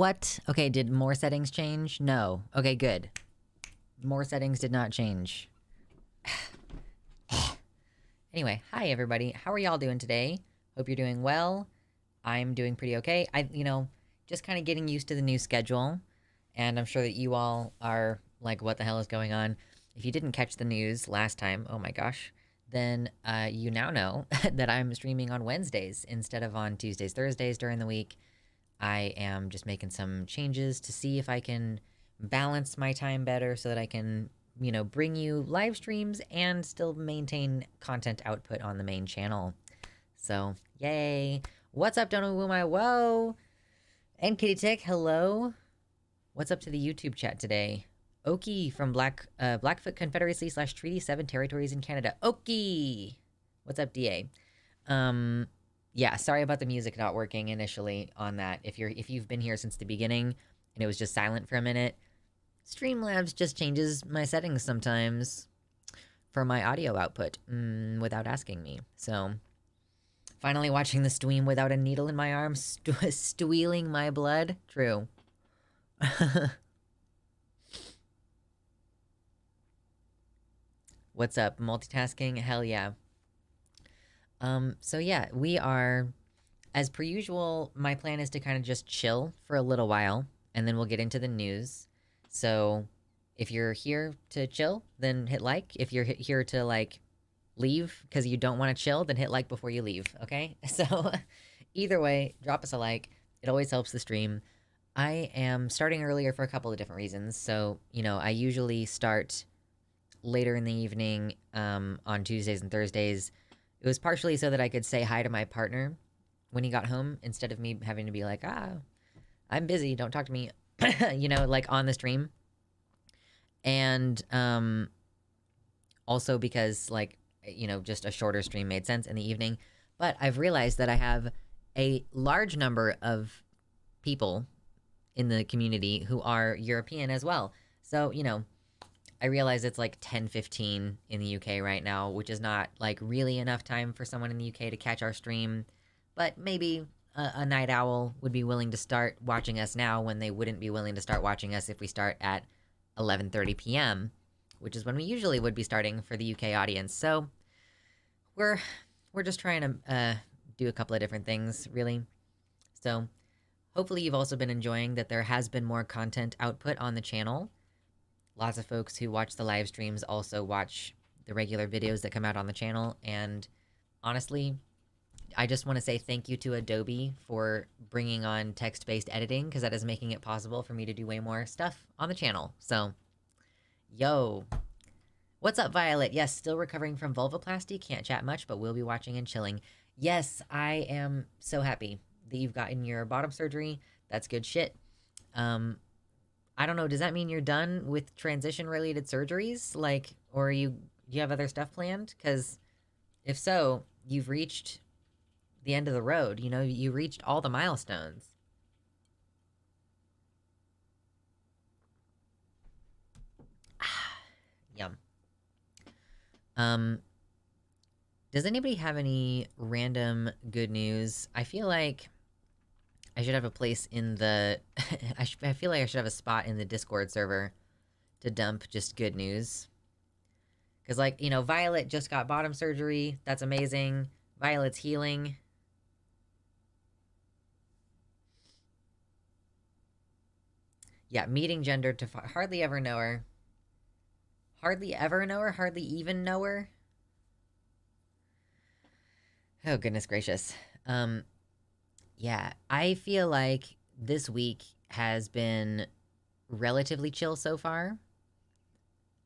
What? Okay, did more settings change? No. Okay, good. More settings did not change. Anyway, hi everybody. How are y'all doing today? Hope you're doing well. I'm doing pretty okay. Just kind of getting used to the new schedule. And I'm sure that you all are like, what the hell is going on? If you didn't catch the news last time, oh my gosh, then you now know that I'm streaming on Wednesdays instead of on Tuesdays, Thursdays during the week. I am just making some changes to see if I can balance my time better so that I can, bring you live streams and still maintain content output on the main channel. So, yay. What's up, Donawumai? Whoa. And Kitty Tick, hello. What's up to the YouTube chat today? Oki from Blackfoot Confederacy / Treaty 7 territories in Canada. Oki! What's up, DA? Yeah, sorry about the music not working initially on that. If you've been here since the beginning and it was just silent for a minute, Streamlabs just changes my settings sometimes for my audio output without asking me. So, finally watching the stream without a needle in my arm, stealing my blood. True. What's up? Multitasking? Hell yeah. So yeah, we are, as per usual, my plan is to kind of just chill for a little while, and then we'll get into the news. So, if you're here to chill, then hit like. If you're here to, like, leave because you don't want to chill, then hit like before you leave, okay? So, either way, drop us a like. It always helps the stream. I am starting earlier for a couple of different reasons. So, I usually start later in the evening on Tuesdays and Thursdays. It was partially so that I could say hi to my partner when he got home instead of me having to be like, I'm busy, don't talk to me, like on the stream. And also because, like, just a shorter stream made sense in the evening. But I've realized that I have a large number of people in the community who are European as well. So, I realize it's like 10:15 in the UK right now, which is not like really enough time for someone in the UK to catch our stream. But maybe a night owl would be willing to start watching us now when they wouldn't be willing to start watching us if we start at 11:30 p.m., which is when we usually would be starting for the UK audience. So we're just trying to do a couple of different things, really. So hopefully you've also been enjoying that there has been more content output on the channel. Lots of folks who watch the live streams also watch the regular videos that come out on the channel. And honestly, I just want to say thank you to Adobe for bringing on text-based editing, because that is making it possible for me to do way more stuff on the channel. So, yo. What's up, Violet? Yes, still recovering from vulvoplasty. Can't chat much, but will be watching and chilling. Yes, I am so happy that you've gotten your bottom surgery. That's good shit. I don't know, does that mean you're done with transition-related surgeries? Like, or do you have other stuff planned? Because if so, you've reached the end of the road. You reached all the milestones. Yum. Does anybody have any random good news? I feel like I should have a place in the... I feel like I should have a spot in the Discord server to dump just good news. Because, like, Violet just got bottom surgery. That's amazing. Violet's healing. Yeah, meeting gender to hardly ever know her. Hardly ever know her? Hardly even know her? Oh, goodness gracious. Yeah, I feel like this week has been relatively chill so far.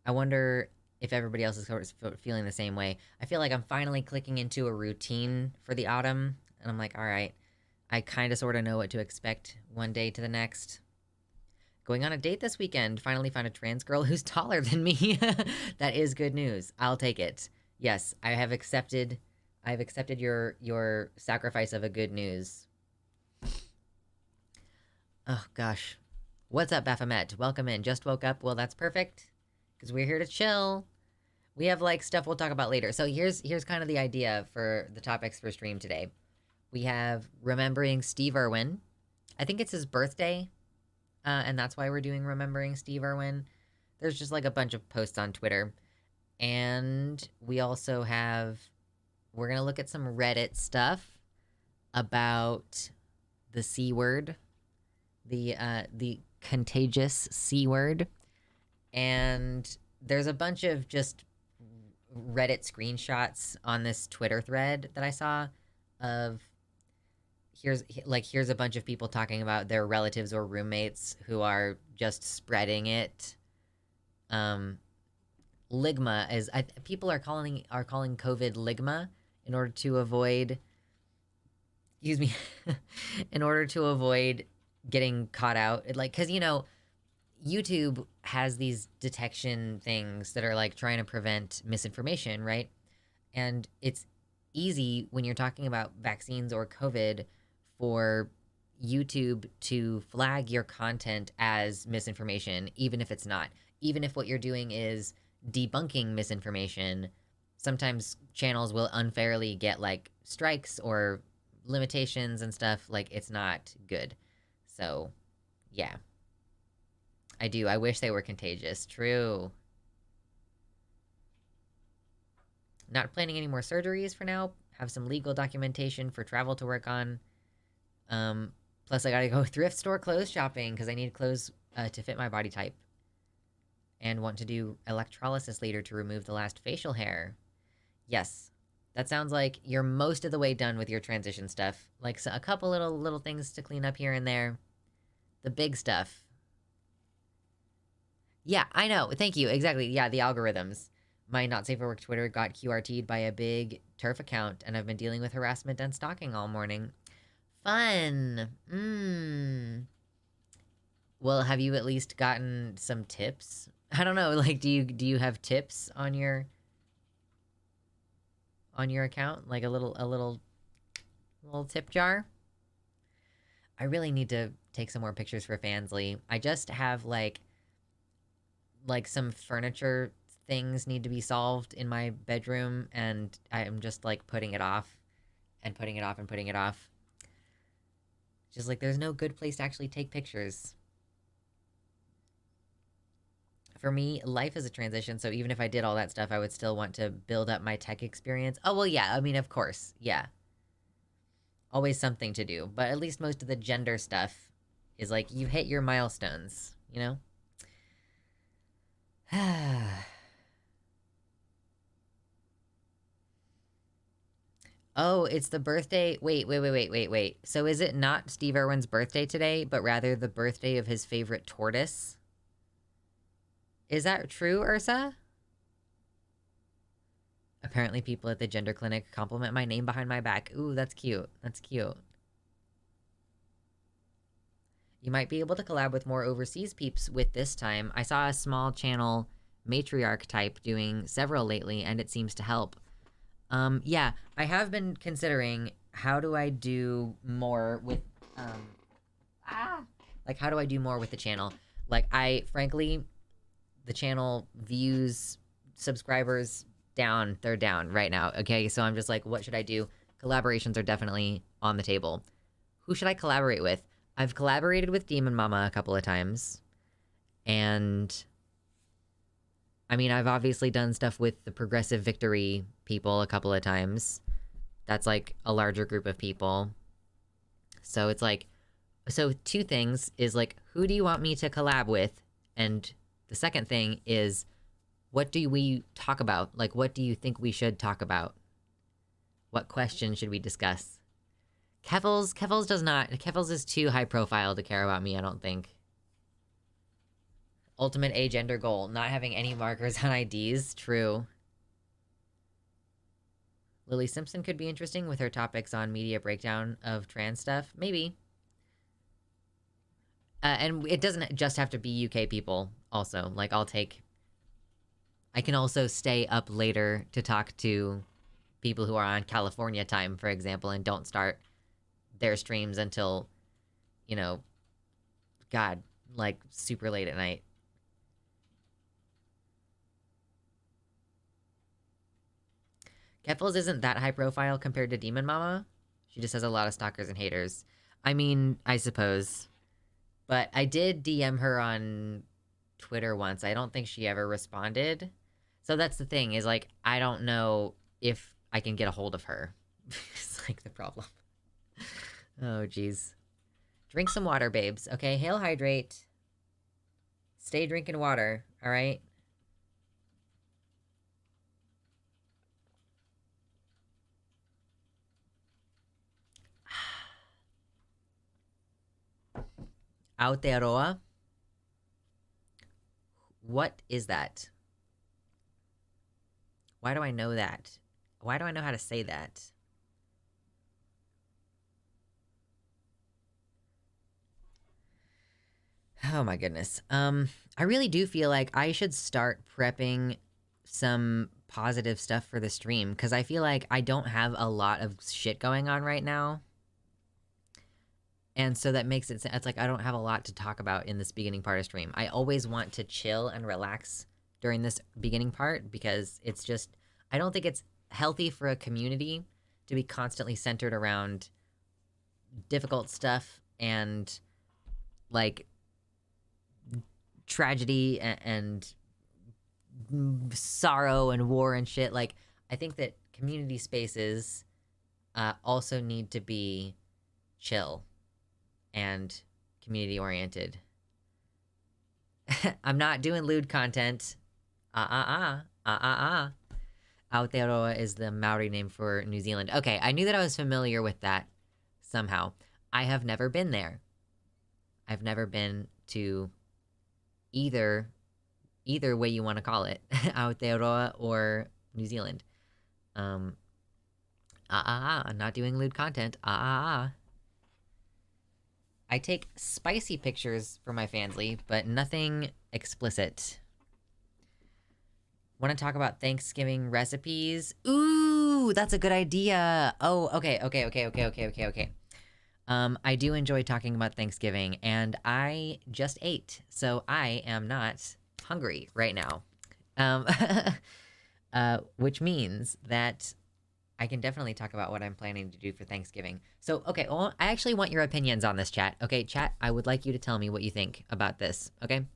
I wonder if everybody else is feeling the same way. I feel like I'm finally clicking into a routine for the autumn, and I'm like, all right, I kind of sort of know what to expect one day to the next. Going on a date this weekend. Finally found a trans girl who's taller than me. That is good news. I'll take it. Yes, I've accepted your sacrifice of a good news. Oh, gosh. What's up, Baphomet? Welcome in. Just woke up. Well, that's perfect, because we're here to chill. We have, like, stuff we'll talk about later. So here's kind of the idea for the topics for stream today. We have remembering Steve Irwin. I think it's his birthday and that's why we're doing Remembering Steve Irwin. There's just like a bunch of posts on Twitter. And we also have, we're going to look at some Reddit stuff about the C word, the contagious C word. And there's a bunch of just Reddit screenshots on this Twitter thread that I saw of here's a bunch of people talking about their relatives or roommates who are just spreading it. Ligma is people are calling COVID ligma in order to avoid, excuse me, in order to avoid getting caught out. Like, because YouTube has these detection things that are like trying to prevent misinformation, right? And it's easy when you're talking about vaccines or COVID for YouTube to flag your content as misinformation, even if it's not. Even if what you're doing is debunking misinformation, sometimes channels will unfairly get like strikes or limitations and stuff. Like, it's not good. So, yeah. I wish they were contagious. True. Not planning any more surgeries for now. Have some legal documentation for travel to work on. Plus, I gotta go thrift store clothes shopping because I need clothes to fit my body type. And want to do electrolysis later to remove the last facial hair. Yes. That sounds like you're most of the way done with your transition stuff. Like, so a couple little things to clean up here and there. The big stuff. Yeah, I know. Thank you. Exactly. Yeah, the algorithms. My Not Safe for Work Twitter got QRT'd by a big TERF account, and I've been dealing with harassment and stalking all morning. Fun. Well, have you at least gotten some tips? I don't know. Like, do you have tips on your account? Like a little tip jar? I really need to take some more pictures for Fansly. I just have like some furniture things need to be solved in my bedroom, and I'm just like putting it off and putting it off and putting it off. Just like there's no good place to actually take pictures. For me, life is a transition, so even if I did all that stuff, I would still want to build up my tech experience. Oh, well, yeah, I mean, of course, yeah. Always something to do, but at least most of the gender stuff is like, you've hit your milestones, you know? Oh, it's the birthday. Wait. So is it not Steve Irwin's birthday today, but rather the birthday of his favorite tortoise? Is that true, Ursa? Apparently people at the gender clinic compliment my name behind my back. Ooh, that's cute. That's cute. You might be able to collab with more overseas peeps with this time. I saw a small channel matriarch type doing several lately, and it seems to help. Yeah, I have been considering how do I do more with, like, how do I do more with the channel? Like, frankly, the channel views, subscribers, down. They're down right now, okay? So I'm just like, what should I do? Collaborations are definitely on the table. Who should I collaborate with? I've collaborated with DemonMama a couple of times. And I mean, I've obviously done stuff with the Progressive Victory people a couple of times. That's like a larger group of people. So it's like, so two things is like, who do you want me to collab with? And the second thing is, what do we talk about? Like, what do you think we should talk about? What question should we discuss? Kevels does not. Kevels is too high profile to care about me, I don't think. Ultimate agender goal. Not having any markers on IDs. True. Lily Simpson could be interesting with her topics on media breakdown of trans stuff. Maybe. And it doesn't just have to be UK people, also. Like, I can also stay up later to talk to people who are on California time, for example, and don't start their streams until, God, like, super late at night. Keffels isn't that high profile compared to DemonMama. She just has a lot of stalkers and haters. I mean, I suppose. But I did DM her on Twitter once. I don't think she ever responded. So that's the thing, is like, I don't know if I can get a hold of her. It's like the problem. Oh, jeez. Drink some water, babes. Okay, hail hydrate. Stay drinking water, all right? Aotearoa? What is that? Why do I know that? Why do I know how to say that? Oh my goodness. I really do feel like I should start prepping some positive stuff for the stream, because I feel like I don't have a lot of shit going on right now. And so that makes it's like I don't have a lot to talk about in this beginning part of stream. I always want to chill and relax during this beginning part, because it's just, I don't think it's healthy for a community to be constantly centered around difficult stuff and like tragedy and sorrow and war and shit. Like, I think that community spaces also need to be chill and community oriented. I'm not doing lewd content. Aotearoa is the Maori name for New Zealand. Okay, I knew that I was familiar with that somehow. I have never been there. I've never been to either way you want to call it, Aotearoa or New Zealand. I'm not doing lewd content. I take spicy pictures for my fansly, but nothing explicit. Want to talk about Thanksgiving recipes? Ooh, that's a good idea. Oh, okay. I do enjoy talking about Thanksgiving, and I just ate, so I am not hungry right now. Which means that I can definitely talk about what I'm planning to do for Thanksgiving. So, okay, well, I actually want your opinions on this, chat. Okay, chat, I would like you to tell me what you think about this, okay?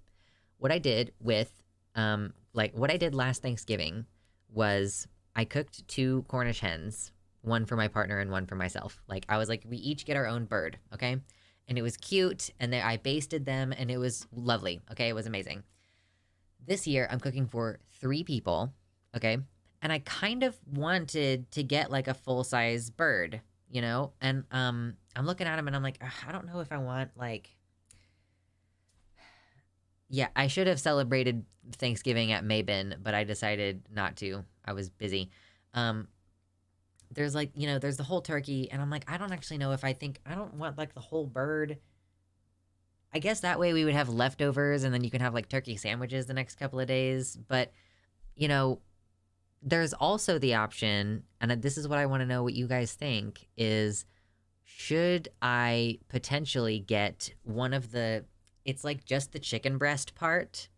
What I did with, what I did last Thanksgiving was I cooked 2 Cornish hens, one for my partner and one for myself. Like, I was like, we each get our own bird, okay? And it was cute, and then I basted them, and it was lovely, okay? It was amazing. This year, I'm cooking for 3 people, okay? And I kind of wanted to get, like, a full-size bird, you know? And, I'm looking at him, and I'm like, I don't know if I want, like... Yeah, I should have celebrated Thanksgiving at Mabin, but I decided not to. I was busy. There's, like, you know, there's the whole turkey, and I'm like, I don't actually know if I don't want, like, the whole bird. I guess that way we would have leftovers, and then you can have, like, turkey sandwiches the next couple of days. But, you know... There's also the option, and this is what I want to know what you guys think, is should I potentially get one of the, it's like just the chicken breast part,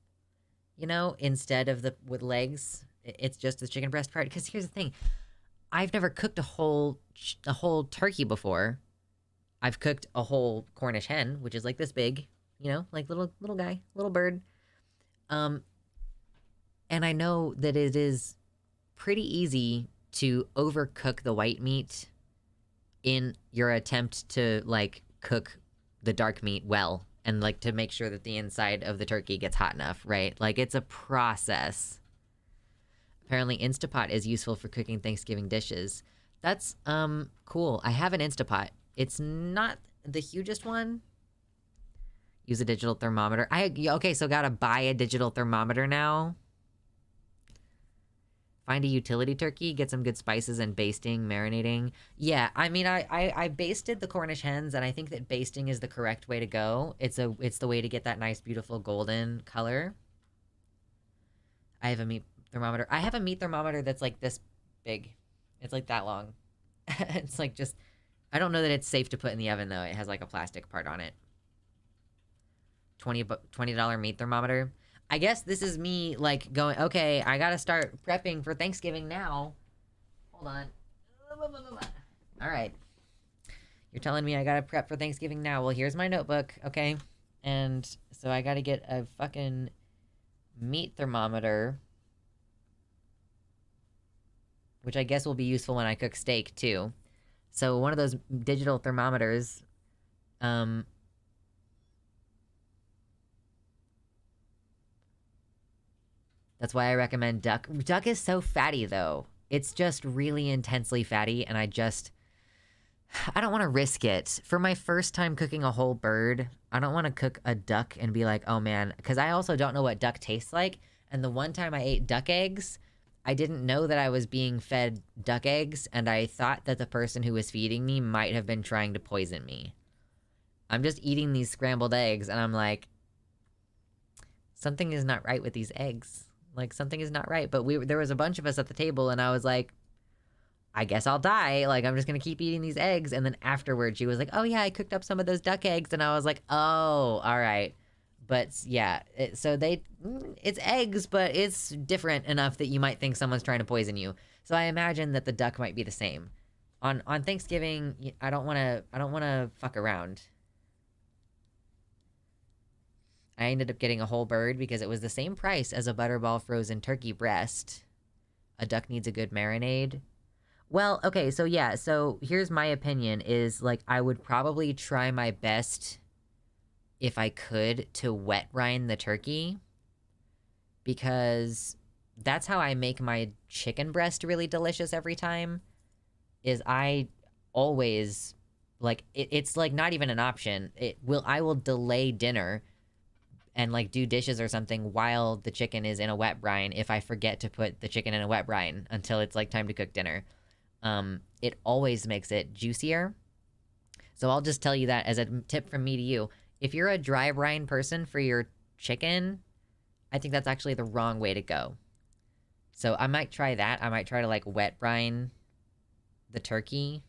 you know, instead of the with legs, it's just the chicken breast part? Because here's the thing, I've never cooked a whole turkey before. I've cooked a whole Cornish hen, which is like this big, you know, like little guy, little bird. And I know that it is pretty easy to overcook the white meat in your attempt to, like, cook the dark meat well, and, like, to make sure that the inside of the turkey gets hot enough, right? Like, it's a process. Apparently, Instapot is useful for cooking Thanksgiving dishes. That's, cool. I have an Instapot. It's not the hugest one. Use a digital thermometer. Okay, so gotta buy a digital thermometer now. Find a utility turkey, get some good spices and basting, marinating. Yeah, I mean, I basted the Cornish hens, and I think that basting is the correct way to go. It's the way to get that nice, beautiful golden color. I have a meat thermometer. I have a meat thermometer that's like this big. It's like that long. It's like just, I don't know that it's safe to put in the oven though. It has like a plastic part on it. $20 meat thermometer. I guess this is me, like, going, okay, I gotta start prepping for Thanksgiving now. Hold on. All right. You're telling me I gotta prep for Thanksgiving now. Well, here's my notebook, okay? And so I gotta get a fucking meat thermometer, which I guess will be useful when I cook steak too. So one of those digital thermometers, that's why I recommend duck. Duck is so fatty though. It's just really intensely fatty, and I don't want to risk it. For my first time cooking a whole bird, I don't want to cook a duck and be like, oh man, because I also don't know what duck tastes like. And the one time I ate duck eggs, I didn't know that I was being fed duck eggs, and I thought that the person who was feeding me might have been trying to poison me. I'm just eating these scrambled eggs, and I'm like, something is not right with these eggs. Like, something is not right. But there was a bunch of us at the table, and I was like, I guess I'll die. Like, I'm just gonna keep eating these eggs. And then afterwards, she was like, oh yeah, I cooked up some of those duck eggs. And I was like, oh, all right. But yeah, so it's eggs, but it's different enough that you might think someone's trying to poison you. So I imagine that the duck might be the same. On Thanksgiving, I don't wanna fuck around. I ended up getting a whole bird because it was the same price as a Butterball frozen turkey breast. A duck needs a good marinade. Well, okay, so yeah, so here's my opinion is, like, I would probably try my best, if I could, to wet rind the turkey, because that's how I make my chicken breast really delicious every time, is I always, like, it's, like, not even an option. I will delay dinner and, like, do dishes or something while the chicken is in a wet brine if I forget to put the chicken in a wet brine until it's, like, time to cook dinner. It always makes it juicier. So I'll just tell you that as a tip from me to you. If you're a dry brine person for your chicken, I think that's actually the wrong way to go. So I might try that. I might try to, like, wet brine the turkey.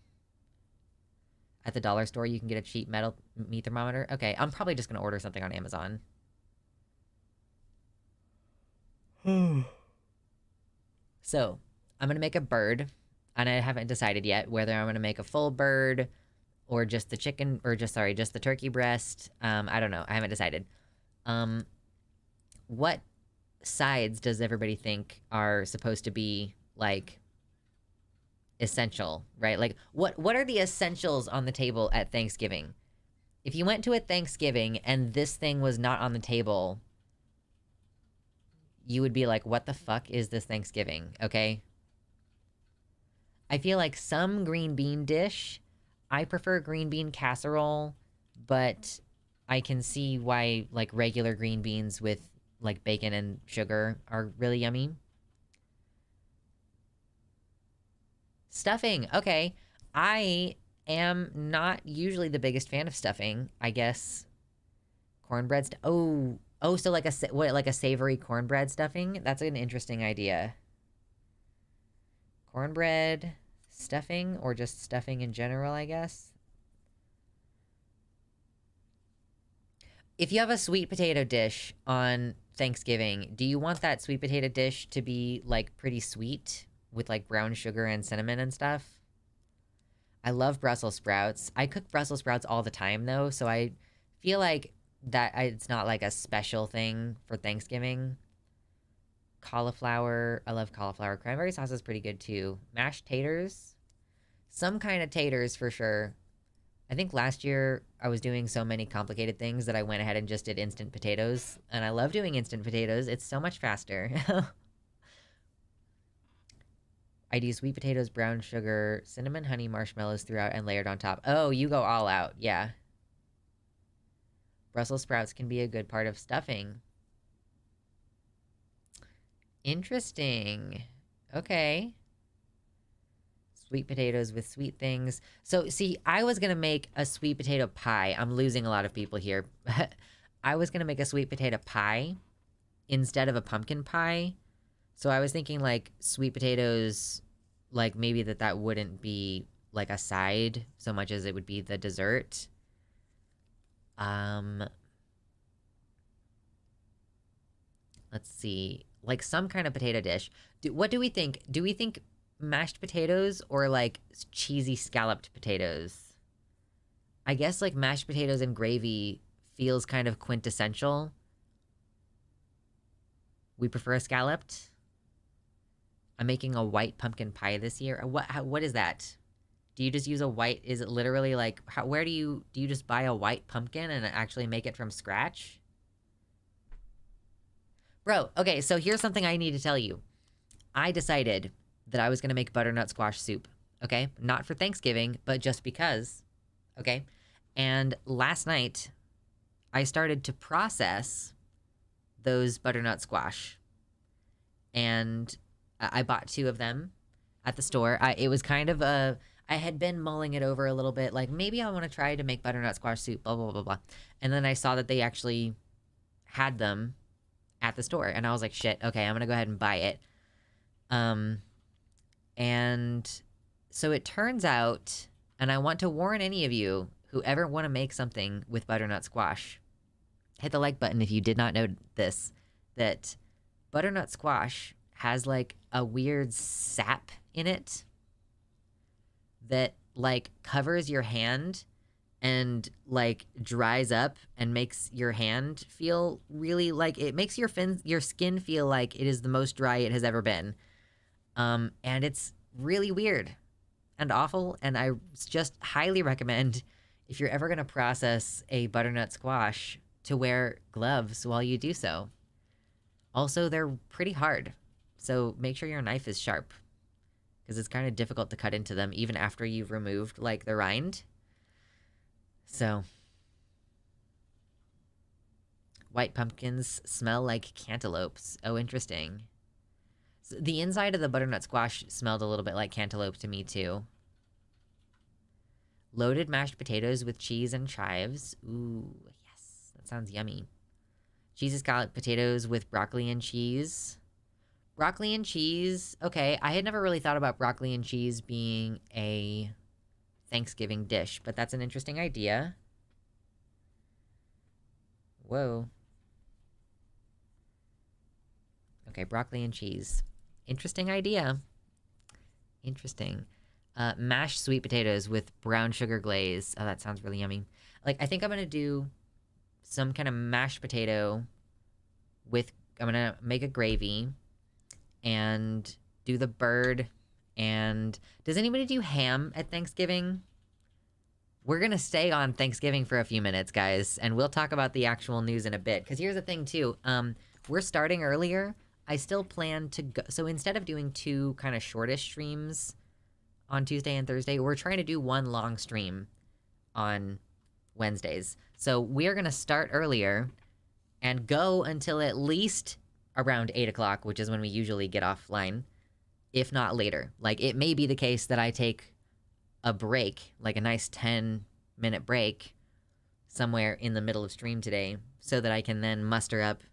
At the dollar store, you can get a cheap meat thermometer. Okay, I'm probably just gonna order something on Amazon. So, I'm gonna make a bird. And I haven't decided yet whether I'm gonna make a full bird or just the chicken, or just the turkey breast. I don't know. I haven't decided. What sides does everybody think are supposed to be, like, essential, right? Like, what are the essentials on the table at Thanksgiving? If you went to a Thanksgiving and this thing was not on the table, you would be like, what the fuck is this Thanksgiving, okay? I feel like some green bean dish. I prefer green bean casserole, but I can see why, like, regular green beans with, like, bacon and sugar are really yummy. Stuffing. Okay. I am not usually the biggest fan of stuffing. I guess cornbread oh, so like a savory cornbread stuffing? That's an interesting idea. Cornbread stuffing, or just stuffing in general, I guess. If you have a sweet potato dish on Thanksgiving, do you want that sweet potato dish to be, like, pretty sweet with, like, brown sugar and cinnamon and stuff? I love Brussels sprouts. I cook Brussels sprouts all the time, though, so I feel like that it's not, like, a special thing for Thanksgiving. Cauliflower. I love cauliflower. Cranberry sauce is pretty good, too. Mashed taters. Some kind of taters, for sure. I think last year I was doing so many complicated things that I went ahead and just did instant potatoes. And I love doing instant potatoes. It's so much faster. I do sweet potatoes, brown sugar, cinnamon, honey, marshmallows throughout, and layered on top. Oh, you go all out. Yeah. Brussels sprouts can be a good part of stuffing. Interesting. Okay. Sweet potatoes with sweet things. So, see, I was gonna make a sweet potato pie. I'm losing a lot of people here. I was gonna make a sweet potato pie instead of a pumpkin pie. So I was thinking, like, sweet potatoes, like, maybe that wouldn't be, like, a side so much as it would be the dessert. Let's see. Like, some kind of potato dish. What do we think? Do we think mashed potatoes or, like, cheesy scalloped potatoes? I guess, like, mashed potatoes and gravy feels kind of quintessential. We prefer a scalloped. I'm making a white pumpkin pie this year. What is that? Do you just use a white? Is it literally like where do you just buy a white pumpkin and actually make it from scratch? Bro, okay, so here's something I need to tell you. I decided that I was gonna make butternut squash soup, okay? Not for Thanksgiving, but just because, okay? And last night, I started to process those butternut squash. And I bought 2 of them at the store. It was kind of a... I had been mulling it over a little bit, like, maybe I want to try to make butternut squash soup, blah, blah, blah, blah. And then I saw that they actually had them at the store. And I was like, shit, okay, I'm going to go ahead and buy it. And so it turns out, and I want to warn any of you who ever want to make something with butternut squash, hit the like button if you did not know this, that butternut squash has, like, a weird sap in it that, like, covers your hand and, like, dries up and makes your hand feel really, like, it makes your skin feel like it is the most dry it has ever been. And it's really weird and awful, and I just highly recommend, if you're ever going to process a butternut squash, to wear gloves while you do so. Also, they're pretty hard, so make sure your knife is sharp, because it's kind of difficult to cut into them even after you've removed, like, the rind. So, white pumpkins smell like cantaloupes. Oh, interesting. So the inside of the butternut squash smelled a little bit like cantaloupe to me, too. Loaded mashed potatoes with cheese and chives. Ooh, yes, that sounds yummy. Cheese and scalloped potatoes with broccoli and cheese. Broccoli and cheese, okay. I had never really thought about broccoli and cheese being a Thanksgiving dish, but that's an interesting idea. Whoa. Okay, broccoli and cheese. Interesting idea. Interesting. Mashed sweet potatoes with brown sugar glaze. Oh, that sounds really yummy. Like, I think I'm gonna do some kind of mashed potato with... I'm gonna make a gravy and do the bird. And does anybody do ham at Thanksgiving? We're gonna stay on Thanksgiving for a few minutes, guys, and we'll talk about the actual news in a bit. Because here's the thing, too. We're starting earlier. I still plan to go... So instead of doing 2 kind of shortish streams on Tuesday and Thursday, we're trying to do 1 long stream on Wednesdays. So we're gonna start earlier and go until at least around 8 o'clock, which is when we usually get offline, if not later. Like, it may be the case that I take a break, like a nice 10-minute break somewhere in the middle of stream today, so that I can then muster up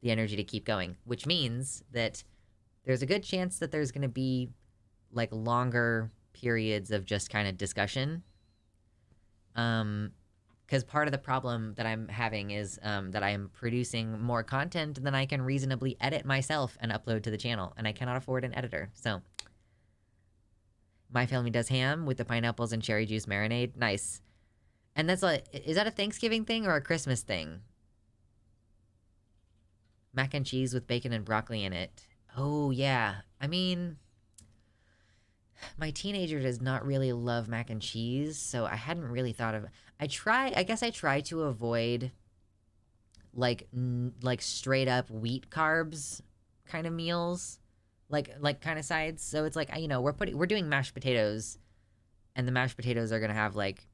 the energy to keep going, which means that there's a good chance that there's going to be, like, longer periods of just kind of discussion. Because part of the problem that I'm having is that I am producing more content than I can reasonably edit myself and upload to the channel, and I cannot afford an editor, so... My family does ham with the pineapples and cherry juice marinade. Nice. And that's like... Is that a Thanksgiving thing or a Christmas thing? Mac and cheese with bacon and broccoli in it. Oh, yeah. I mean... My teenager does not really love mac and cheese, so I hadn't really thought of... I guess I try to avoid, like straight up wheat carbs kind of meals, like kind of sides. So it's like, you know, we're doing mashed potatoes, and the mashed potatoes are gonna have, like,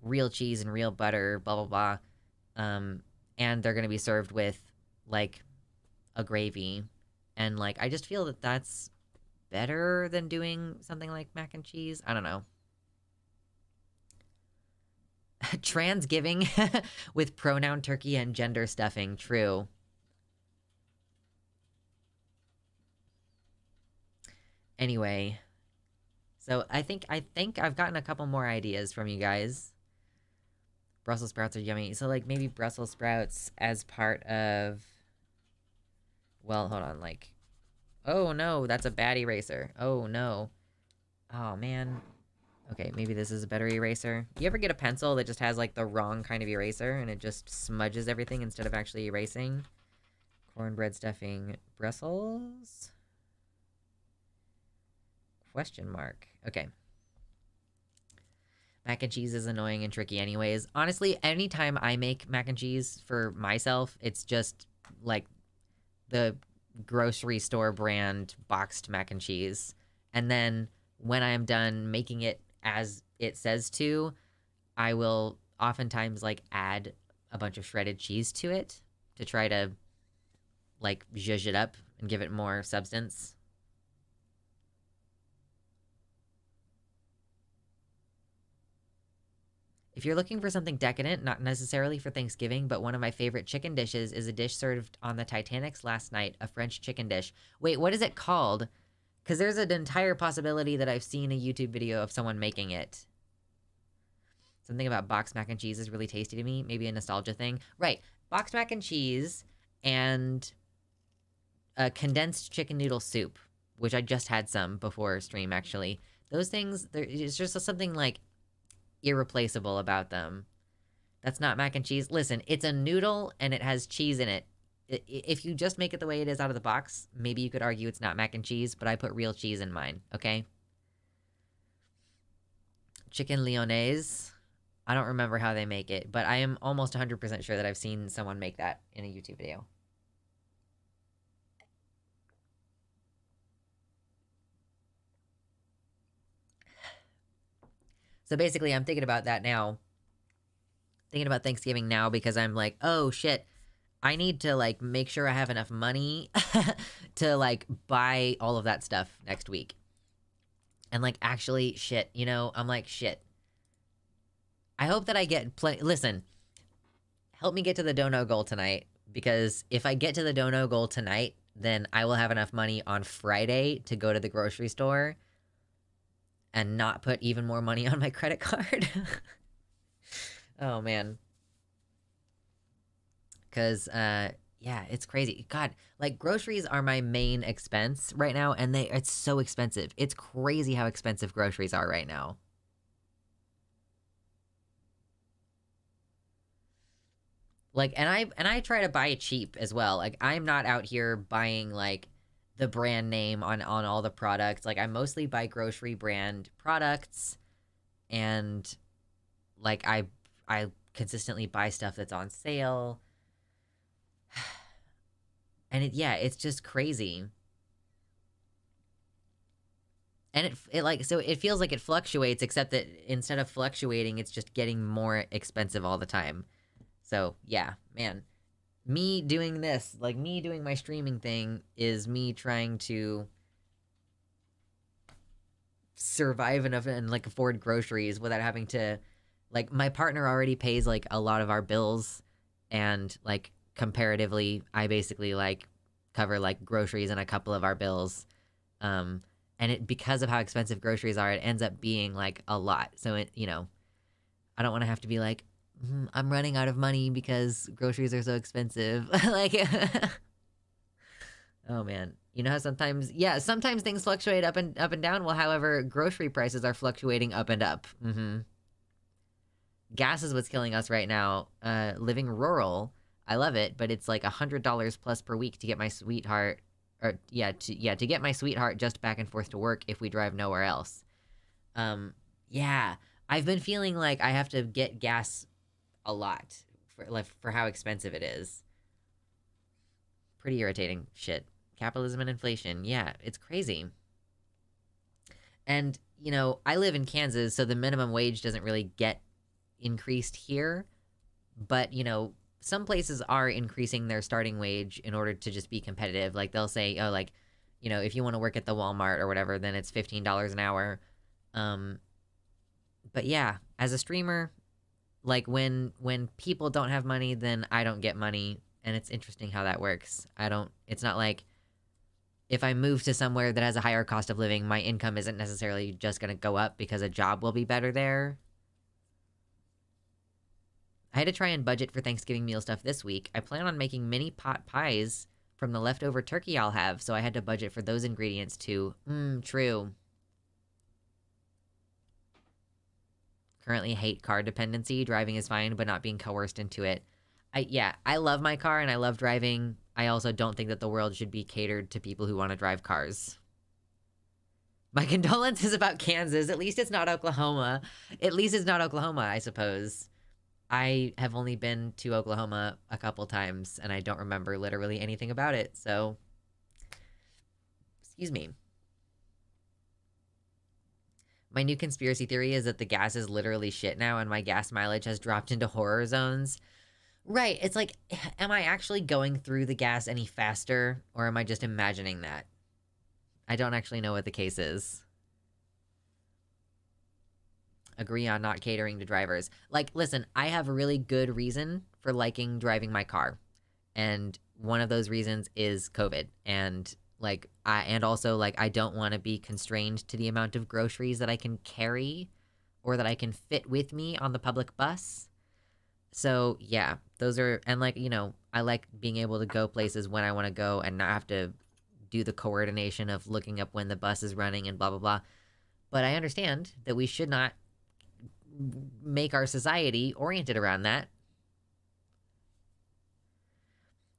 real cheese and real butter, blah blah blah, and they're gonna be served with, like, a gravy, and, like, I just feel that that's better than doing something like mac and cheese. I don't know. Transgiving with pronoun turkey and gender stuffing. True. Anyway, so I think I've gotten a couple more ideas from you guys. Brussels sprouts are yummy. So, like, maybe Brussels sprouts as part of... Well, hold on, like... Oh, no, that's a bad eraser. Oh, no. Oh, man. Okay, maybe this is a better eraser. You ever get a pencil that just has, like, the wrong kind of eraser and it just smudges everything instead of actually erasing? Cornbread stuffing Brussels? Question mark. Okay. Mac and cheese is annoying and tricky anyways. Honestly, anytime I make mac and cheese for myself, it's just, like, the grocery store brand boxed mac and cheese. And then when I am done making it as it says to, I will oftentimes, like, add a bunch of shredded cheese to it to try to, like, zhuzh it up and give it more substance. If you're looking for something decadent, not necessarily for Thanksgiving, but one of my favorite chicken dishes is a dish served on the Titanic's last night, a French chicken dish. Wait, what is it called? Because there's an entire possibility that I've seen a YouTube video of someone making it. Something about boxed mac and cheese is really tasty to me. Maybe a nostalgia thing. Right. Boxed mac and cheese and a condensed chicken noodle soup, which I just had some before stream, actually. Those things, it's just something, like, irreplaceable about them. That's not mac and cheese. Listen, it's a noodle and it has cheese in it. If you just make it the way it is out of the box, maybe you could argue it's not mac and cheese, but I put real cheese in mine, okay? Chicken lyonnaise. I don't remember how they make it, but I am almost 100% sure that I've seen someone make that in a YouTube video. So basically, I'm thinking about that now. Thinking about Thanksgiving now because I'm like, oh shit, I need to, like, make sure I have enough money to, like, buy all of that stuff next week. And, like, actually, shit, you know, I'm like, shit. I hope that I get plenty. Listen, help me get to the dono goal tonight, because if I get to the dono goal tonight, then I will have enough money on Friday to go to the grocery store and not put even more money on my credit card. Oh, man. Because, yeah, it's crazy. God, like, groceries are my main expense right now, and it's so expensive. It's crazy how expensive groceries are right now. Like, and I try to buy cheap as well. Like, I'm not out here buying, like, the brand name on all the products. Like, I mostly buy grocery brand products, and, like, I consistently buy stuff that's on sale. And it's just crazy. And it like, so it feels like it fluctuates, except that instead of fluctuating, it's just getting more expensive all the time. So, yeah, man. Me doing this, like, me doing my streaming thing is me trying to survive enough and, like, afford groceries without having to, like, my partner already pays, like, a lot of our bills, and, like, comparatively, I basically, like, cover, like, groceries and a couple of our bills. And because of how expensive groceries are, it ends up being, like, a lot. So, I don't want to have to be like, I'm running out of money because groceries are so expensive. Like, oh man, you know how sometimes things fluctuate up and down. Well, however, grocery prices are fluctuating up and up. Gas is what's killing us right now. Living rural, I love it, but it's like $100 plus per week to get my sweetheart, to get my sweetheart just back and forth to work if we drive nowhere else. Yeah, I've been feeling like I have to get gas a lot for how expensive it is. Pretty irritating shit. Capitalism and inflation. Yeah, it's crazy. And, I live in Kansas, so the minimum wage doesn't really get increased here. But, some places are increasing their starting wage in order to just be competitive. Like, they'll say, oh, like, if you want to work at the Walmart or whatever, then it's $15 an hour. But yeah, as a streamer, like, when people don't have money, then I don't get money, and it's interesting how that works. It's not like if I move to somewhere that has a higher cost of living, my income isn't necessarily just gonna go up because a job will be better there. I had to try and budget for Thanksgiving meal stuff this week. I plan on making mini pot pies from the leftover turkey I'll have, so I had to budget for those ingredients too. True. currently hate car dependency. Driving is fine, but not being coerced into it. I love my car and I love driving. I also don't think that the world should be catered to people who want to drive cars. My condolences about Kansas. At least it's not Oklahoma. At least it's not Oklahoma, I suppose. I have only been to Oklahoma a couple times, and I don't remember literally anything about it, so... Excuse me. My new conspiracy theory is that the gas is literally shit now, and my gas mileage has dropped into horror zones. Right, it's like, am I actually going through the gas any faster, or am I just imagining that? I don't actually know what the case is. Agree on not catering to drivers. Like, listen, I have a really good reason for liking driving my car. And one of those reasons is COVID. And, like, I don't want to be constrained to the amount of groceries that I can carry or that I can fit with me on the public bus. So, yeah, those are, and, like, you know, I like being able to go places when I want to go and not have to do the coordination of looking up when the bus is running and blah, blah, blah. But I understand that we should not make our society oriented around that.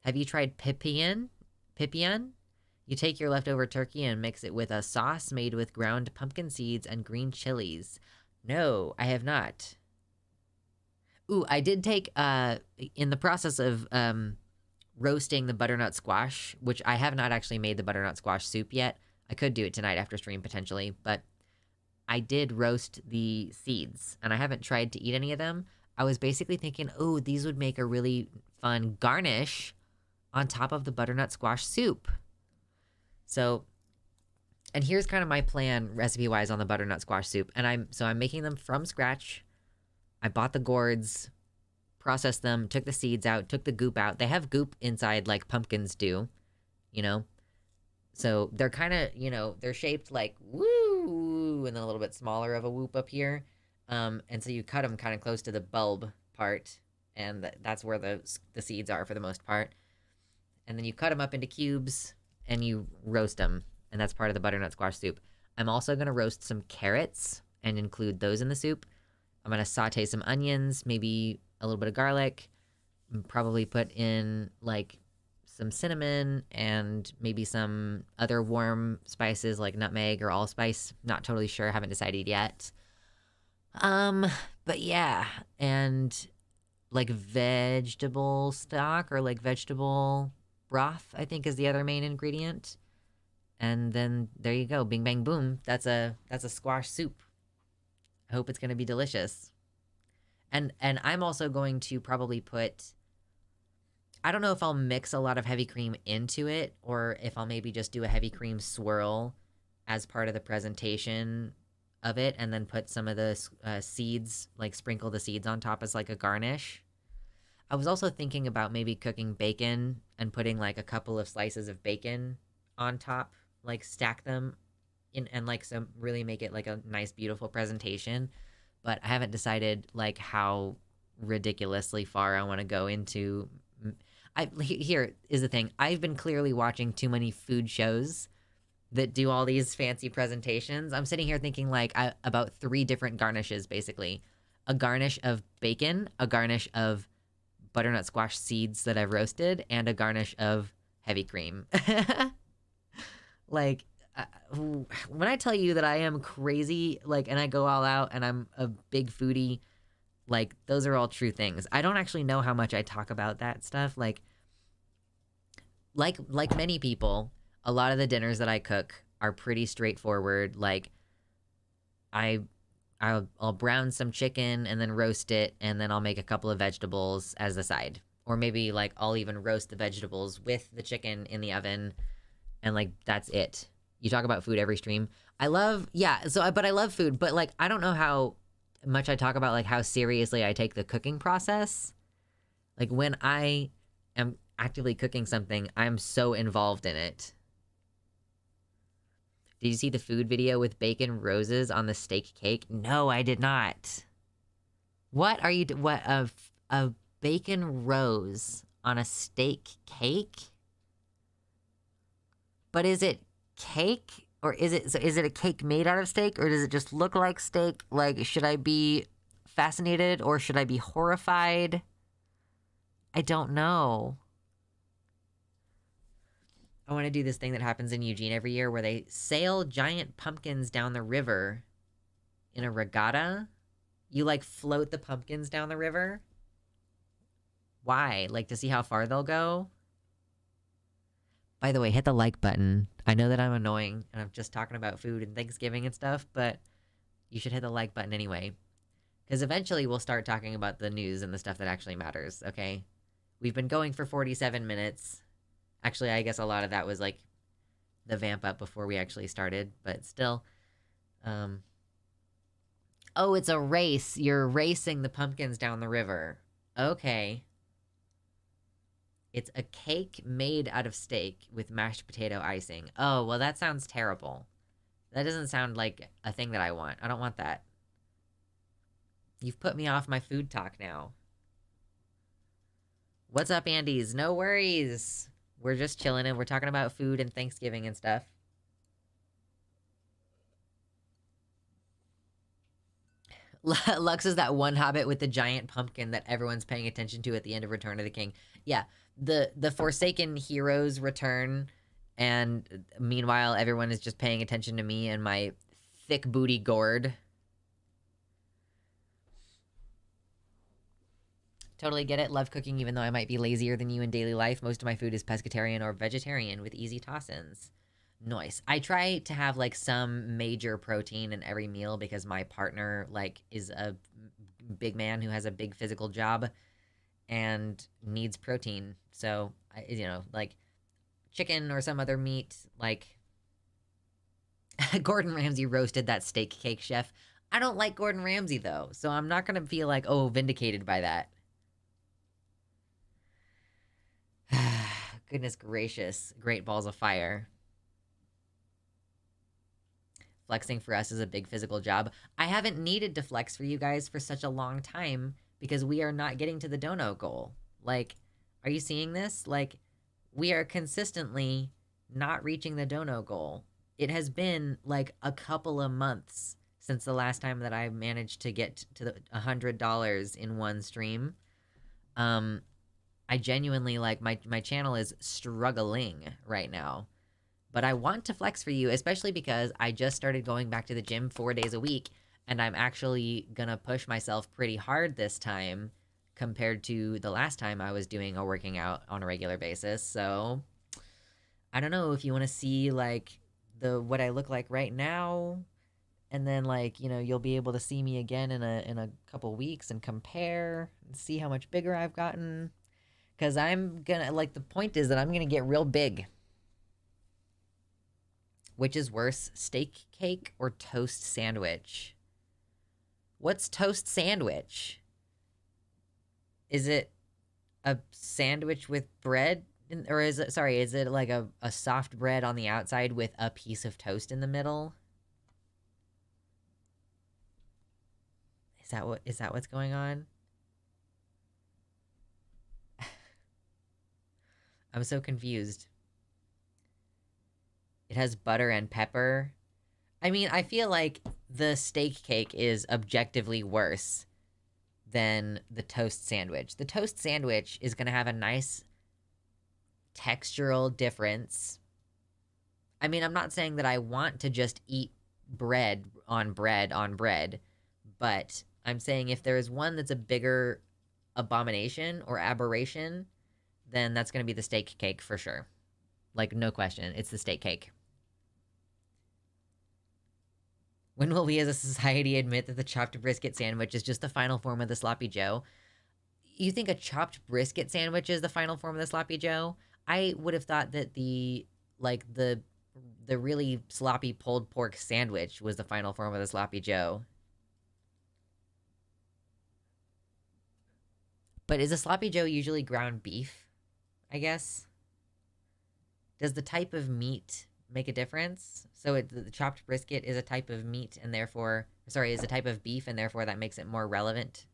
Have you tried pipian? Pipian? You take your leftover turkey and mix it with a sauce made with ground pumpkin seeds and green chilies. No, I have not. Ooh, I did take, in the process of, roasting the butternut squash, which I have not actually made the butternut squash soup yet. I could do it tonight after stream, potentially, but I did roast the seeds, and I haven't tried to eat any of them. I was basically thinking, oh, these would make a really fun garnish on top of the butternut squash soup. So, and here's kind of my plan recipe-wise on the butternut squash soup. And I'm making them from scratch. I bought the gourds, processed them, took the seeds out, took the goop out. They have goop inside like pumpkins do, you know? So they're kind of, you know, they're shaped like woo, and then a little bit smaller of a whoop up here. And so you cut them kind of close to the bulb part, and that's where the seeds are for the most part. And then you cut them up into cubes, and you roast them, and that's part of the butternut squash soup. I'm also going to roast some carrots and include those in the soup. I'm going to saute some onions, maybe a little bit of garlic, probably put in like some cinnamon and maybe some other warm spices like nutmeg or allspice. Not totally sure, haven't decided yet. But yeah, and like vegetable stock or like vegetable broth, I think is the other main ingredient. And then there you go, bing bang boom. That's a squash soup. I hope it's going to be delicious. And I'm also going to probably put, I don't know if I'll mix a lot of heavy cream into it or if I'll maybe just do a heavy cream swirl as part of the presentation of it and then put some of the seeds, like sprinkle the seeds on top as like a garnish. I was also thinking about maybe cooking bacon and putting like a couple of slices of bacon on top, like stack them in and like some really make it like a nice, beautiful presentation. But I haven't decided like how ridiculously far I want to go into. Here is the thing. I've been clearly watching too many food shows that do all these fancy presentations. I'm sitting here thinking like about 3 different garnishes, basically. A garnish of bacon, a garnish of butternut squash seeds that I've roasted, and a garnish of heavy cream. Like, when I tell you that I am crazy, like, and I go all out and I'm a big foodie, like, those are all true things. I don't actually know how much I talk about that stuff. Like many people, a lot of the dinners that I cook are pretty straightforward. Like, I'll brown some chicken and then roast it, and then I'll make a couple of vegetables as the side. Or maybe, like, I'll even roast the vegetables with the chicken in the oven, and, like, that's it. You talk about food every stream. But I love food, but, like, I don't know how much I talk about, like, how seriously I take the cooking process. Like, when I am actively cooking something, I'm so involved in it. Did you see the food video with bacon roses on the steak cake? No, I did not. What are you... a bacon rose on a steak cake? But is it cake? Or is it a cake made out of steak? Or does it just look like steak? Like, should I be fascinated or should I be horrified? I don't know. I want to do this thing that happens in Eugene every year where they sail giant pumpkins down the river in a regatta. You, like, float the pumpkins down the river. Why? Like, to see how far they'll go? By the way, hit the like button. I know that I'm annoying, and I'm just talking about food and Thanksgiving and stuff, but you should hit the like button anyway. Because eventually we'll start talking about the news and the stuff that actually matters, okay? We've been going for 47 minutes. Actually, I guess a lot of that was, like, the vamp up before we actually started, but still. Oh, it's a race. You're racing the pumpkins down the river. Okay. It's a cake made out of steak with mashed potato icing. Oh, well, that sounds terrible. That doesn't sound like a thing that I want. I don't want that. You've put me off my food talk now. What's up, Andes? No worries. We're just chilling and we're talking about food and Thanksgiving and stuff. Lux is that one hobbit with the giant pumpkin that everyone's paying attention to at the end of Return of the King. Yeah, the Forsaken heroes return, and meanwhile everyone is just paying attention to me and my thick booty gourd. Totally get it. Love cooking even though I might be lazier than you in daily life. Most of my food is pescatarian or vegetarian with easy toss-ins. Nice. I try to have, like, some major protein in every meal because my partner, like, is a big man who has a big physical job and needs protein. So, you know, like, chicken or some other meat, like... Gordon Ramsay roasted that steak cake, chef. I don't like Gordon Ramsay, though, so I'm not gonna feel like, oh, vindicated by that. Goodness gracious. Great balls of fire. Flexing for us is a big physical job. I haven't needed to flex for you guys for such a long time because we are not getting to the dono goal. Like, are you seeing this? Like, we are consistently not reaching the dono goal. It has been, like, a couple of months since the last time that I managed to get to the $100 in one stream. I genuinely, like, my channel is struggling right now. But I want to flex for you, especially because I just started going back to the gym 4 days a week, and I'm actually gonna push myself pretty hard this time compared to the last time I was doing or working out on a regular basis. So, I don't know if you want to see, like, what I look like right now, and then, like, you know, you'll be able to see me again in a couple weeks and compare and see how much bigger I've gotten. Because I'm gonna, like, the point is that I'm gonna get real big. Which is worse, steak cake or toast sandwich? What's toast sandwich? Is it a sandwich with bread? Or is it, sorry, is it like a soft bread on the outside with a piece of toast in the middle? Is that what's going on? I'm so confused. It has butter and pepper. I mean, I feel like the steak cake is objectively worse than the toast sandwich. The toast sandwich is going to have a nice textural difference. I mean, I'm not saying that I want to just eat bread on bread on bread, but I'm saying if there is one that's a bigger abomination or aberration, then that's going to be the steak cake for sure. Like, no question. It's the steak cake. When will we as a society admit that the chopped brisket sandwich is just the final form of the sloppy joe? You think a chopped brisket sandwich is the final form of the sloppy joe? I would have thought that the really sloppy pulled pork sandwich was the final form of the sloppy joe. But is a sloppy joe usually ground beef, I guess? Does the type of meat make a difference? So the chopped brisket is a type of meat and therefore, sorry, is a type of beef and therefore that makes it more relevant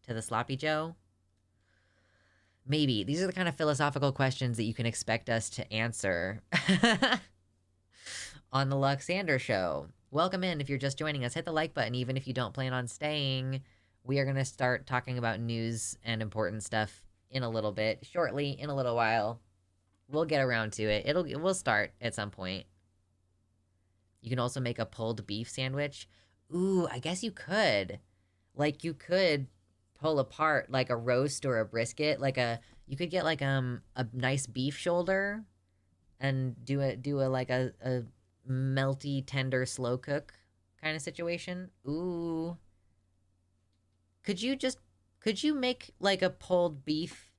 to the sloppy joe? Maybe. These are the kind of philosophical questions that you can expect us to answer on the Luxander show. Welcome in if you're just joining us. Hit the like button even if you don't plan on staying. we are going to start talking about news and important stuff in a little bit, shortly, in a little while. We'll get around to it. We'll start at some point. You can also make a pulled beef sandwich. Ooh, I guess you could. Like, you could pull apart, like, a roast or a brisket. You could get, like, a nice beef shoulder and do a melty, tender, slow cook kind of situation. Ooh. Could you make, like, a pulled beef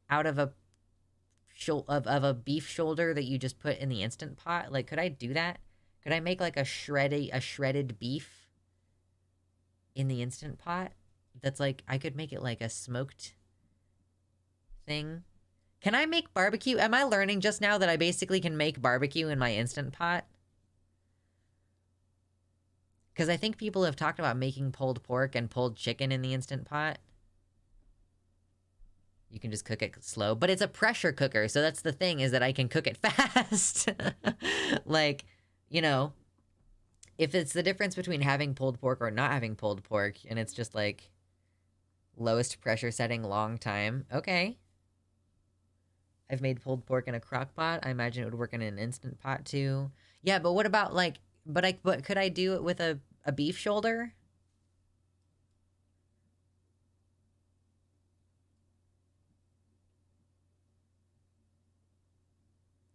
out of a beef shoulder that you just put in the Instant Pot? Like, could I do that? Could I make, like, a shredded beef in the Instant Pot? That's, like, I could make it, like, a smoked thing. Can I make barbecue? Am I learning just now that I basically can make barbecue in my Instant Pot? Because I think people have talked about making pulled pork and pulled chicken in the Instant Pot. You can just cook it slow. But it's a pressure cooker, so that's the thing, is that I can cook it fast. Like, you know, if it's the difference between having pulled pork or not having pulled pork, and it's just, like, lowest pressure setting, long time, okay. I've made pulled pork in a crock pot. I imagine it would work in an Instant Pot, too. Yeah, but what about, like, but could I do it with a beef shoulder?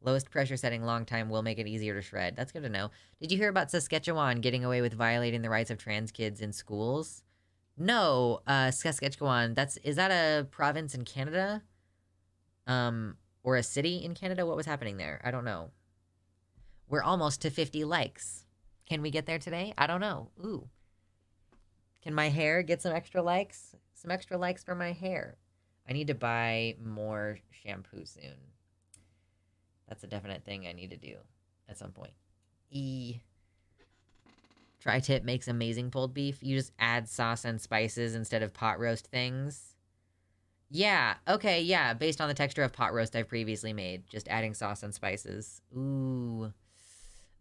Lowest pressure setting, long time will make it easier to shred. That's good to know. Did you hear about Saskatchewan getting away with violating the rights of trans kids in schools? No, Saskatchewan. Is that a province in Canada? Or a city in Canada? What was happening there? I don't know. We're almost to 50 likes. Can we get there today? I don't know. Ooh. Can my hair get some extra likes? Some extra likes for my hair. I need to buy more shampoo soon. That's a definite thing I need to do at some point. Tri-tip makes amazing pulled beef. You just add sauce and spices instead of pot roast things. Yeah, okay, yeah. Based on the texture of pot roast I've previously made. Just adding sauce and spices. Ooh.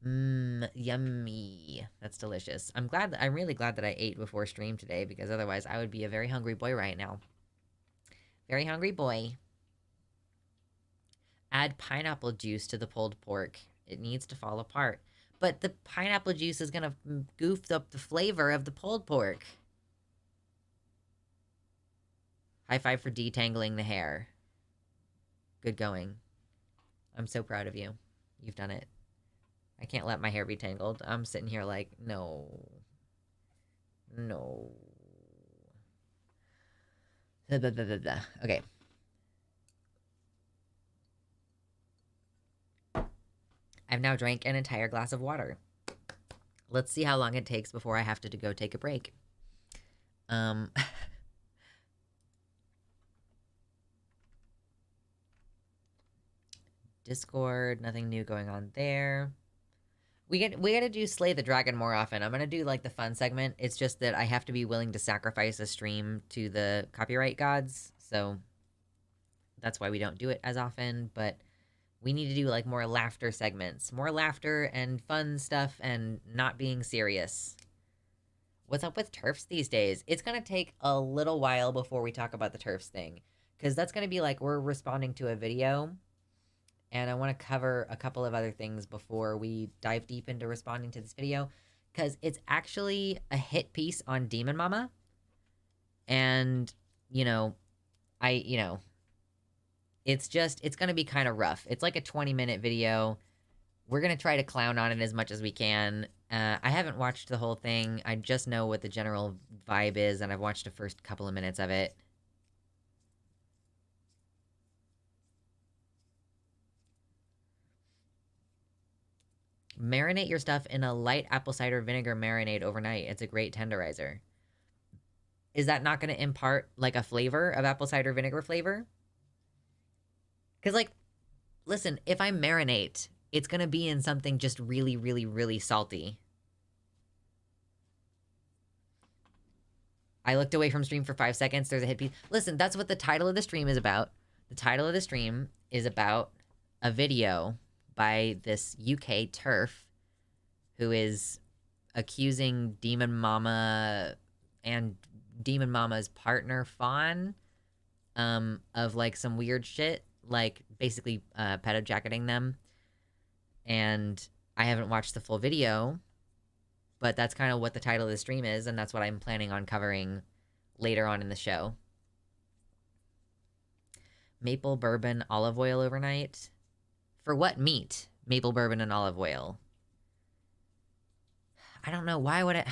Yummy. That's delicious. I'm really glad that I ate before stream today, because otherwise I would be a very hungry boy right now. Very hungry boy. Add pineapple juice to the pulled pork. It needs to fall apart. But the pineapple juice is gonna goof up the flavor of the pulled pork. High five for detangling the hair. Good going. I'm so proud of you. You've done it. I can't let my hair be tangled. I'm sitting here like, no. No. Okay. I've now drank an entire glass of water. Let's see how long it takes before I have to go take a break. Discord, nothing new going on there. We gotta do Slay the Dragon more often. I'm gonna do, like, the fun segment. It's just that I have to be willing to sacrifice a stream to the copyright gods, so that's why we don't do it as often, but we need to do, like, more laughter segments. More laughter and fun stuff and not being serious. What's up with Terfs these days? It's gonna take a little while before we talk about the Terfs thing, because that's gonna be, like, we're responding to a video, and I want to cover a couple of other things before we dive deep into responding to this video, because it's actually a hit piece on DemonMama, and, it's going to be kind of rough. It's like a 20-minute video. We're going to try to clown on it as much as we can. I haven't watched the whole thing. I just know what the general vibe is, and I've watched the first couple of minutes of it. Marinate your stuff in a light apple cider vinegar marinade overnight. It's a great tenderizer. Is that not going to impart, like, a flavor of apple cider vinegar flavor? Because, like, listen, if I marinate, it's going to be in something just really, really, really salty. I looked away from stream for 5 seconds. There's a hit piece. Listen, that's what the title of the stream is about. The title of the stream is about a video by this UK TERF who is accusing DemonMama and DemonMama's partner Fawn, of like some weird shit, like basically pedo jacketing them. And I haven't watched the full video, but that's kind of what the title of the stream is, and that's what I'm planning on covering later on in the show. Maple bourbon olive oil overnight. For what meat? Maple bourbon and olive oil. I don't know. Why would it...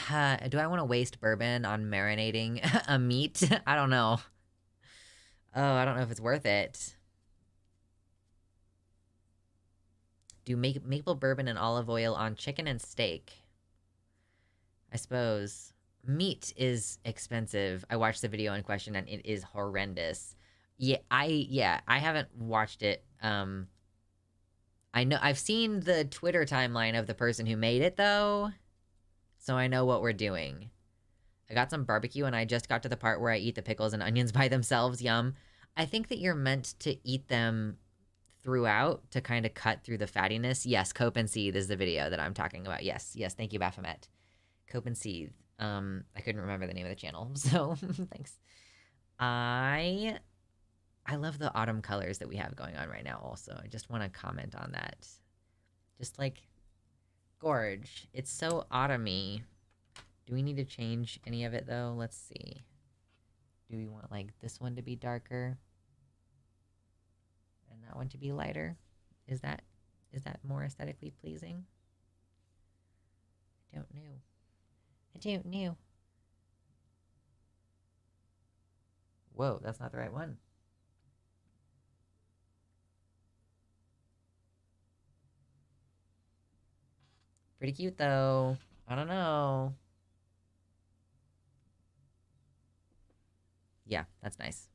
do I want to waste bourbon on marinating a meat? I don't know. Oh, I don't know if it's worth it. Do maple bourbon and olive oil on chicken and steak. I suppose. Meat is expensive. I watched the video in question and it is horrendous. Yeah, I haven't watched it. I know I've seen the Twitter timeline of the person who made it though, so I know what we're doing. I got some barbecue and I just got to the part where I eat the pickles and onions by themselves. Yum. I think that you're meant to eat them throughout to kind of cut through the fattiness. Yes, Cope and Seethe is the video that I'm talking about. Yes, thank you, Baphomet. Cope and Seethe. I couldn't remember the name of the channel, so thanks. I love the autumn colors that we have going on right now also. I just want to comment on that. Just like, gorge. It's so autumny. Do we need to change any of it though? Let's see. Do we want like this one to be darker? And that one to be lighter? Is that more aesthetically pleasing? I don't know. Whoa, that's not the right one. Pretty cute though. I don't know. Yeah, that's nice.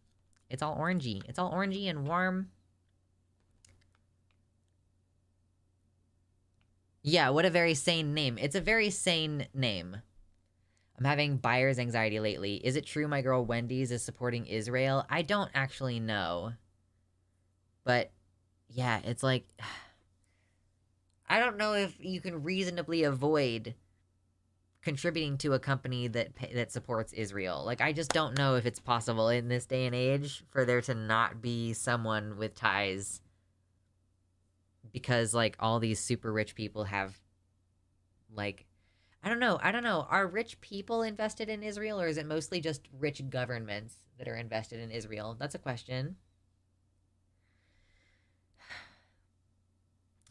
It's all orangey. It's all orangey and warm. Yeah, what a very sane name. It's a very sane name. I'm having buyer's anxiety lately. Is it true my girl Wendy's is supporting Israel? I don't actually know. But, yeah, it's like... I don't know if you can reasonably avoid contributing to a company that supports Israel. Like, I just don't know if it's possible in this day and age for there to not be someone with ties. Because, like, all these super rich people have, like... I don't know. Are rich people invested in Israel, or is it mostly just rich governments that are invested in Israel? That's a question.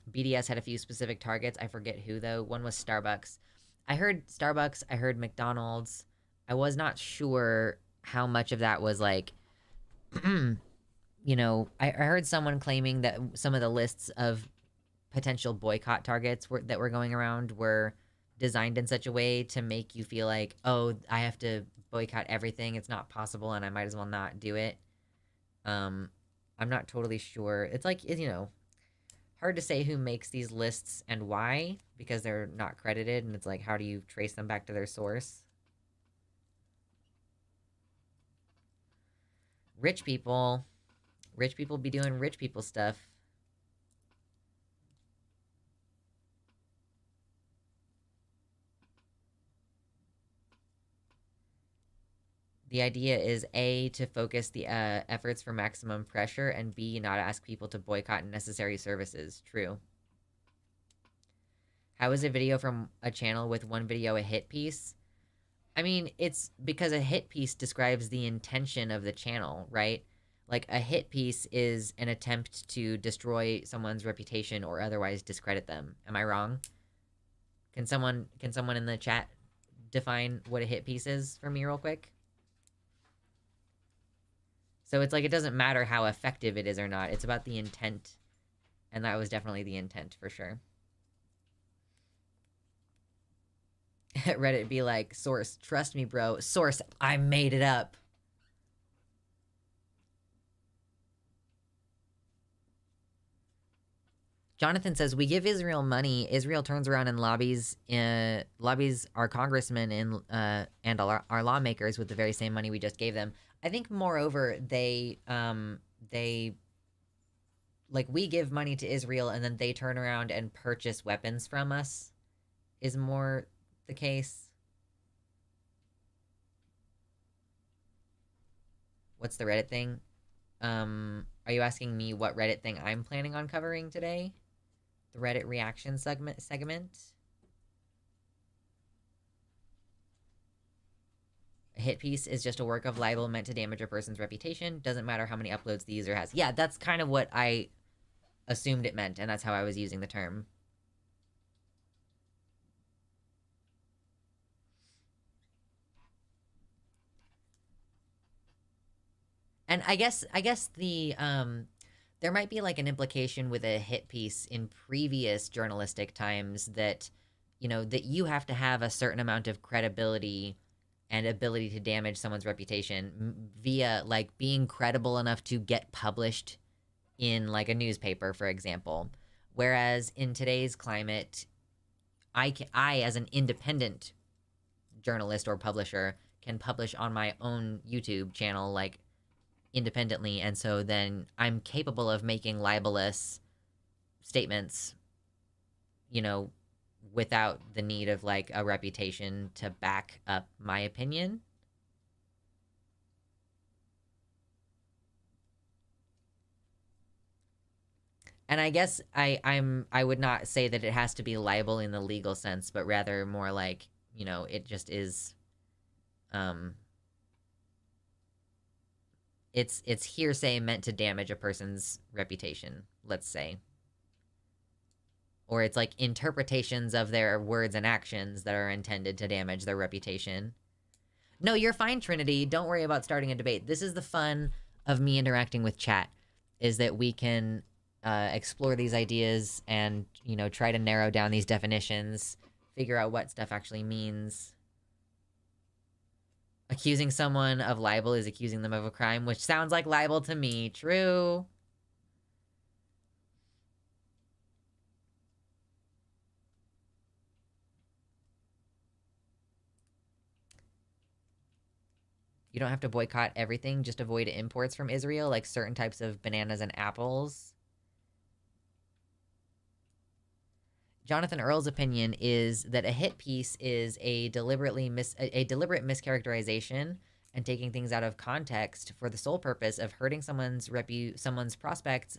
BDS had a few specific targets. I forget who, though. One was Starbucks. I heard Starbucks. I heard McDonald's. I was not sure how much of that was, like... you know, I heard someone claiming that some of the lists of potential boycott targets that were going around were... designed in such a way to make you feel like, oh, I have to boycott everything. It's not possible, and I might as well not do it. I'm not totally sure. It's like, you know, hard to say who makes these lists and why, because they're not credited, and it's like, how do you trace them back to their source? Rich people be doing rich people stuff. The idea is A, to focus the efforts for maximum pressure, and B, not ask people to boycott necessary services. True. How is a video from a channel with one video a hit piece? I mean, it's because a hit piece describes the intention of the channel, right? Like, a hit piece is an attempt to destroy someone's reputation or otherwise discredit them. Am I wrong? Can someone in the chat define what a hit piece is for me real quick? So it's like, it doesn't matter how effective it is or not. It's about the intent. And that was definitely the intent, for sure. Reddit be like, source, trust me, bro. Source, I made it up. Jonathan says, we give Israel money. Israel turns around and lobbies our congressmen and our lawmakers with the very same money we just gave them. I think, moreover, they like, we give money to Israel and then they turn around and purchase weapons from us, is more the case. What's the Reddit thing? Are you asking me what Reddit thing I'm planning on covering today? The Reddit reaction segment? A hit piece is just a work of libel meant to damage a person's reputation. Doesn't matter how many uploads the user has. Yeah, that's kind of what I assumed it meant, and that's how I was using the term. And I guess the there might be like an implication with a hit piece in previous journalistic times that, you know, that you have to have a certain amount of credibility and ability to damage someone's reputation via like being credible enough to get published in like a newspaper, for example. Whereas in today's climate, I as an independent journalist or publisher can publish on my own YouTube channel like independently, and so then I'm capable of making libelous statements, you know, without the need of like a reputation to back up my opinion. And I guess I would not say that it has to be libel in the legal sense, but rather more like, you know, it just is it's hearsay meant to damage a person's reputation, let's say. Or it's like interpretations of their words and actions that are intended to damage their reputation. No, you're fine, Trinity. Don't worry about starting a debate. This is the fun of me interacting with chat, is that we can explore these ideas and, you know, try to narrow down these definitions, figure out what stuff actually means. Accusing someone of libel is accusing them of a crime, which sounds like libel to me. True. You don't have to boycott everything, just avoid imports from Israel, like certain types of bananas and apples. Jonathan Earl's opinion is that a hit piece is a deliberate mischaracterization and taking things out of context for the sole purpose of hurting someone's prospects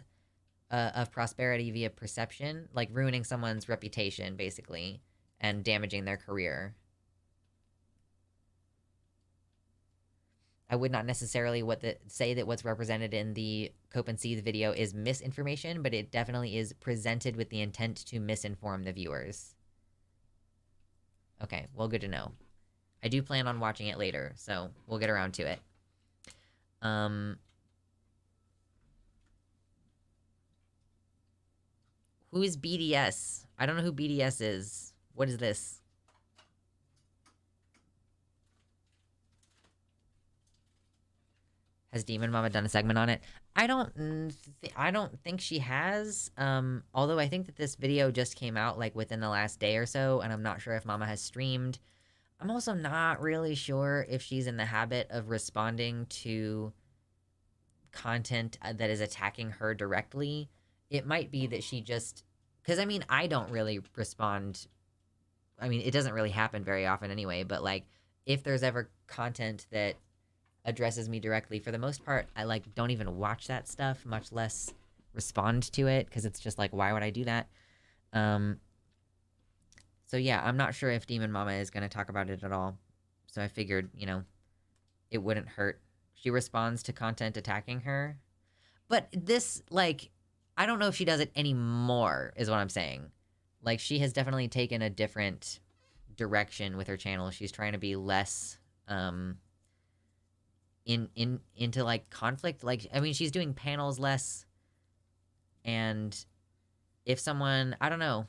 of prosperity via perception, like ruining someone's reputation, basically, and damaging their career. I would not necessarily say that what's represented in the Cope and Seethe video is misinformation, but it definitely is presented with the intent to misinform the viewers. Okay, well, good to know. I do plan on watching it later, so we'll get around to it. Who is BDS? I don't know who BDS is. What is this? Has DemonMama done a segment on it? I don't think she has. Although I think that this video just came out like within the last day or so, and I'm not sure if Mama has streamed. I'm also not really sure if she's in the habit of responding to content that is attacking her directly. It might be that she just... Because, I mean, I don't really respond... I mean, it doesn't really happen very often anyway, but, like, if there's ever content that addresses me directly, for the most part, I, like, don't even watch that stuff, much less respond to it, because it's just like, why would I do that? So yeah, I'm not sure if DemonMama is going to talk about it at all. So I figured, you know, it wouldn't hurt. She responds to content attacking her. But this, like, I don't know if she does it anymore, is what I'm saying. Like, she has definitely taken a different direction with her channel. She's trying to be less, into, like, conflict. Like, I mean, she's doing panels less. And if someone, I don't know.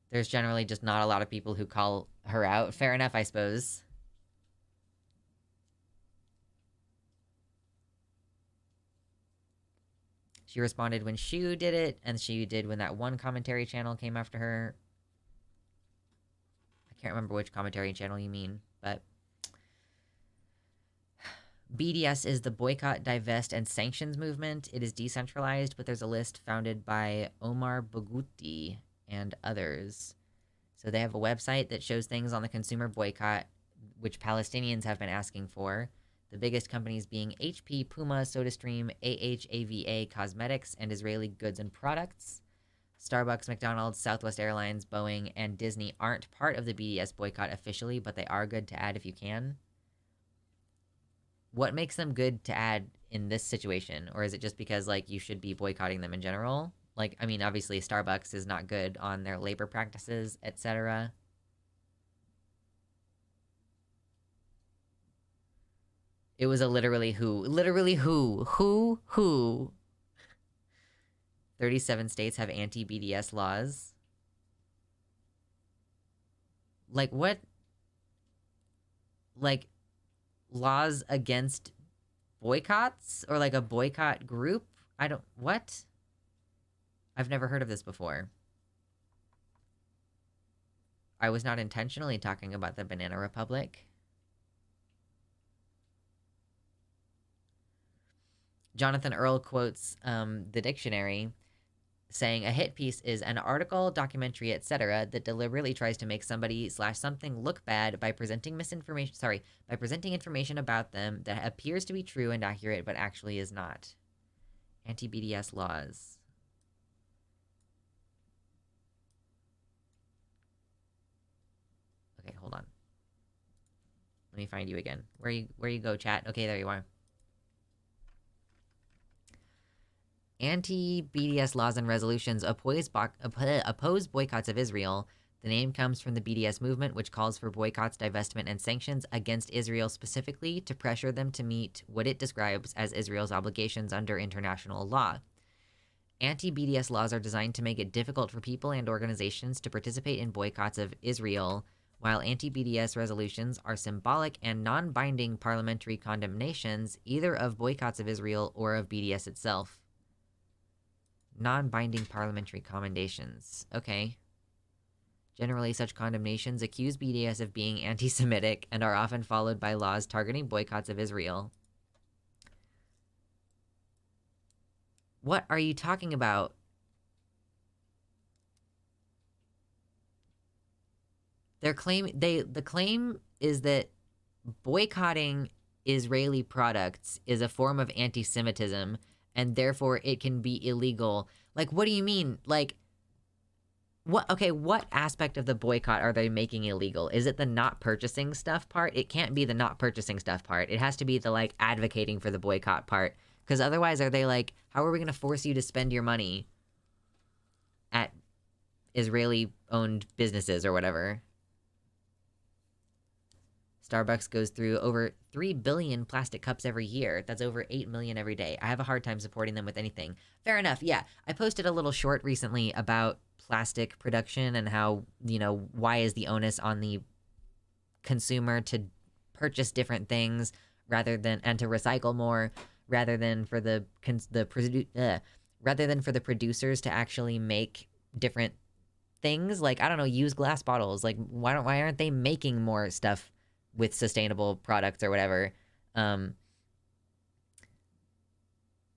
There's generally just not a lot of people who call her out. Fair enough, I suppose. She responded when Shu did it, and she did when that one commentary channel came after her. I can't remember which commentary channel you mean, but... BDS is the Boycott, Divest, and Sanctions movement. It is decentralized, but there's a list founded by Omar Boguti and others. So they have a website that shows things on the consumer boycott, which Palestinians have been asking for. The biggest companies being HP, Puma, SodaStream, AHAVA Cosmetics, and Israeli Goods and Products. Starbucks, McDonald's, Southwest Airlines, Boeing, and Disney aren't part of the BDS boycott officially, but they are good to add if you can. What makes them good to add in this situation? Or is it just because, like, you should be boycotting them in general? Like, I mean, obviously Starbucks is not good on their labor practices, etc. It was a literally who. Literally who. Who? 37 states have anti-BDS laws. Like, what? Like, laws against boycotts? Or, like, a boycott group? What? I've never heard of this before. I was not intentionally talking about the Banana Republic. Jonathan Earl quotes the dictionary, saying a hit piece is an article, documentary, etc. that deliberately tries to make somebody / something look bad by presenting information about them that appears to be true and accurate but actually is not. Anti-BDS laws. Okay, hold on. Let me find you again. Where you go, chat? Okay, there you are. Anti-BDS laws and resolutions oppose boycotts of Israel. The name comes from the BDS movement, which calls for boycotts, divestment, and sanctions against Israel specifically to pressure them to meet what it describes as Israel's obligations under international law. Anti-BDS laws are designed to make it difficult for people and organizations to participate in boycotts of Israel, while anti-BDS resolutions are symbolic and non-binding parliamentary condemnations either of boycotts of Israel or of BDS itself. Non-binding parliamentary commendations. Okay. Generally, such condemnations accuse BDS of being anti-Semitic and are often followed by laws targeting boycotts of Israel. What are you talking about? The claim is that boycotting Israeli products is a form of anti-Semitism, and therefore it can be illegal. Like, what do you mean? Like, what aspect of the boycott are they making illegal? Is it the not purchasing stuff part? It can't be the not purchasing stuff part. It has to be the, like, advocating for the boycott part. Because otherwise, are they like, how are we going to force you to spend your money at Israeli-owned businesses or whatever? Starbucks goes through over 3 billion plastic cups every year. That's over 8 million every day. I have a hard time supporting them with anything. Fair enough, yeah. I posted a little short recently about plastic production and how, you know, why is the onus on the consumer to purchase different things rather than, and to recycle more, rather than for the producers to actually make different things. Like, I don't know, use glass bottles. Like, why aren't they making more stuff with sustainable products or whatever? And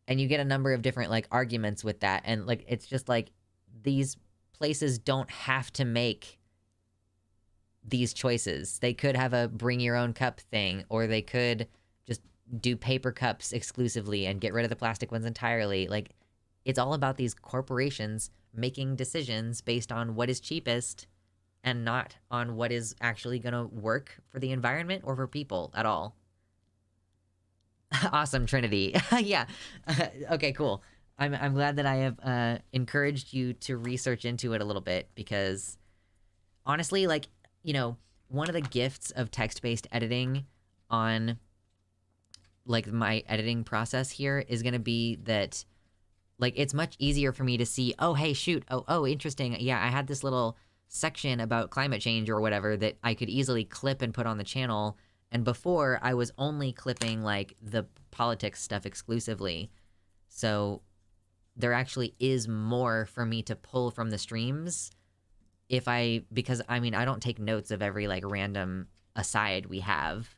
you get a number of different, like, arguments with that. And, like, it's just like, these places don't have to make these choices. They could have a bring your own cup thing, or they could just do paper cups exclusively and get rid of the plastic ones entirely. Like, it's all about these corporations making decisions based on what is cheapest and not on what is actually going to work for the environment or for people at all. Awesome, Trinity. Yeah. Okay, cool. I'm glad that I have encouraged you to research into it a little bit, because honestly, like, you know, one of the gifts of text-based editing on, like, my editing process here is going to be that, like, it's much easier for me to see, oh, hey, shoot, oh, interesting. Yeah, I had this little section about climate change or whatever that I could easily clip and put on the channel. And before, I was only clipping, like, the politics stuff exclusively. So there actually is more for me to pull from the streams because, I mean, I don't take notes of every, like, random aside we have.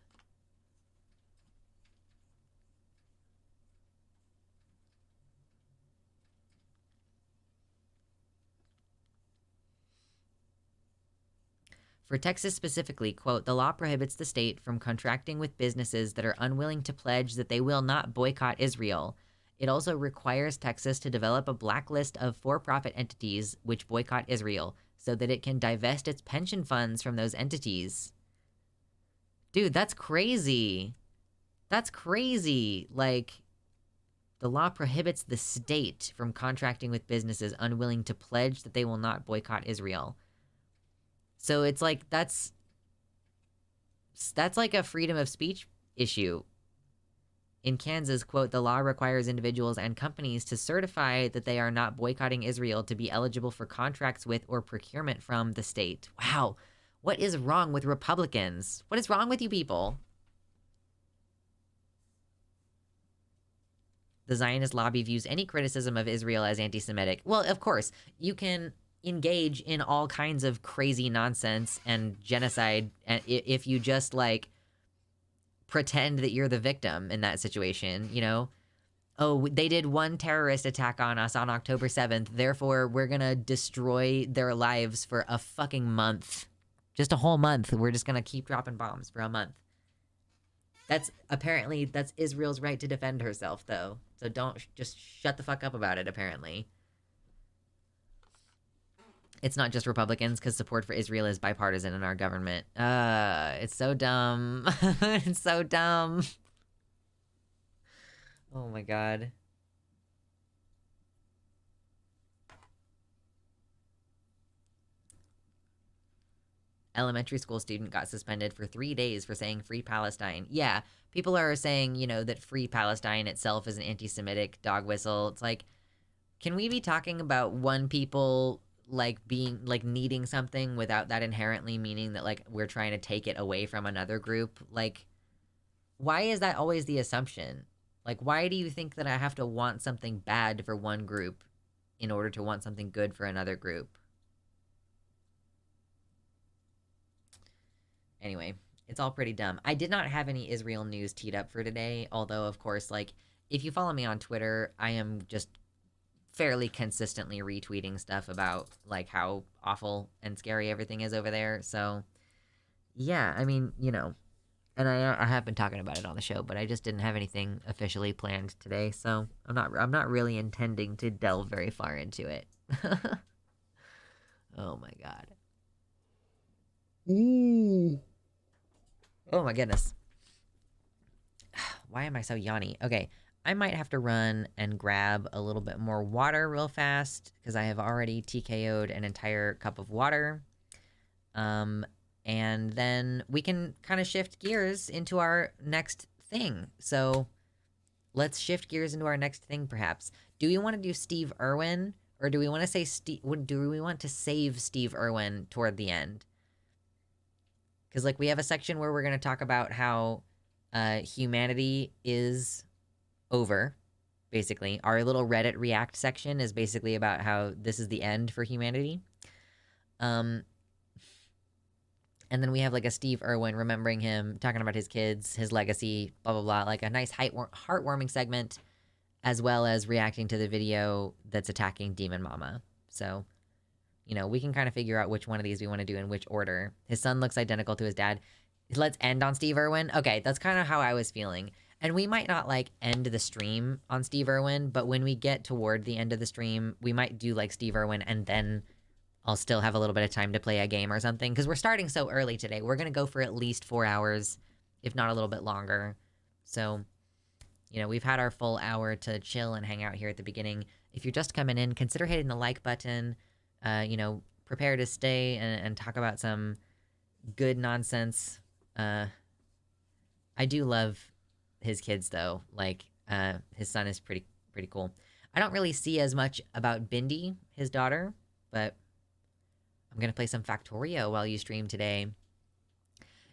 For Texas specifically, quote, the law prohibits the state from contracting with businesses that are unwilling to pledge that they will not boycott Israel. It also requires Texas to develop a blacklist of for-profit entities which boycott Israel so that it can divest its pension funds from those entities. Dude, that's crazy. That's crazy. Like, the law prohibits the state from contracting with businesses unwilling to pledge that they will not boycott Israel. So it's like, that's like a freedom of speech issue. In Kansas, quote, the law requires individuals and companies to certify that they are not boycotting Israel to be eligible for contracts with or procurement from the state. Wow. What is wrong with Republicans? What is wrong with you people? The Zionist lobby views any criticism of Israel as anti-Semitic. Well, of course, you can engage in all kinds of crazy nonsense and genocide if you just, like, pretend that you're the victim in that situation, you know? Oh, they did one terrorist attack on us on October 7th, therefore we're gonna destroy their lives for a fucking month. Just a whole month. We're just gonna keep dropping bombs for a month. That's Israel's right to defend herself, though. So don't just shut the fuck up about it, apparently. It's not just Republicans, because support for Israel is bipartisan in our government. It's so dumb. It's so dumb. Oh my god. Elementary school student got suspended for 3 days for saying Free Palestine. Yeah, people are saying, you know, that Free Palestine itself is an anti-Semitic dog whistle. It's like, can we be talking about one people like being like needing something without that inherently meaning that like we're trying to take it away from another group? Like, why is that always the assumption? Like, why do you think that I have to want something bad for one group in order to want something good for another group? Anyway, it's all pretty dumb. I did not have any Israel news teed up for today, although, of course, like, if you follow me on Twitter, I am just fairly consistently retweeting stuff about, like, how awful and scary everything is over there. So, yeah, I mean, you know, and I have been talking about it on the show, but I just didn't have anything officially planned today, so I'm not really intending to delve very far into it. Oh my god. Ooh. Oh my goodness. Why am I so yawny? Okay, I might have to run and grab a little bit more water real fast, because I have already TKO'd an entire cup of water. And then we can kind of shift gears into our next thing. So let's shift gears into our next thing, perhaps. Do we want to do Steve Irwin, or do we want to say do we want to save Steve Irwin toward the end? Because, like, we have a section where we're going to talk about how humanity is over, basically. Our little Reddit React section is basically about how this is the end for humanity. And then we have, like, a Steve Irwin, remembering him, talking about his kids, his legacy, blah, blah, blah. Like, a nice heartwarming segment, as well as reacting to the video that's attacking DemonMama. So, you know, we can kind of figure out which one of these we want to do in which order. His son looks identical to his dad. Let's end on Steve Irwin. Okay, that's kind of how I was feeling. And we might not, like, end the stream on Steve Irwin, but when we get toward the end of the stream, we might do, like, Steve Irwin, and then I'll still have a little bit of time to play a game or something, because we're starting so early today. We're going to go for at least 4 hours, if not a little bit longer. So, you know, we've had our full hour to chill and hang out here at the beginning. If you're just coming in, consider hitting the like button. You know, prepare to stay and talk about some good nonsense. I do love his kids, though. Like, his son is pretty cool. I don't really see as much about Bindi, his daughter, but I'm going to play some Factorio while you stream today.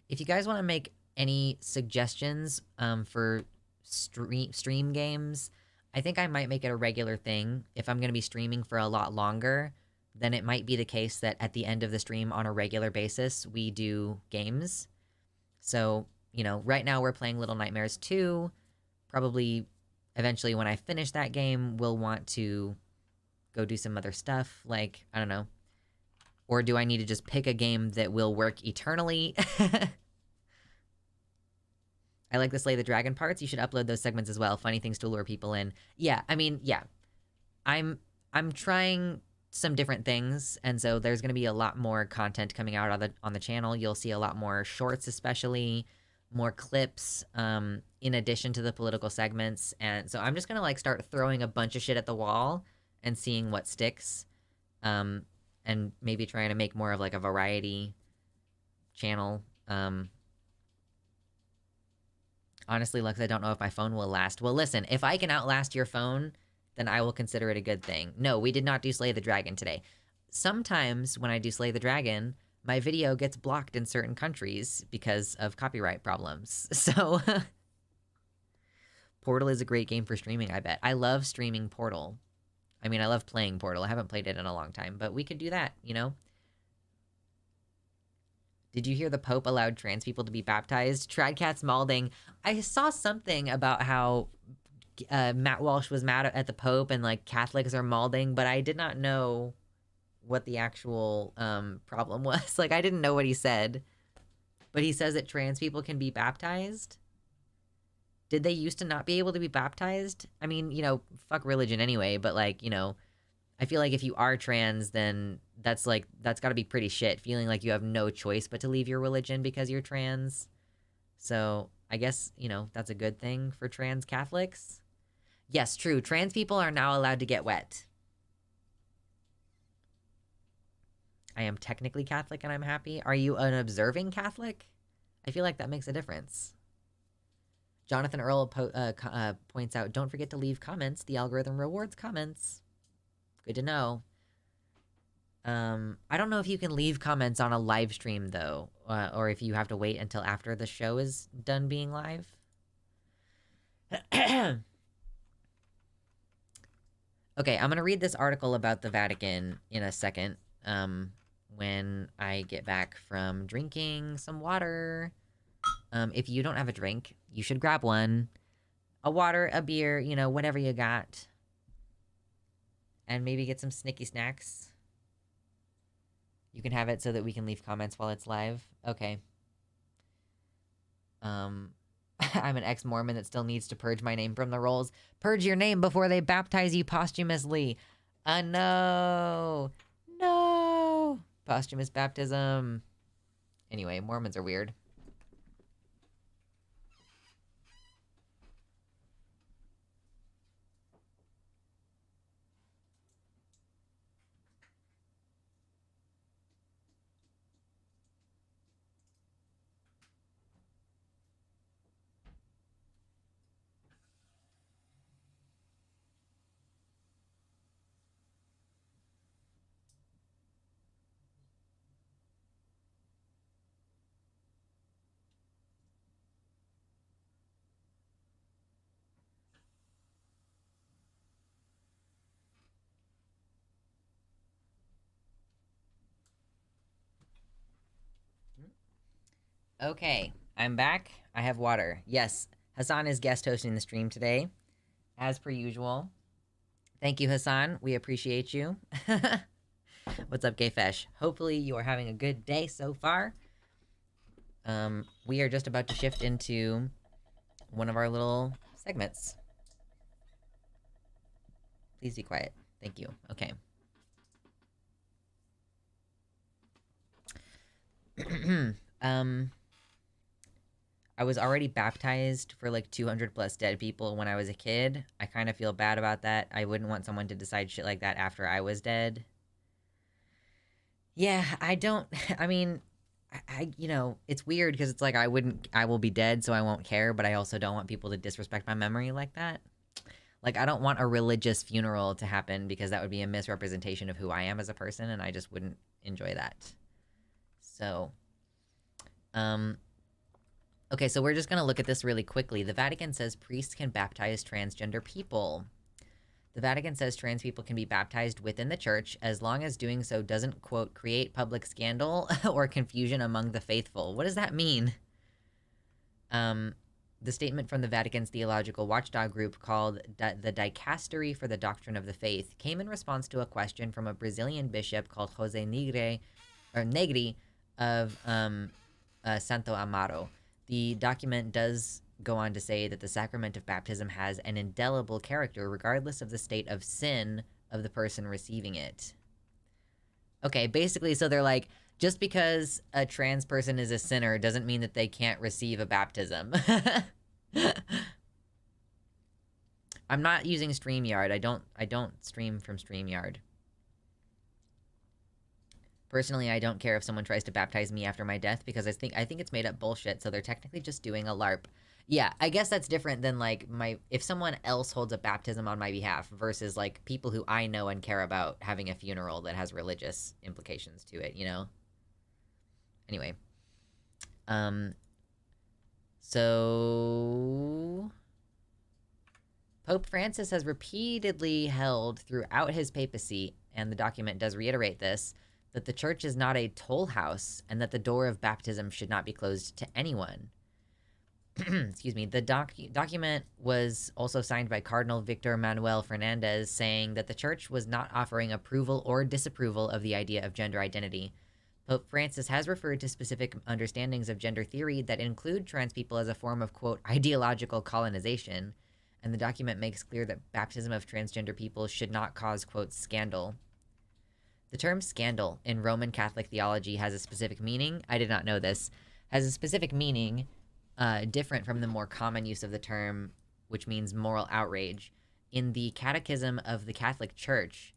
If you guys want to make any suggestions for stream games, I think I might make it a regular thing. If I'm going to be streaming for a lot longer, then it might be the case that at the end of the stream on a regular basis, we do games. So, you know, right now we're playing Little Nightmares 2. Probably eventually when I finish that game, we'll want to go do some other stuff. Like, I don't know, Or do I need to just pick a game that will work eternally? I like the Slay the Dragon parts. You should upload those segments as well. Funny things to lure people in. Yeah, I mean, yeah. I'm trying some different things, and so there's going to be a lot more content coming out on the channel. You'll see a lot more shorts, especially more clips, in addition to the political segments. And so I'm just going to like start throwing a bunch of shit at the wall and seeing what sticks, and maybe trying to make more of like a variety channel. Honestly, Lux, I don't know if my phone will last. Well, listen, if I can outlast your phone, then I will consider it a good thing. No, we did not do Slay the Dragon today. Sometimes when I do Slay the Dragon, my video gets blocked in certain countries because of copyright problems. So, Portal is a great game for streaming, I bet. I love streaming Portal. I mean, I love playing Portal. I haven't played it in a long time, but we could do that, you know? Did you hear the Pope allowed trans people to be baptized? Tradcats Malding. I saw something about how Matt Walsh was mad at the Pope and like Catholics are malding, but I did not know what the actual problem was. Like, I didn't know what he said, but he says that trans people can be baptized. Did they used to not be able to be baptized? I mean, you know, fuck religion anyway, but like, you know, I feel like if you are trans, then that's gotta be pretty shit, feeling like you have no choice but to leave your religion because you're trans. So I guess, you know, that's a good thing for trans Catholics. Yes, true. Trans people are now allowed to get wet. I am technically Catholic and I'm happy. Are you an observing Catholic? I feel like that makes a difference. Jonathan Earl points out, don't forget to leave comments. The algorithm rewards comments. Good to know. I don't know if you can leave comments on a live stream, though, or if you have to wait until after the show is done being live. Okay, I'm going to read this article about the Vatican in a second, when I get back from drinking some water. If you don't have a drink, you should grab one. A water, a beer, you know, whatever you got. And maybe get some snicky snacks. You can have it so that we can leave comments while it's live. Okay. I'm an ex-Mormon that still needs to purge my name from the rolls. Purge your name before they baptize you posthumously. No. No. Posthumous baptism. Anyway, Mormons are weird. Okay, I'm back. I have water. Yes, Hassan is guest hosting the stream today, as per usual. Thank you, Hassan. We appreciate you. What's up, Gayfesh? Hopefully you are having a good day so far. We are just about to shift into one of our little segments. Please be quiet. Thank you. Okay. I was already baptized for like 200 plus dead people when I was a kid. I kind of feel bad about that. I wouldn't want someone to decide shit like that after I was dead. Yeah, I don't, I mean, you know, it's weird because it's like I will be dead, so I won't care, but I also don't want people to disrespect my memory like that. Like, I don't want a religious funeral to happen because that would be a misrepresentation of who I am as a person, and I just wouldn't enjoy that. So, okay, so we're just going to look at this really quickly. The Vatican says priests can baptize transgender people. The Vatican says trans people can be baptized within the church as long as doing so doesn't, quote, create public scandal or confusion among the faithful. What does that mean? The statement from the Vatican's theological watchdog group called the Dicastery for the Doctrine of the Faith came in response to a question from a Brazilian bishop called Jose Nigre or negri of Santo Amaro. The document does go on to say that the sacrament of baptism has an indelible character regardless of the state of sin of the person receiving it. Okay, basically, so they're like, just because a trans person is a sinner doesn't mean that they can't receive a baptism. I'm not using StreamYard. I don't stream from StreamYard. Personally, I don't care if someone tries to baptize me after my death because I think it's made up bullshit, so they're technically just doing a LARP. Yeah, I guess that's different than like if someone else holds a baptism on my behalf versus like people who I know and care about having a funeral that has religious implications to it, you know? Anyway. So Pope Francis has repeatedly held throughout his papacy, and the document does reiterate this, that the church is not a toll house and that the door of baptism should not be closed to anyone. Excuse me. The document was also signed by Cardinal Victor Manuel Fernandez, saying that the church was not offering approval or disapproval of the idea of gender identity. Pope Francis has referred to specific understandings of gender theory that include trans people as a form of, quote, ideological colonization, and the document makes clear that baptism of transgender people should not cause, quote, scandal. The term scandal in Roman Catholic theology has a specific meaning. I did not know this. Has a specific meaning different from the more common use of the term, which means moral outrage. In the Catechism of the Catholic Church,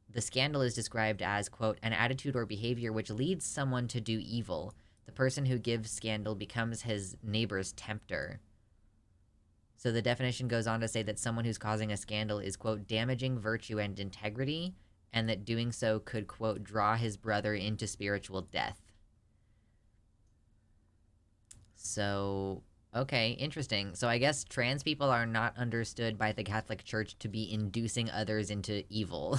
the scandal is described as, quote, an attitude or behavior which leads someone to do evil. The person who gives scandal becomes his neighbor's tempter. So the definition goes on to say that someone who's causing a scandal is, quote, damaging virtue and integrity, and that doing so could, quote, draw his brother into spiritual death. So, okay, interesting. So I guess trans people are not understood by the Catholic Church to be inducing others into evil.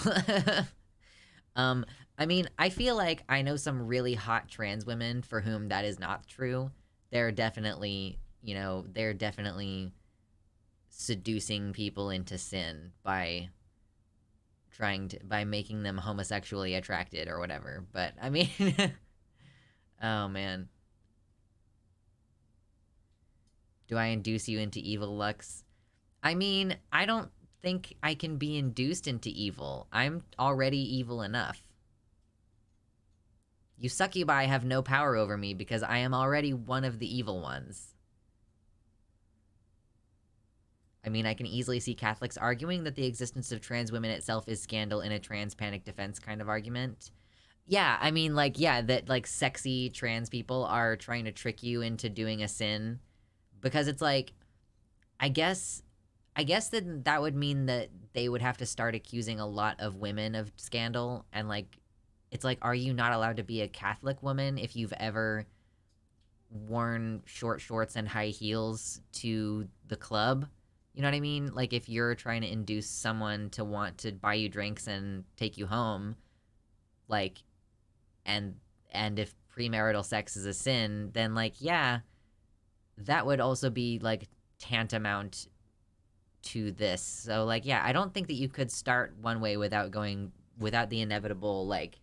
I mean, I feel like I know some really hot trans women for whom that is not true. They're definitely, they're definitely seducing people into sin by making them homosexually attracted or whatever. But I mean, oh man. Do I induce you into evil, Lux? I mean, I don't think I can be induced into evil. I'm already evil enough. You succubi have no power over me because I am already one of the evil ones. I mean, I can easily see Catholics arguing that the existence of trans women itself is scandal in a trans panic defense kind of argument. Yeah, I mean, like, yeah, that, like, sexy trans people are trying to trick you into doing a sin. Because it's like, I guess that would mean that they would have to start accusing a lot of women of scandal. And, like, it's like, are you not allowed to be a Catholic woman if you've ever worn short shorts and high heels to the club? You know what I mean? Like, if you're trying to induce someone to want to buy you drinks and take you home, like, and if premarital sex is a sin, then, like, yeah, that would also be, like, tantamount to this. So, like, yeah, I don't think that you could start one way without the inevitable, like,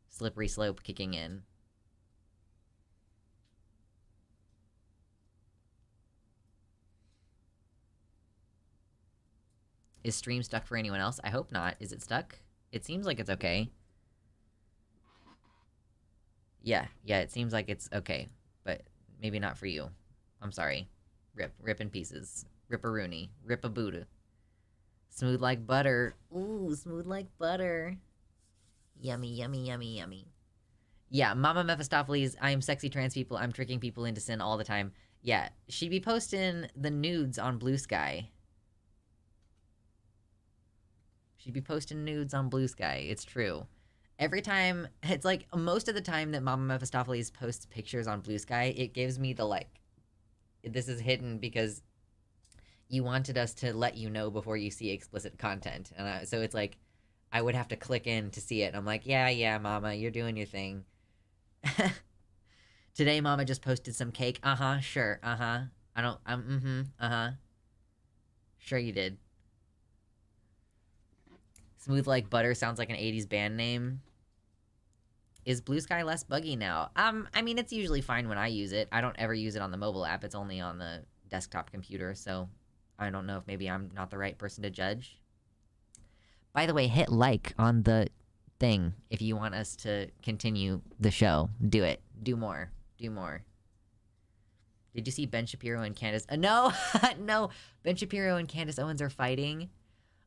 slippery slope kicking in. Is stream stuck for anyone else? I hope not. Is it stuck? It seems like it's okay. Yeah, it seems like it's okay. But maybe not for you. I'm sorry. Rip in pieces. Rip-a-rooney. Rip-a-Buddha. Smooth like butter. Ooh, smooth like butter. Yummy, yummy, yummy, yummy. Yeah, Mama Mephistopheles, I am sexy trans people. I'm tricking people into sin all the time. Yeah, she be posting the nudes on Blue Sky. She'd be posting nudes on Blue Sky. It's true. Every time, it's like most of the time that Mama Mephistopheles posts pictures on Blue Sky, it gives me the, like, this is hidden because you wanted us to let you know before you see explicit content. And so it's like, I would have to click in to see it. And I'm like, yeah, Mama, you're doing your thing. Today, Mama just posted some cake. Uh-huh, sure, uh-huh. Sure you did. Smooth Like Butter sounds like an 80s band name. Is Blue Sky less buggy now? I mean, it's usually fine when I use it. I don't ever use it on the mobile app. It's only on the desktop computer, so I don't know if maybe I'm not the right person to judge. By the way, hit like on the thing if you want us to continue the show. Do it. Do more. Do more. Did you see Ben Shapiro and Candace? No! No! Ben Shapiro and Candace Owens are fighting.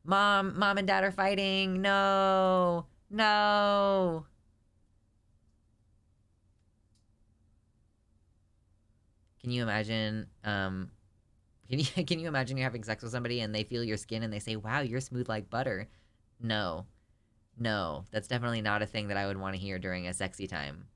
Mom and Dad are fighting. No! No! Can you imagine, can you imagine you're having sex with somebody and they feel your skin and they say, wow, you're smooth like butter? No. No. That's definitely not a thing that I would want to hear during a sexy time.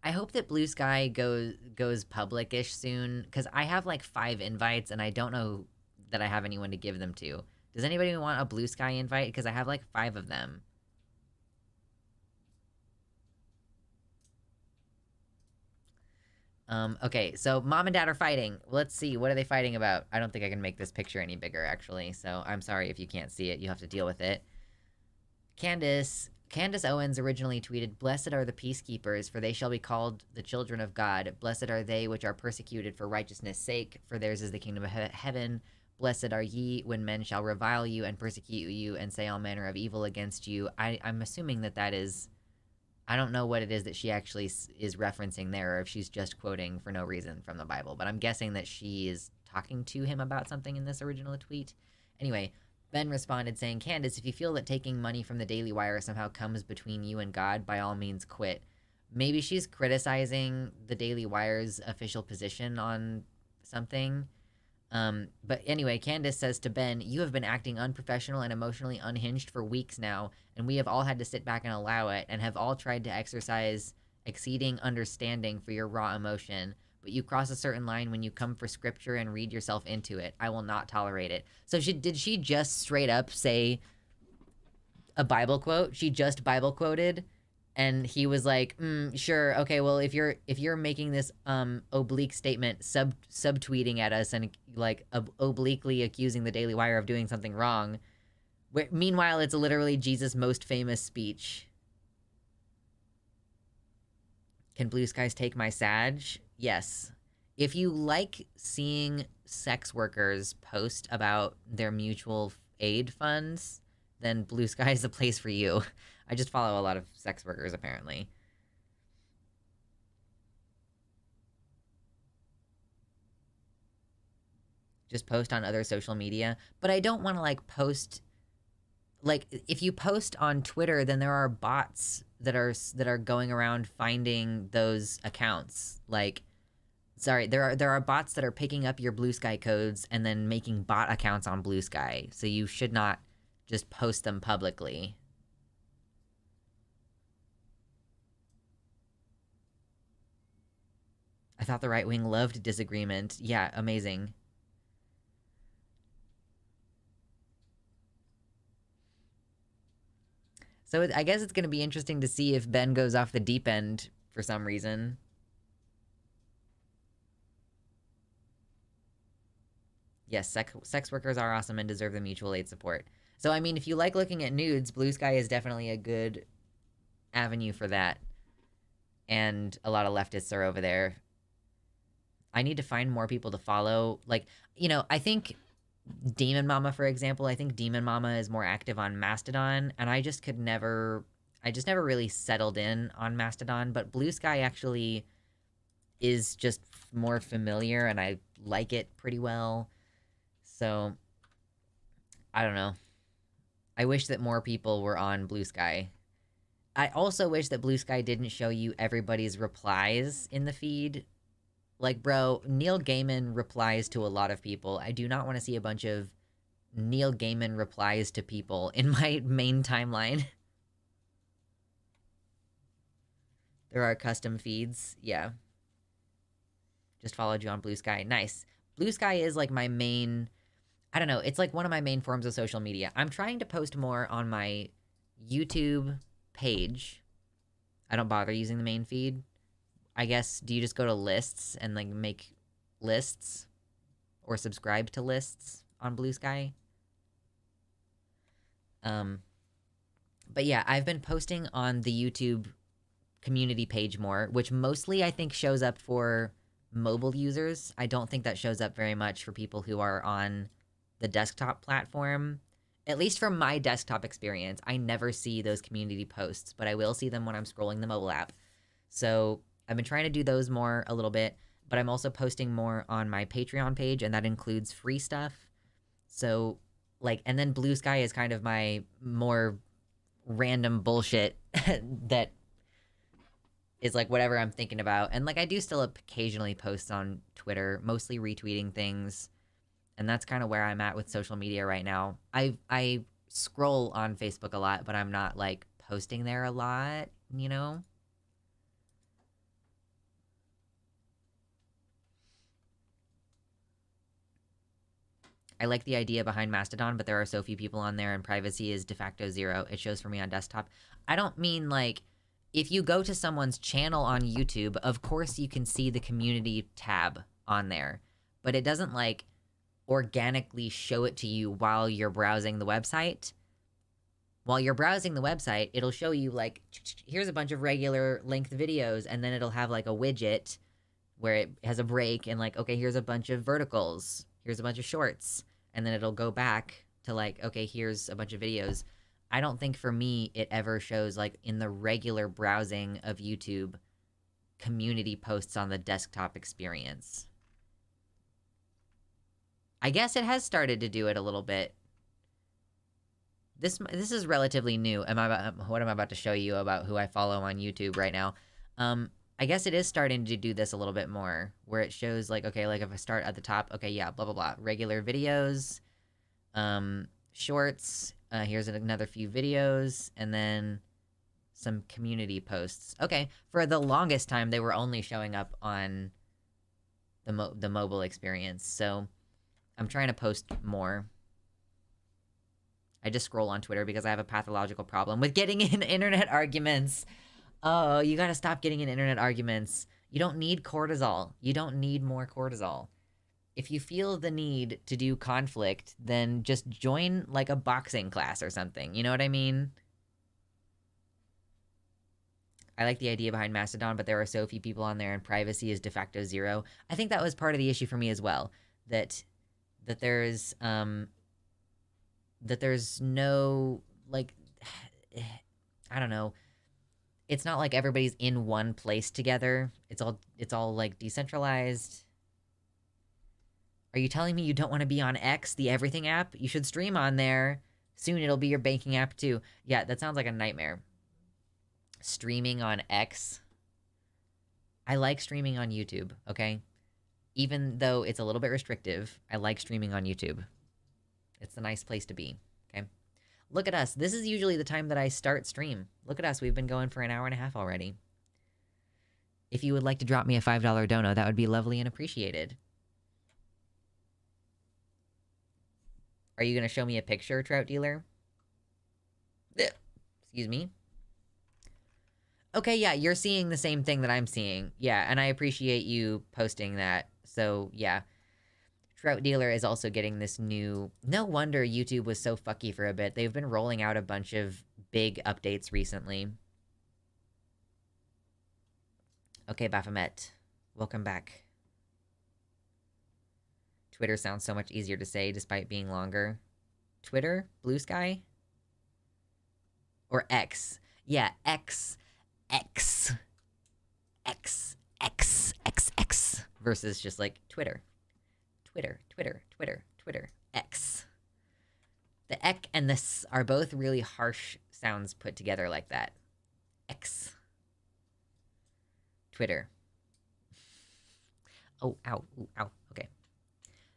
I hope that Blue Sky goes public-ish soon, because I have like 5 invites and I don't know that I have anyone to give them to. Does anybody want a Blue Sky invite? Because I have like 5 of them. Okay, so Mom and Dad are fighting. Let's see, what are they fighting about? I don't think I can make this picture any bigger, actually, so I'm sorry if you can't see it. You have to deal with it. Candace Owens originally tweeted, "Blessed are the peacekeepers, for they shall be called the children of God. Blessed are they which are persecuted for righteousness' sake, for theirs is the kingdom of heaven. Blessed are ye when men shall revile you and persecute you and say all manner of evil against you." I'm assuming that is... I don't know what it is that she actually is referencing there, or if she's just quoting for no reason from the Bible, but I'm guessing that she is talking to him about something in this original tweet. Anyway, Ben responded saying, "Candace, if you feel that taking money from the Daily Wire somehow comes between you and God, by all means quit." Maybe she's criticizing the Daily Wire's official position on something. But anyway, Candace says to Ben, "You have been acting unprofessional and emotionally unhinged for weeks now, and we have all had to sit back and allow it, and have all tried to exercise exceeding understanding for your raw emotion. But you cross a certain line when you come for scripture and read yourself into it. I will not tolerate it." So did she just straight up say a Bible quote? She just Bible quoted, and he was like, sure, okay, well, if you're making this oblique statement, subtweeting at us and like obliquely accusing the Daily Wire of doing something wrong, meanwhile it's literally Jesus' most famous speech. Can Blue Skies take my Sag? Yes. If you like seeing sex workers post about their mutual aid funds, then Blue Sky is the place for you. I just follow a lot of sex workers, apparently. Just post on other social media. But I don't want to, like, post... Like, if you post on Twitter, then there are bots that are going around finding those accounts. Like, sorry, there are bots that are picking up your Blue Sky codes and then making bot accounts on Blue Sky. So you should not just post them publicly. I thought the right wing loved disagreement. Yeah, amazing. So I guess it's going to be interesting to see if Ben goes off the deep end for some reason. Yes, sex workers are awesome and deserve the mutual aid support. So, I mean, if you like looking at nudes, Blue Sky is definitely a good avenue for that. And a lot of leftists are over there. I need to find more people to follow. Like, you know, I think DemonMama, for example, I think DemonMama is more active on Mastodon, and I just never really settled in on Mastodon, but Blue Sky actually is just more familiar, and I like it pretty well. So, I don't know. I wish that more people were on Blue Sky. I also wish that Blue Sky didn't show you everybody's replies in the feed. Like, bro, Neil Gaiman replies to a lot of people. I do not want to see a bunch of Neil Gaiman replies to people in my main timeline. There are custom feeds. Yeah. Just followed you on Blue Sky. Nice. Blue Sky is like my main... I don't know. It's like one of my main forms of social media. I'm trying to post more on my YouTube page. I don't bother using the main feed. I guess, do you just go to lists and, like, make lists? Or subscribe to lists on Blue Sky? But But yeah, I've been posting on the YouTube community page more, which mostly I think shows up for mobile users. I don't think that shows up very much for people who are on the desktop platform. At least from my desktop experience, I never see those community posts, but I will see them when I'm scrolling the mobile app. So I've been trying to do those more a little bit, but I'm also posting more on my Patreon page, and that includes free stuff. So, like, and then Blue Sky is kind of my more random bullshit that is like whatever I'm thinking about. And like I do still occasionally post on Twitter, mostly retweeting things. And that's kind of where I'm at with social media right now. I scroll on Facebook a lot, but I'm not like posting there a lot, you know? I like the idea behind Mastodon, but there are so few people on there and privacy is de facto 0. It shows for me on desktop. I don't mean like, if you go to someone's channel on YouTube, of course you can see the community tab on there, but it doesn't like organically show it to you while you're browsing the website. While you're browsing the website, it'll show you like, here's a bunch of regular length videos, and then it'll have like a widget where it has a break and like, okay, here's a bunch of verticals, here's a bunch of shorts, and then it'll go back to like, okay, here's a bunch of videos. I don't think for me it ever shows like in the regular browsing of YouTube community posts on the desktop experience. I guess it has started to do it a little bit. This is relatively new. What am I about to show you about who I follow on YouTube right now? I guess it is starting to do this a little bit more, where it shows like, okay, like if I start at the top, okay, yeah, blah, blah, blah. Regular videos, shorts, here's another few videos, and then some community posts. Okay, for the longest time, they were only showing up on the mobile experience, so I'm trying to post more. I just scroll on Twitter because I have a pathological problem with getting in internet arguments. Oh, you gotta stop getting in internet arguments. You don't need cortisol. You don't need more cortisol. If you feel the need to do conflict, then just join like a boxing class or something. You know what I mean? I like the idea behind Mastodon, but there are so few people on there and privacy is de facto 0. I think that was part of the issue for me as well. That there's no like I don't know. It's not like everybody's in one place together. It's all like decentralized. Are you telling me you don't want to be on X, the everything app? You should stream on there. Soon it'll be your banking app too. Yeah, that sounds like a nightmare. Streaming on X. I like streaming on YouTube, okay? Even though it's a little bit restrictive, I like streaming on YouTube. It's a nice place to be, okay? Look at us. This is usually the time that I start stream. Look at us. We've been going for an hour and a half already. If you would like to drop me a $5 dono, that would be lovely and appreciated. Are you going to show me a picture, Trout Dealer? Excuse me. Okay, yeah, you're seeing the same thing that I'm seeing. Yeah, and I appreciate you posting that. So, yeah. Trout Dealer is also getting this new... No wonder YouTube was so fucky for a bit. They've been rolling out a bunch of big updates recently. Okay, Baphomet. Welcome back. Twitter sounds so much easier to say despite being longer. Twitter? Blue Sky? Or X? Yeah, X. X. X. X. X. X. Versus just like Twitter. Twitter, Twitter, Twitter, Twitter, X. The ek and the s are both really harsh sounds put together like that. X. Twitter. Oh, ow, ooh, ow, okay.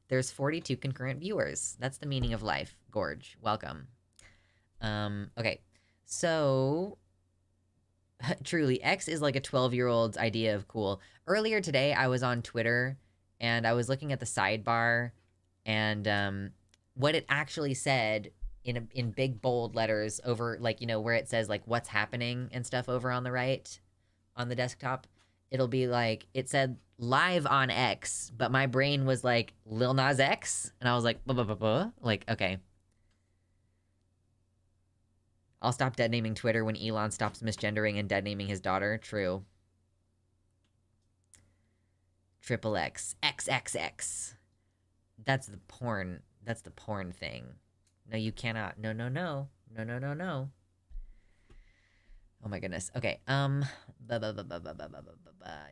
There's 42 concurrent viewers. That's the meaning of life. Gorge, welcome. Okay, so... Truly, X is like a 12-year-old's idea of cool. Earlier today, I was on Twitter... and I was looking at the sidebar, and what it actually said in big bold letters over, like, you know, where it says like what's happening and stuff over on the right on the desktop. It'll be like, it said live on X, but my brain was like Lil Nas X, and I was like, like, okay. I'll stop dead naming Twitter when Elon stops misgendering and dead naming his daughter. True. Triple X. XXX. That's the porn. That's the porn thing. No, you cannot. No, no, no. No, no, no, no. Oh my goodness. Okay.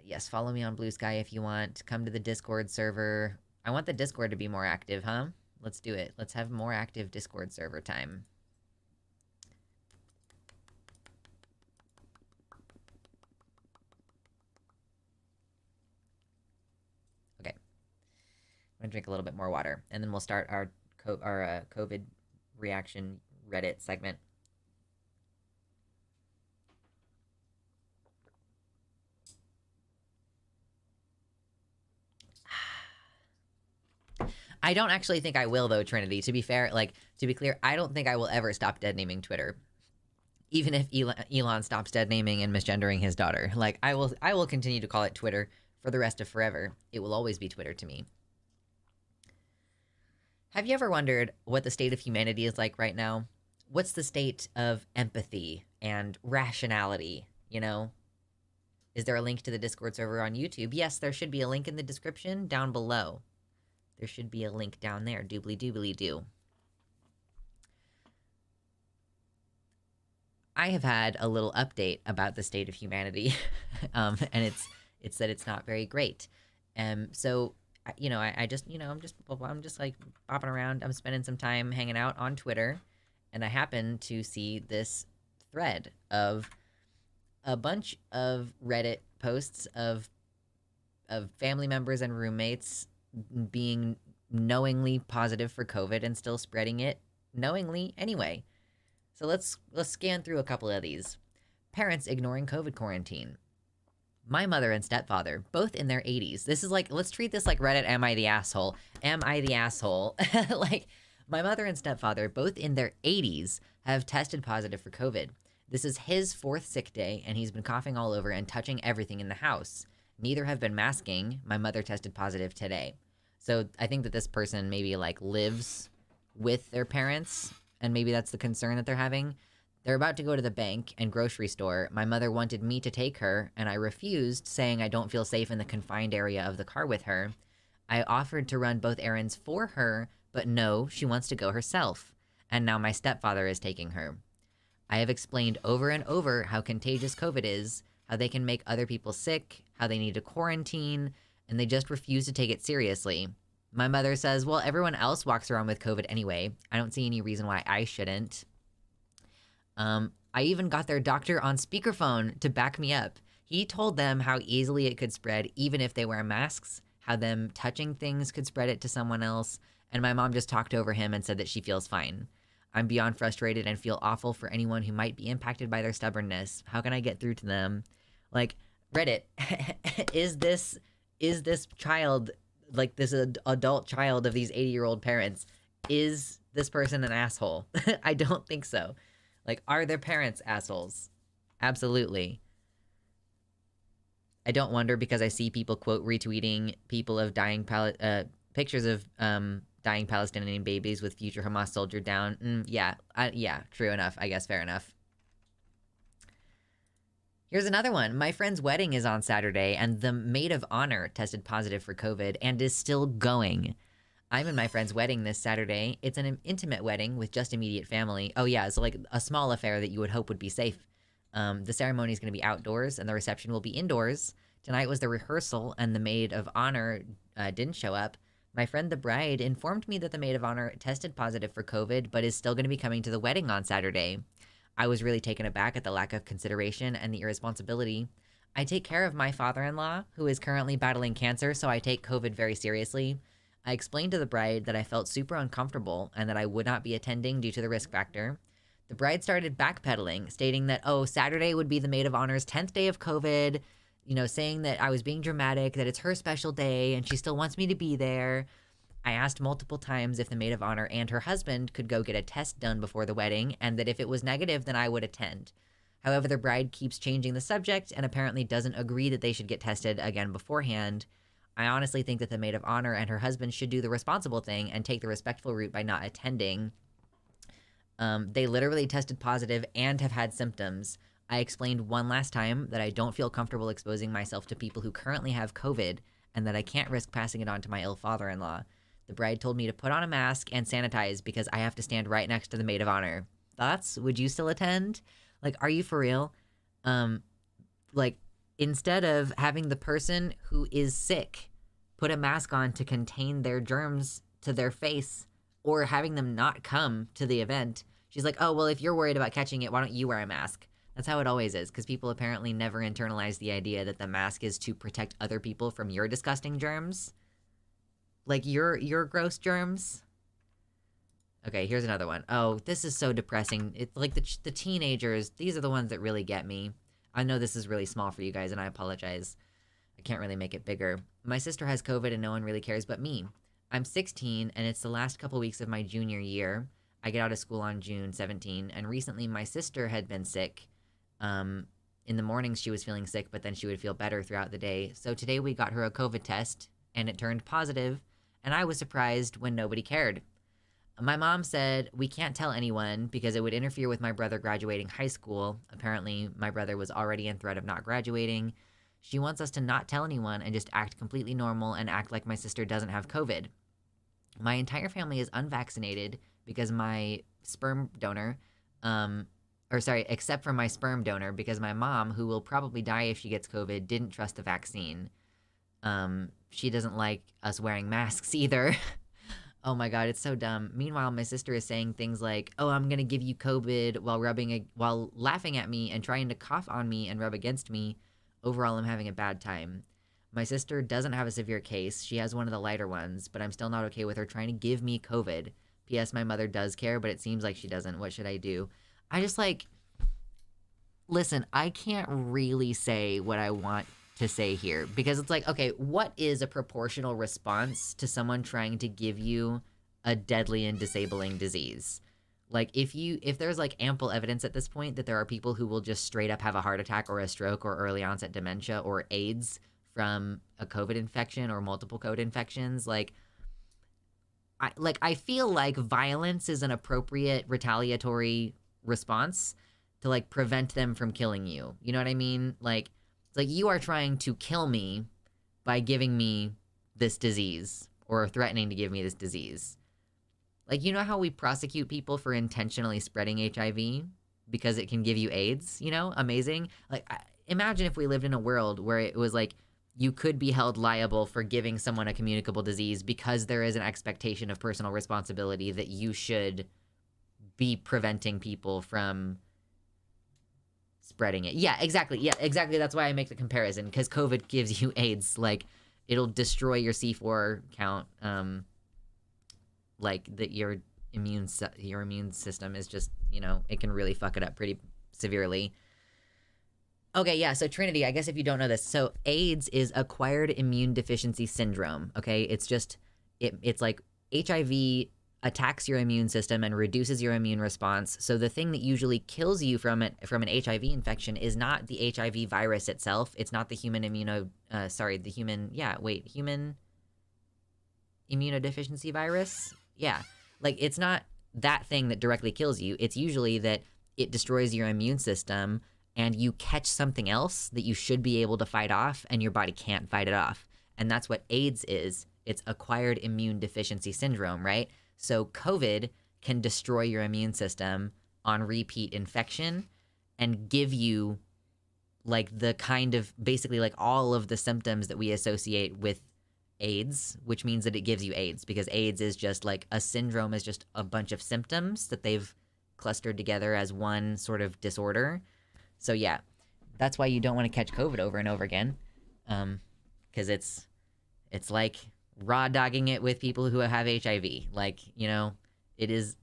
Yes, follow me on Blue Sky if you want. Come to the Discord server. I want the Discord to be more active, huh? Let's do it. Let's have more active Discord server time. Okay. I'm gonna drink a little bit more water, and then we'll start our COVID reaction Reddit segment. I don't actually think I will, though, Trinity. To be fair, like, to be clear, I don't think I will ever stop dead naming Twitter. Even if Elon stops dead naming and misgendering his daughter. Like, I will continue to call it Twitter for the rest of forever. It will always be Twitter to me. Have you ever wondered what the state of humanity is like right now? What's the state of empathy and rationality, you know? Is there a link to the Discord server on YouTube? Yes, there should be a link in the description down below. There should be a link down there. Doobly doobly doo. I have had a little update about the state of humanity, and it's that it's not very great. So, you know, I just, you know, I'm just like bopping around. I'm spending some time hanging out on Twitter, and I happen to see this thread of a bunch of Reddit posts of family members and roommates being knowingly positive for COVID and still spreading it knowingly anyway. So let's scan through a couple of these. Parents ignoring COVID quarantine. My mother and stepfather, both in their 80s. This is like, let's treat this like Reddit, am I the asshole? Am I the asshole? Like, my mother and stepfather, both in their 80s, have tested positive for COVID. This is his 4th sick day, and he's been coughing all over and touching everything in the house. Neither have been masking. My mother tested positive today. So I think that this person maybe, like, lives with their parents, and maybe that's the concern that they're having. They're about to go to the bank and grocery store. My mother wanted me to take her, and I refused, saying I don't feel safe in the confined area of the car with her. I offered to run both errands for her, but no, she wants to go herself. And now my stepfather is taking her. I have explained over and over how contagious COVID is, how they can make other people sick, how they need to quarantine, and they just refuse to take it seriously. My mother says, well, everyone else walks around with COVID anyway. I don't see any reason why I shouldn't. I even got their doctor on speakerphone to back me up. He told them how easily it could spread even if they wear masks, how them touching things could spread it to someone else, and my mom just talked over him and said that she feels fine. I'm beyond frustrated and feel awful for anyone who might be impacted by their stubbornness. How can I get through to them? Like, Reddit, is this child, like this adult child of these 80-year-old parents, is this person an asshole? I don't think so. Like, are their parents assholes? Absolutely. I don't wonder because I see people quote retweeting people of dying pictures of dying Palestinian babies with future Hamas soldier down. Yeah, true enough. I guess fair enough. Here's another one. My friend's wedding is on Saturday, and the maid of honor tested positive for COVID and is still going. I'm in my friend's wedding this Saturday. It's an intimate wedding with just immediate family. Oh yeah, so like a small affair that you would hope would be safe. The ceremony is going to be outdoors, and the reception will be indoors. Tonight was the rehearsal, and the maid of honor didn't show up. My friend, the bride, informed me that the maid of honor tested positive for COVID, but is still going to be coming to the wedding on Saturday. I was really taken aback at the lack of consideration and the irresponsibility. I take care of my father-in-law, who is currently battling cancer, so I take COVID very seriously. I explained to the bride that I felt super uncomfortable and that I would not be attending due to the risk factor. The bride started backpedaling, stating that, oh, Saturday would be the maid of honor's 10th day of COVID, you know, saying that I was being dramatic, that it's her special day, and she still wants me to be there. I asked multiple times if the maid of honor and her husband could go get a test done before the wedding, and that if it was negative, then I would attend. However, the bride keeps changing the subject and apparently doesn't agree that they should get tested again beforehand. I honestly think that the maid of honor and her husband should do the responsible thing and take the respectful route by not attending. They literally tested positive and have had symptoms. I explained one last time that I don't feel comfortable exposing myself to people who currently have COVID and that I can't risk passing it on to my ill father-in-law. The bride told me to put on a mask and sanitize because I have to stand right next to the maid of honor. Thoughts? Would you still attend? Like, are you for real? Like, instead of having the person who is sick put a mask on to contain their germs to their face, or having them not come to the event, she's like, oh, well, if you're worried about catching it, why don't you wear a mask? That's how it always is, because people apparently never internalize the idea that the mask is to protect other people from your disgusting germs. Like, your gross germs. Okay, here's another one. Oh, this is so depressing. It's like the teenagers, these are the ones that really get me. I know this is really small for you guys, and I apologize. I can't really make it bigger. My sister has COVID, and no one really cares but me. I'm 16, and it's the last couple weeks of my junior year. I get out of school on June 17, and recently my sister had been sick. In the mornings she was feeling sick, but then she would feel better throughout the day. So today we got her a COVID test, and it turned positive, and I was surprised when nobody cared. My mom said we can't tell anyone because it would interfere with my brother graduating high school. Apparently, my brother was already in threat of not graduating. She wants us to not tell anyone and just act completely normal and act like my sister doesn't have COVID. My entire family is unvaccinated because my sperm donor, except for my sperm donor, because my mom, who will probably die if she gets COVID, didn't trust the vaccine. She doesn't like us wearing masks either. Oh my God, it's so dumb. Meanwhile, my sister is saying things like, oh, I'm going to give you COVID while laughing at me and trying to cough on me and rub against me. Overall, I'm having a bad time. My sister doesn't have a severe case. She has one of the lighter ones, but I'm still not okay with her trying to give me COVID. P.S. My mother does care, but it seems like she doesn't. What should I do? I just listen, I can't really say what I want to say here because it's like, okay, what is a proportional response to someone trying to give you a deadly and disabling disease? Like, if there's like ample evidence at this point that there are people who will just straight up have a heart attack or a stroke or early onset dementia or AIDS from a COVID infection or multiple COVID infections, I feel like violence is an appropriate retaliatory response to like prevent them from killing you. You know what I mean? Like, it's like you are trying to kill me by giving me this disease or threatening to give me this disease. Like, you know how we prosecute people for intentionally spreading HIV because it can give you AIDS, you know? Amazing. Like, imagine if we lived in a world where it was like you could be held liable for giving someone a communicable disease because there is an expectation of personal responsibility that you should be preventing people from spreading it. Yeah, exactly. That's why I make the comparison, because COVID gives you AIDS. Like, it'll destroy your C4 count. Like, that your immune system is just, you know, it can really fuck it up pretty severely. Okay, yeah, so Trinity, I guess if you don't know this, so AIDS is acquired immune deficiency syndrome, okay? It's just, it's like HIV attacks your immune system and reduces your immune response. So the thing that usually kills you from an HIV infection is not the HIV virus itself. It's not the human human immunodeficiency virus. Yeah, like, it's not that thing that directly kills you. It's usually that it destroys your immune system and you catch something else that you should be able to fight off and your body can't fight it off. And that's what AIDS is. It's acquired immune deficiency syndrome, right? So COVID can destroy your immune system on repeat infection and give you like the kind of basically like all of the symptoms that we associate with AIDS, which means that it gives you AIDS, because AIDS is just like a syndrome, is just a bunch of symptoms that they've clustered together as one sort of disorder. So yeah, that's why you don't want to catch COVID over and over again, because it's like raw dogging it with people who have HIV. Like, you know, it is,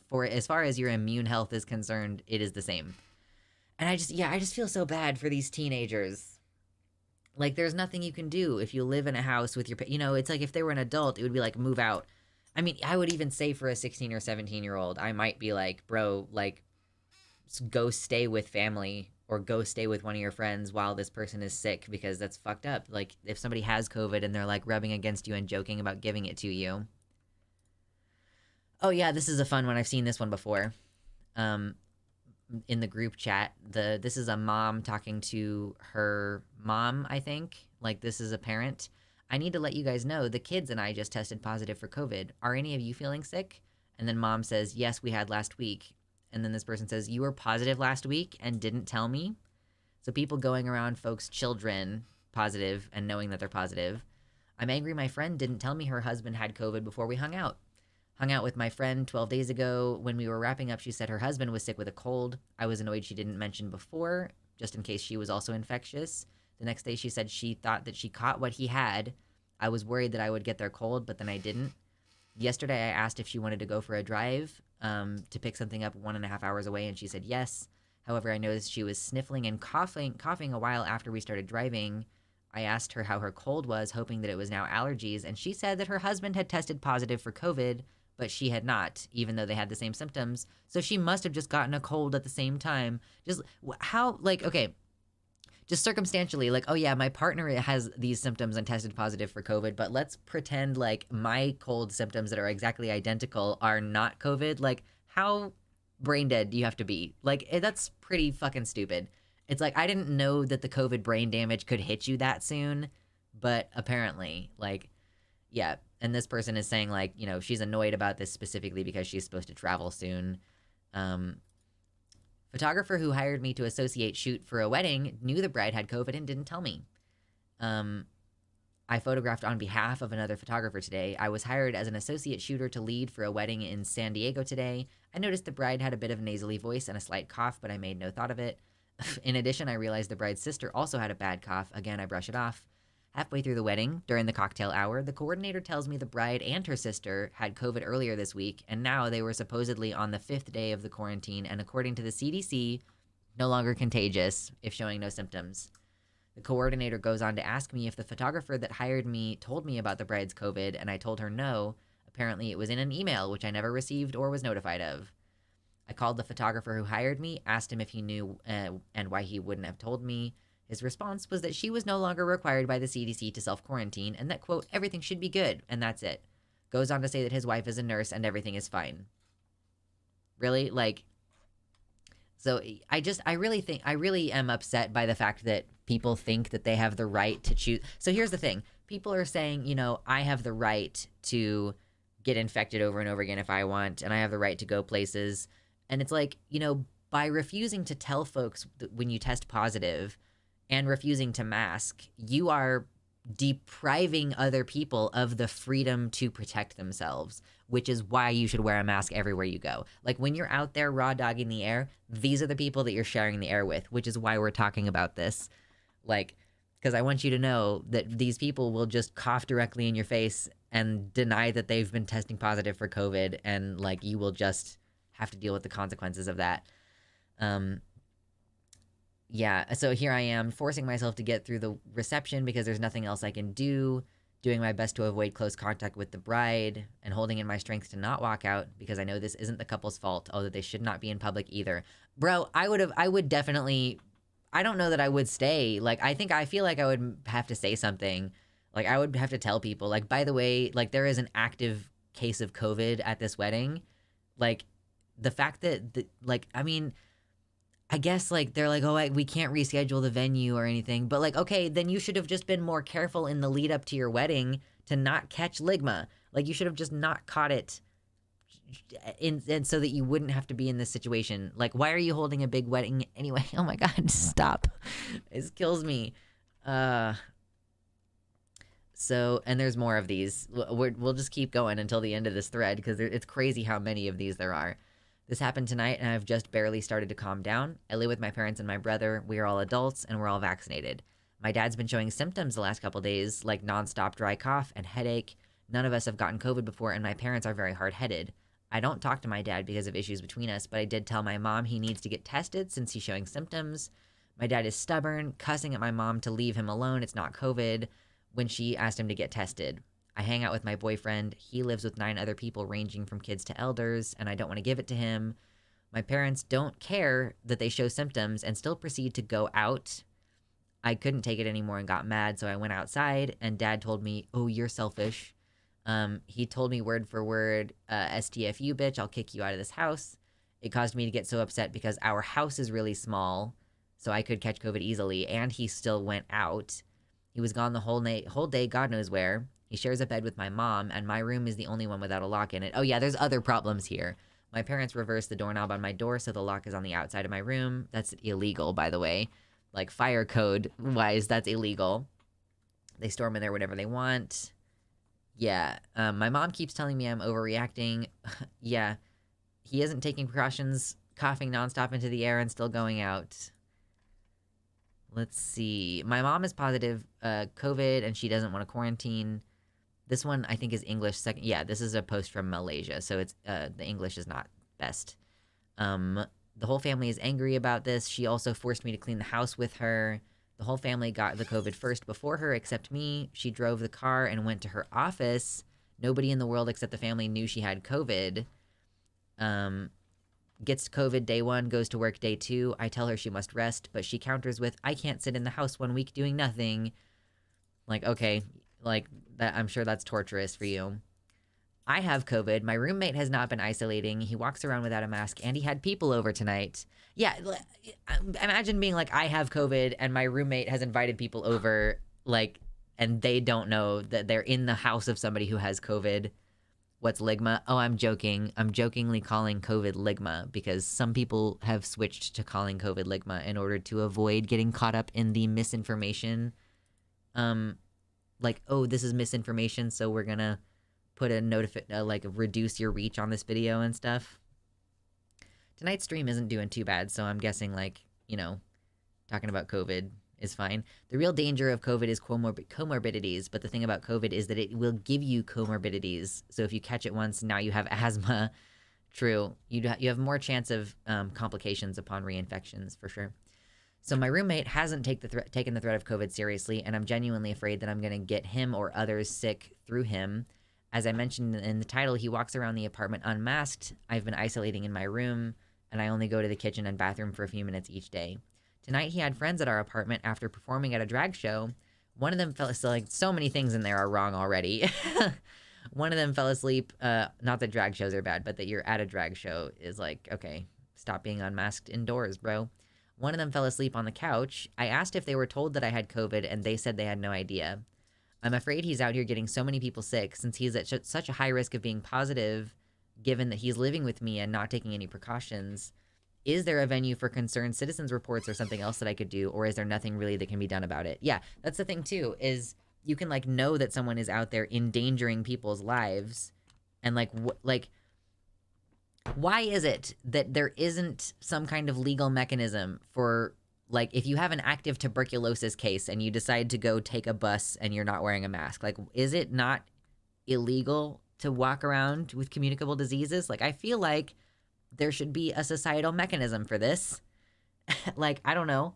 for as far as your immune health is concerned, it is the same. And I just feel so bad for these teenagers. Like, there's nothing you can do if you live in a house with your, you know, it's like if they were an adult, it would be like, move out. I mean, I would even say for a 16 or 17-year-old, I might be like, bro, like, go stay with family or go stay with one of your friends while this person is sick, because that's fucked up. Like, if somebody has COVID and they're like rubbing against you and joking about giving it to you. Oh yeah, this is a fun one. I've seen this one before. um, in the group chat. This is a mom talking to her mom, I think. Like, this is a parent. I need to let you guys know the kids and I just tested positive for COVID. Are any of you feeling sick? And then mom says, yes, we had last week. And then this person says, you were positive last week and didn't tell me? So people going around folks' children positive and knowing that they're positive. I'm angry my friend didn't tell me her husband had COVID before we hung out. Hung out with my friend 12 days ago. When we were wrapping up, she said her husband was sick with a cold. I was annoyed she didn't mention before, just in case she was also infectious. The next day she said she thought that she caught what he had. I was worried that I would get their cold, but then I didn't. Yesterday I asked if she wanted to go for a drive to pick something up 1.5 hours away, and she said yes. However, I noticed she was sniffling and coughing a while after we started driving. I asked her how her cold was, hoping that it was now allergies, and she said that her husband had tested positive for COVID, but she had not, even though they had the same symptoms. So she must have just gotten a cold at the same time. Just how, like, okay, just circumstantially, like, oh yeah, my partner has these symptoms and tested positive for COVID, but let's pretend like my cold symptoms that are exactly identical are not COVID. Like, how brain dead do you have to be? Like, that's pretty fucking stupid. It's like, I didn't know that the COVID brain damage could hit you that soon, but apparently, like, yeah. And this person is saying, like, you know, she's annoyed about this specifically because she's supposed to travel soon. Photographer who hired me to associate shoot for a wedding knew the bride had COVID and didn't tell me. I photographed on behalf of another photographer today. I was hired as an associate shooter to lead for a wedding in San Diego today. I noticed the bride had a bit of a nasally voice and a slight cough, but I made no thought of it. In addition, I realized the bride's sister also had a bad cough. Again, I brush it off. Halfway through the wedding, during the cocktail hour, the coordinator tells me the bride and her sister had COVID earlier this week, and now they were supposedly on the 5th day of the quarantine, and according to the CDC, no longer contagious if showing no symptoms. The coordinator goes on to ask me if the photographer that hired me told me about the bride's COVID, and I told her no. Apparently it was in an email, which I never received or was notified of. I called the photographer who hired me, asked him if he knew and why he wouldn't have told me. His response was that she was no longer required by the CDC to self-quarantine and that, quote, everything should be good, and that's it. Goes on to say that his wife is a nurse and everything is fine. Really? Like, so I really am upset by the fact that people think that they have the right to choose. So here's the thing. People are saying, you know, I have the right to get infected over and over again if I want, and I have the right to go places. And it's like, you know, by refusing to tell folks that when you test positive and refusing to mask, you are depriving other people of the freedom to protect themselves, which is why you should wear a mask everywhere you go. Like, when you're out there raw dogging the air, these are the people that you're sharing the air with, which is why we're talking about this. Like, because I want you to know that these people will just cough directly in your face and deny that they've been testing positive for COVID, and, like, you will just have to deal with the consequences of that. Yeah, so here I am forcing myself to get through the reception because there's nothing else I can do, doing my best to avoid close contact with the bride, and holding in my strength to not walk out because I know this isn't the couple's fault, although they should not be in public either. Bro, I would definitely, I don't know that I would stay. Like, I feel like I would have to say something. Like, I would have to tell people, like, by the way, like, there is an active case of COVID at this wedding. Like, the fact that, like, I mean, I guess, like, they're like, oh, we can't reschedule the venue or anything. But, like, okay, then you should have just been more careful in the lead up to your wedding to not catch ligma. Like, you should have just not caught it and so that you wouldn't have to be in this situation. Like, why are you holding a big wedding anyway? Oh, my God, stop. This kills me. So, and there's more of these. We'll just keep going until the end of this thread because it's crazy how many of these there are. This happened tonight, and I've just barely started to calm down. I live with my parents and my brother. We are all adults, and we're all vaccinated. My dad's been showing symptoms the last couple days, like nonstop dry cough and headache. None of us have gotten COVID before, and my parents are very hard-headed. I don't talk to my dad because of issues between us, but I did tell my mom he needs to get tested since he's showing symptoms. My dad is stubborn, cussing at my mom to leave him alone. It's not COVID when she asked him to get tested. I hang out with my boyfriend. He lives with 9 other people ranging from kids to elders, and I don't want to give it to him. My parents don't care that they show symptoms and still proceed to go out. I couldn't take it anymore and got mad, so I went outside, and Dad told me, oh, you're selfish. He told me word for word, STFU, bitch, I'll kick you out of this house. It caused me to get so upset because our house is really small, so I could catch COVID easily, and he still went out. He was gone the whole day, God knows where. He shares a bed with my mom, and my room is the only one without a lock in it. Oh yeah, there's other problems here. My parents reversed the doorknob on my door, so the lock is on the outside of my room. That's illegal, by the way. Like, fire code-wise, that's illegal. They storm in there whenever they want. Yeah, my mom keeps telling me I'm overreacting. Yeah, he isn't taking precautions, coughing nonstop into the air and still going out. Let's see. My mom is positive COVID, and she doesn't want to quarantine. This one, I think, is English. Yeah, this is a post from Malaysia, so it's the English is not best. The whole family is angry about this. She also forced me to clean the house with her. The whole family got the COVID first before her, except me. She drove the car and went to her office. Nobody in the world except the family knew she had COVID. Gets COVID day 1, goes to work day 2. I tell her she must rest, but she counters with, I can't sit in the house 1 week doing nothing. Like, okay, like, that, I'm sure that's torturous for you. I have COVID. My roommate has not been isolating. He walks around without a mask, and he had people over tonight. Yeah, imagine being like, I have COVID, and my roommate has invited people over, like, and they don't know that they're in the house of somebody who has COVID. What's ligma? Oh, I'm joking. I'm jokingly calling COVID ligma because some people have switched to calling COVID ligma in order to avoid getting caught up in the misinformation. Like, oh, this is misinformation, so we're gonna put a like reduce your reach on this video and stuff. Tonight's stream isn't doing too bad, so I'm guessing, like, you know, talking about COVID is fine. The real danger of COVID is comorbidities, but the thing about COVID is that it will give you comorbidities. So if you catch it once, now you have asthma. True. You have more chance of complications upon reinfections, for sure. So my roommate hasn't taken the threat of COVID seriously, and I'm genuinely afraid that I'm going to get him or others sick through him. As I mentioned in the title, he walks around the apartment unmasked. I've been isolating in my room, and I only go to the kitchen and bathroom for a few minutes each day. Tonight he had friends at our apartment after performing at a drag show. One of them fell asleep. Like, so many things in there are wrong already. One of them fell asleep. Not that drag shows are bad, but that you're at a drag show is like, okay, stop being unmasked indoors, bro. One of them fell asleep on the couch. I asked if they were told that I had COVID, and they said they had no idea. I'm afraid he's out here getting so many people sick since he's at such a high risk of being positive, given that he's living with me and not taking any precautions. Is there a venue for concerned citizens reports or something else that I could do, or is there nothing really that can be done about it? Yeah, that's the thing too, is you can, like, know that someone is out there endangering people's lives, and why is it that there isn't some kind of legal mechanism for, like, if you have an active tuberculosis case and you decide to go take a bus and you're not wearing a mask, like, is it not illegal to walk around with communicable diseases? Like, I feel like there should be a societal mechanism for this. Like, I don't know.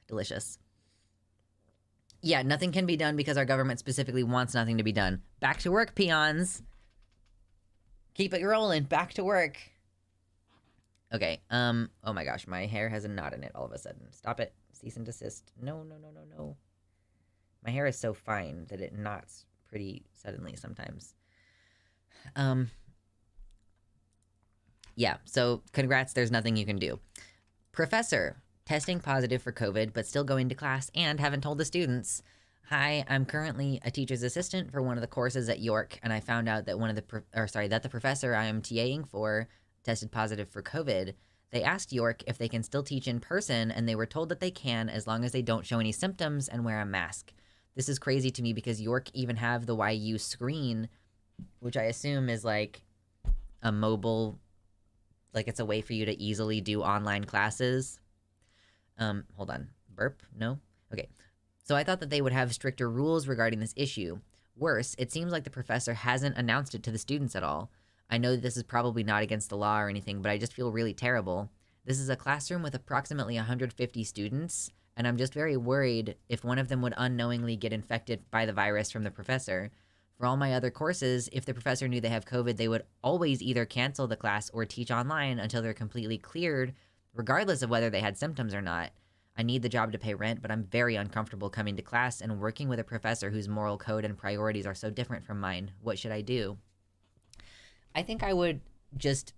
Delicious. Yeah, nothing can be done because our government specifically wants nothing to be done. Back to work, peons. Keep it rolling. Back to work. Okay, oh my gosh, my hair has a knot in it all of a sudden. Stop it. Cease and desist. No, no, no, no, no. My hair is so fine that it knots pretty suddenly sometimes. Yeah, so congrats, there's nothing you can do. Professor, testing positive for COVID, but still going to class and haven't told the students. Hi, I'm currently a teacher's assistant for one of the courses at York, and I found out that that the professor I am TAing for tested positive for COVID. They asked York if they can still teach in person, and they were told that they can as long as they don't show any symptoms and wear a mask. This is crazy to me because York even have the YU screen, which I assume is like a mobile, like it's a way for you to easily do online classes. Hold on. Burp? No? Okay. So I thought that they would have stricter rules regarding this issue. Worse, it seems like the professor hasn't announced it to the students at all. I know that this is probably not against the law or anything, but I just feel really terrible. This is a classroom with approximately 150 students, and I'm just very worried if one of them would unknowingly get infected by the virus from the professor. For all my other courses, if the professor knew they have COVID, they would always either cancel the class or teach online until they're completely cleared, regardless of whether they had symptoms or not. I need the job to pay rent, but I'm very uncomfortable coming to class and working with a professor whose moral code and priorities are so different from mine. What should I do? I think I would just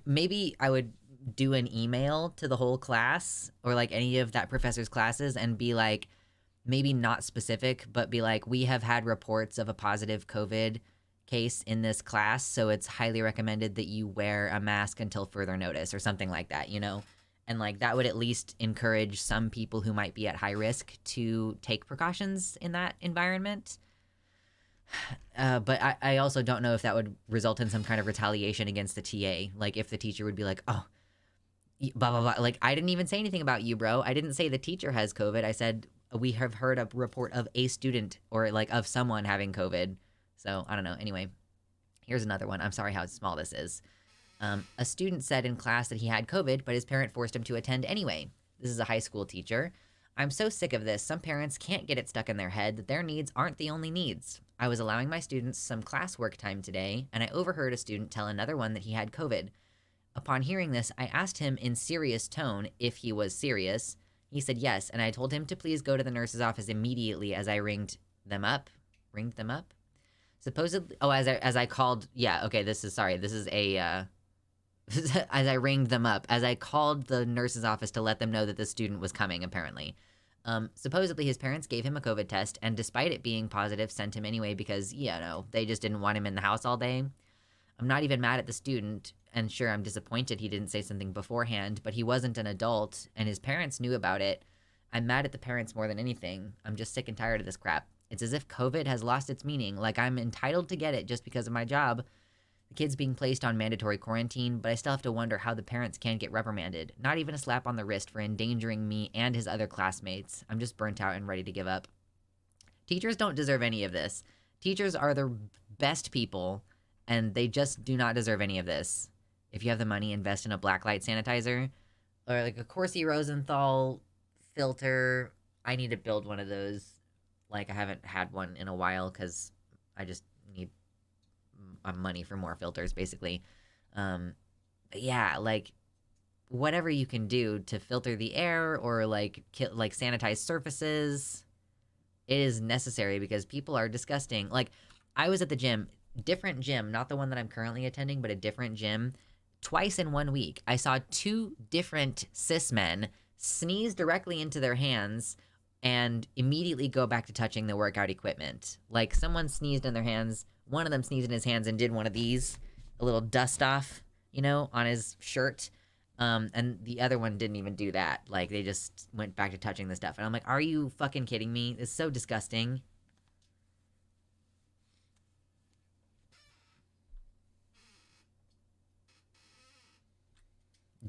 maybe I would do an email to the whole class or like any of that professor's classes and be like, maybe not specific, but be like, we have had reports of a positive COVID case in this class, so it's highly recommended that you wear a mask until further notice or something like that, you know? And like that would at least encourage some people who might be at high risk to take precautions in that environment. But I also don't know if that would result in some kind of retaliation against the TA. Like if the teacher would be like, oh, blah, blah, blah. Like I didn't even say anything about you, bro. I didn't say the teacher has COVID. I said we have heard a report of a student or like of someone having COVID. So I don't know. Anyway, here's another one. I'm sorry how small this is. A student said in class that he had COVID, but his parent forced him to attend anyway. This is a high school teacher. I'm so sick of this. Some parents can't get it stuck in their head that their needs aren't the only needs. I was allowing my students some classwork time today, and I overheard a student tell another one that he had COVID. Upon hearing this, I asked him in serious tone if he was serious. He said yes, and I told him to please go to the nurse's office immediately as I ringed them up. Ringed them up? Supposedly, oh, as I called, yeah, okay, this is a, as I ranged them up, as I called the nurse's office to let them know that the student was coming, apparently. Supposedly his parents gave him a COVID test, and despite it being positive, sent him anyway because, you know, they just didn't want him in the house all day. I'm not even mad at the student, and sure, I'm disappointed he didn't say something beforehand, but he wasn't an adult, and his parents knew about it. I'm mad at the parents more than anything. I'm just sick and tired of this crap. It's as if COVID has lost its meaning, like I'm entitled to get it just because of my job. The kid's being placed on mandatory quarantine, but I still have to wonder how the parents can get reprimanded. Not even a slap on the wrist for endangering me and his other classmates. I'm just burnt out and ready to give up. Teachers don't deserve any of this. Teachers are the best people, and they just do not deserve any of this. If you have the money, invest in a blacklight sanitizer or like a Corsi Rosenthal filter. I need to build one of those. Like, I haven't had one in a while because I just need money for more filters, basically. But yeah, like, whatever you can do to filter the air or, like, sanitize surfaces, it is necessary because people are disgusting. Like, I was at the gym, different gym, not the one that I'm currently attending, but a different gym, twice in 1 week. I saw 2 different cis men sneeze directly into their hands and immediately go back to touching the workout equipment. Like, someone sneezed in their hands, one of them sneezed in his hands and did one of these, a little dust off, you know, on his shirt. And the other one didn't even do that. Like, they just went back to touching the stuff. And I'm like, are you fucking kidding me? It's so disgusting.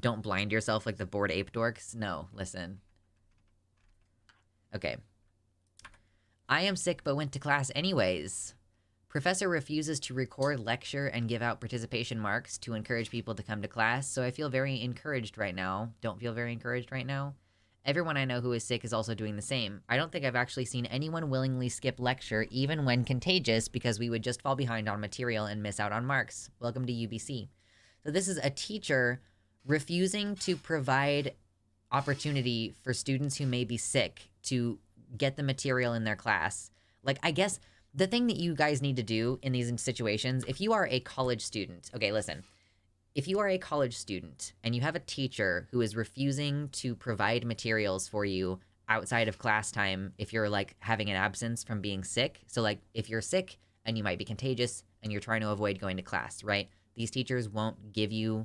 Don't blind yourself like the Bored Ape dorks. No, listen. Okay. I am sick but went to class anyways. Professor refuses to record lecture and give out participation marks to encourage people to come to class, so I feel very encouraged right now. Don't feel very encouraged right now. Everyone I know who is sick is also doing the same. I don't think I've actually seen anyone willingly skip lecture, even when contagious, because we would just fall behind on material and miss out on marks. Welcome to UBC. So this is a teacher refusing to provide opportunity for students who may be sick to get the material in their class. Like, I guess the thing that you guys need to do in these situations, if you are a college student, okay, listen, if you are a college student and you have a teacher who is refusing to provide materials for you outside of class time, if you're like having an absence from being sick, so like if you're sick and you might be contagious and you're trying to avoid going to class, right? These teachers won't give you,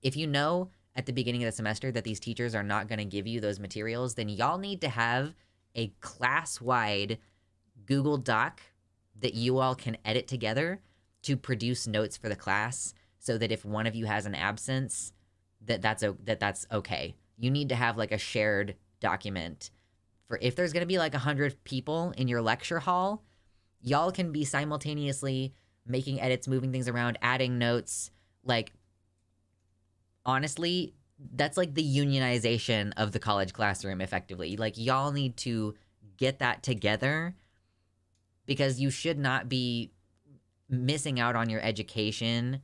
if you know at the beginning of the semester that these teachers are not going to give you those materials, then y'all need to have a class-wide Google Doc that you all can edit together to produce notes for the class so that if one of you has an absence, that's okay. You need to have like a shared document for if there's going to be like 100 people in your lecture hall, y'all can be simultaneously making edits, moving things around, adding notes. Like, honestly, that's like the unionization of the college classroom, effectively. Like, y'all need to get that together because you should not be missing out on your education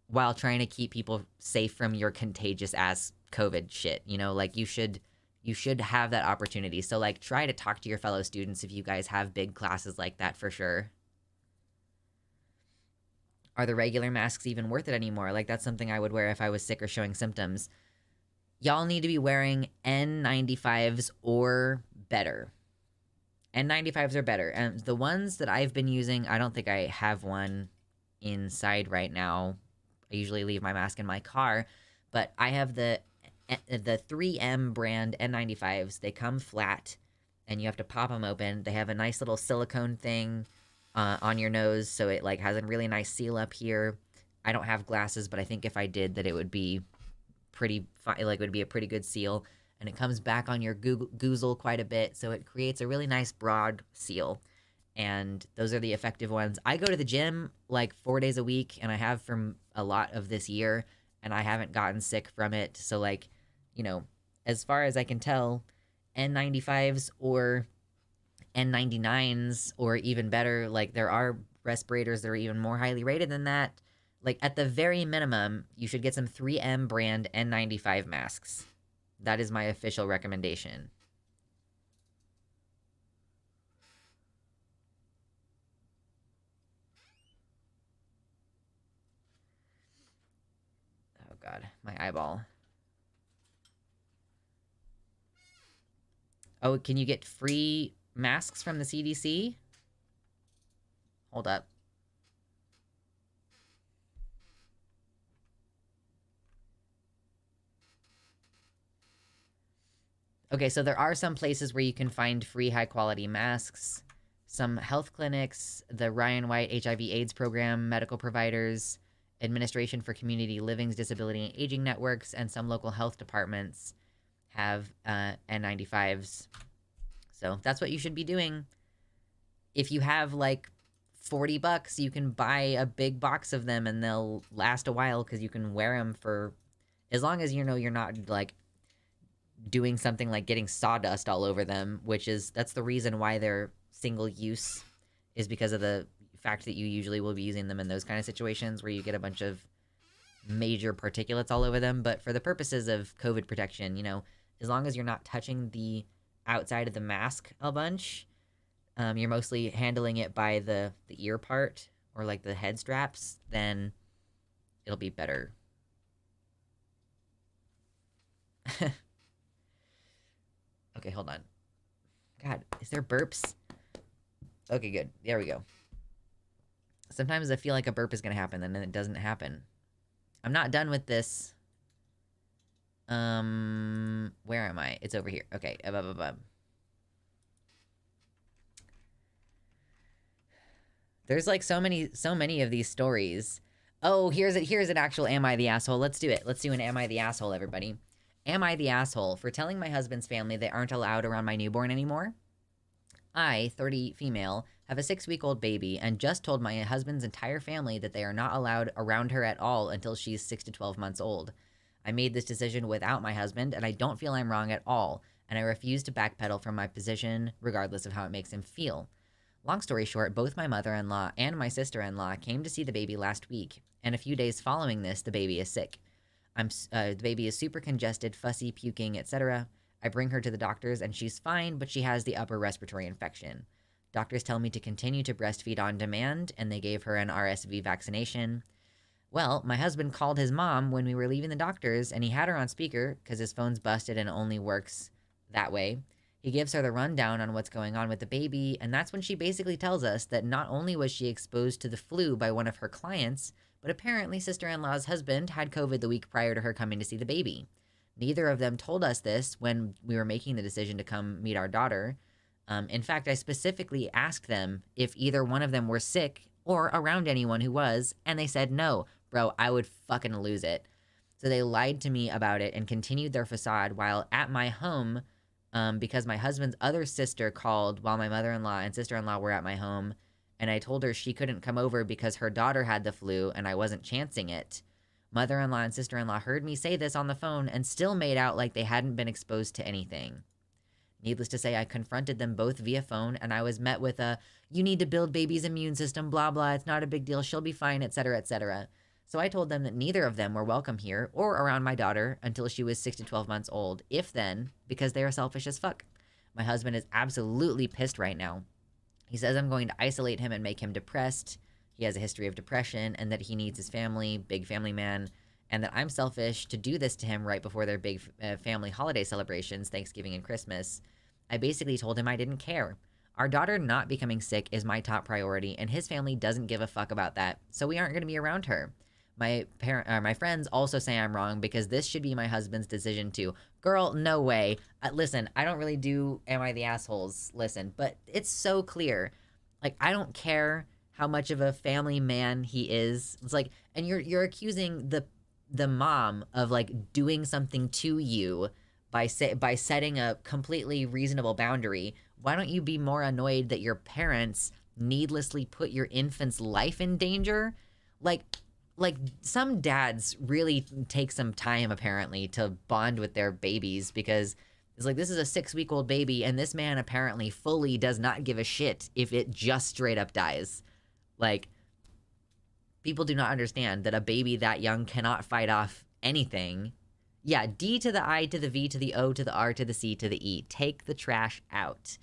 while trying to keep people safe from your contagious ass COVID shit. You know, like, you should have that opportunity. So, like, try to talk to your fellow students if you guys have big classes like that, for sure. are the regular masks even worth it anymore? Like, that's something I would wear if I was sick or showing symptoms. Y'all need to be wearing N95s or better. N95s are better. And the ones that I've been using, I don't think I have one inside right now. I usually leave my mask in my car, but I have the 3M brand N95s. They come flat, and you have to pop them open. They have a nice little silicone thing on your nose, so it like has a really nice seal up here. I don't have glasses, but I think if I did, that it would be pretty like it would be a pretty good seal. And it comes back on your goozle quite a bit, so it creates a really nice broad seal. And those are the effective ones. I go to the gym like 4 days a week, and I have for a lot of this year, and I haven't gotten sick from it. So, like, you know, as far as I can tell, N95s or N99s, or even better, like, there are respirators that are even more highly rated than that. Like, at the very minimum, you should get some 3M brand N95 masks. That is my official recommendation. Oh god, my eyeball. Oh, can you get free masks from the CDC? Hold up. Okay, so there are some places where you can find free high-quality masks. Some health clinics, the Ryan White HIV/AIDS program, medical providers, Administration for Community Living's Disability and Aging Networks, and some local health departments have N95s. So that's what you should be doing. If you have like $40, you can buy a big box of them, and they'll last a while because you can wear them for as long as you know you're not like doing something like getting sawdust all over them, that's the reason why they're single use, is because of the fact that you usually will be using them in those kind of situations where you get a bunch of major particulates all over them. But for the purposes of COVID protection, you know, as long as you're not touching the outside of the mask a bunch, you're mostly handling it by the ear part or like the head straps, then it'll be better. Okay, hold on. God, is there burps? Okay, good. There we go. Sometimes I feel like a burp is going to happen, and then it doesn't happen. I'm not done with this. Where am I? It's over here. Okay. There's like so many of these stories. Oh, here's an actual Am I the Asshole? Let's do it. Let's do an Am I the Asshole, everybody. Am I the asshole for telling my husband's family they aren't allowed around my newborn anymore? I, 30 female, have a 6-week-old baby and just told my husband's entire family that they are not allowed around her at all until she's 6 to 12 months old. I made this decision without my husband, and I don't feel I'm wrong at all, and I refuse to backpedal from my position regardless of how it makes him feel. Long story short, both my mother-in-law and my sister-in-law came to see the baby last week, and a few days following this, the baby is sick. The baby is super congested, fussy, puking, etc. I bring her to the doctors, and she's fine, but she has the upper respiratory infection. Doctors tell me to continue to breastfeed on demand, and they gave her an RSV vaccination. Well, my husband called his mom when we were leaving the doctors, and he had her on speaker because his phone's busted and only works that way. He gives her the rundown on what's going on with the baby, and that's when she basically tells us that not only was she exposed to the flu by one of her clients, but apparently sister-in-law's husband had COVID the week prior to her coming to see the baby. Neither of them told us this when we were making the decision to come meet our daughter. In fact, I specifically asked them if either one of them were sick or around anyone who was, and they said no. Bro, I would fucking lose it. So they lied to me about it and continued their facade while at my home, because my husband's other sister called while my mother-in-law and sister-in-law were at my home, and I told her she couldn't come over because her daughter had the flu and I wasn't chancing it. Mother-in-law and sister-in-law heard me say this on the phone and still made out like they hadn't been exposed to anything. Needless to say, I confronted them both via phone, and I was met with a, you need to build baby's immune system, blah, blah, it's not a big deal, she'll be fine, etc., etc. So I told them that neither of them were welcome here or around my daughter until she was 6 to 12 months old, if then, because they are selfish as fuck. My husband is absolutely pissed right now. He says I'm going to isolate him and make him depressed. he has a history of depression, and that he needs his family, big family man, and that I'm selfish to do this to him right before their big family holiday celebrations, Thanksgiving and Christmas. I basically told him I didn't care. Our daughter not becoming sick is my top priority, and his family doesn't give a fuck about that, so we aren't going to be around her. My friends also say I'm wrong because this should be my husband's decision too. Girl, no way. Listen, I don't really do Am I the Assholes? Listen, but it's so clear. Like, I don't care how much of a family man he is. It's like, and you're accusing the mom of like doing something to you by setting a completely reasonable boundary. Why don't you be more annoyed that your parents needlessly put your infant's life in danger? Like some dads really take some time apparently to bond with their babies, because it's like, this is a 6-week-old baby and this man apparently fully does not give a shit if it just straight up dies. Like, people do not understand that a baby that young cannot fight off anything. Yeah, D to the I to the V to the O to the R to the C to the E. Take the trash out.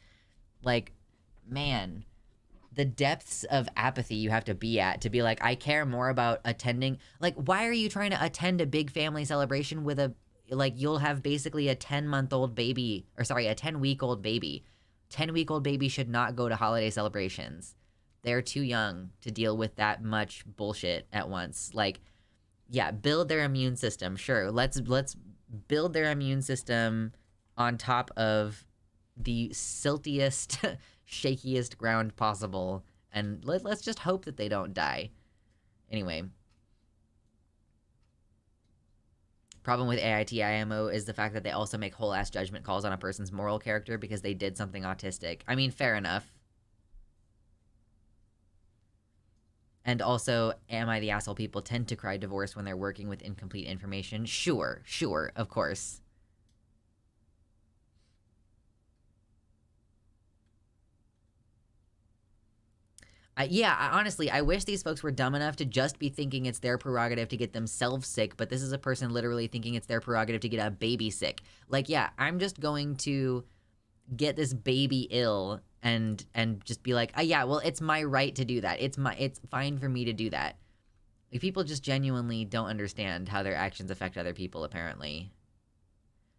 Like, man, the depths of apathy you have to be at to be like, I care more about attending. Like, why are you trying to attend a big family celebration with like, you'll have basically a 10-month-old baby, or sorry, a 10-week-old baby. 10-week-old baby should not go to holiday celebrations. They're too young to deal with that much bullshit at once. Like, yeah, build their immune system. Sure, let's build their immune system on top of the siltiest, shakiest ground possible, and let's just hope that they don't die. Anyway. Problem with AIT-IMO is the fact that they also make whole-ass judgment calls on a person's moral character because they did something autistic. I mean, fair enough. And also, am I the asshole people tend to cry divorce when they're working with incomplete information? Sure, of course. Honestly, I wish these folks were dumb enough to just be thinking it's their prerogative to get themselves sick, but this is a person literally thinking it's their prerogative to get a baby sick. Like, yeah, I'm just going to get this baby ill and just be like, yeah, well, it's my right to do that. It's fine for me to do that. Like, people just genuinely don't understand how their actions affect other people, apparently.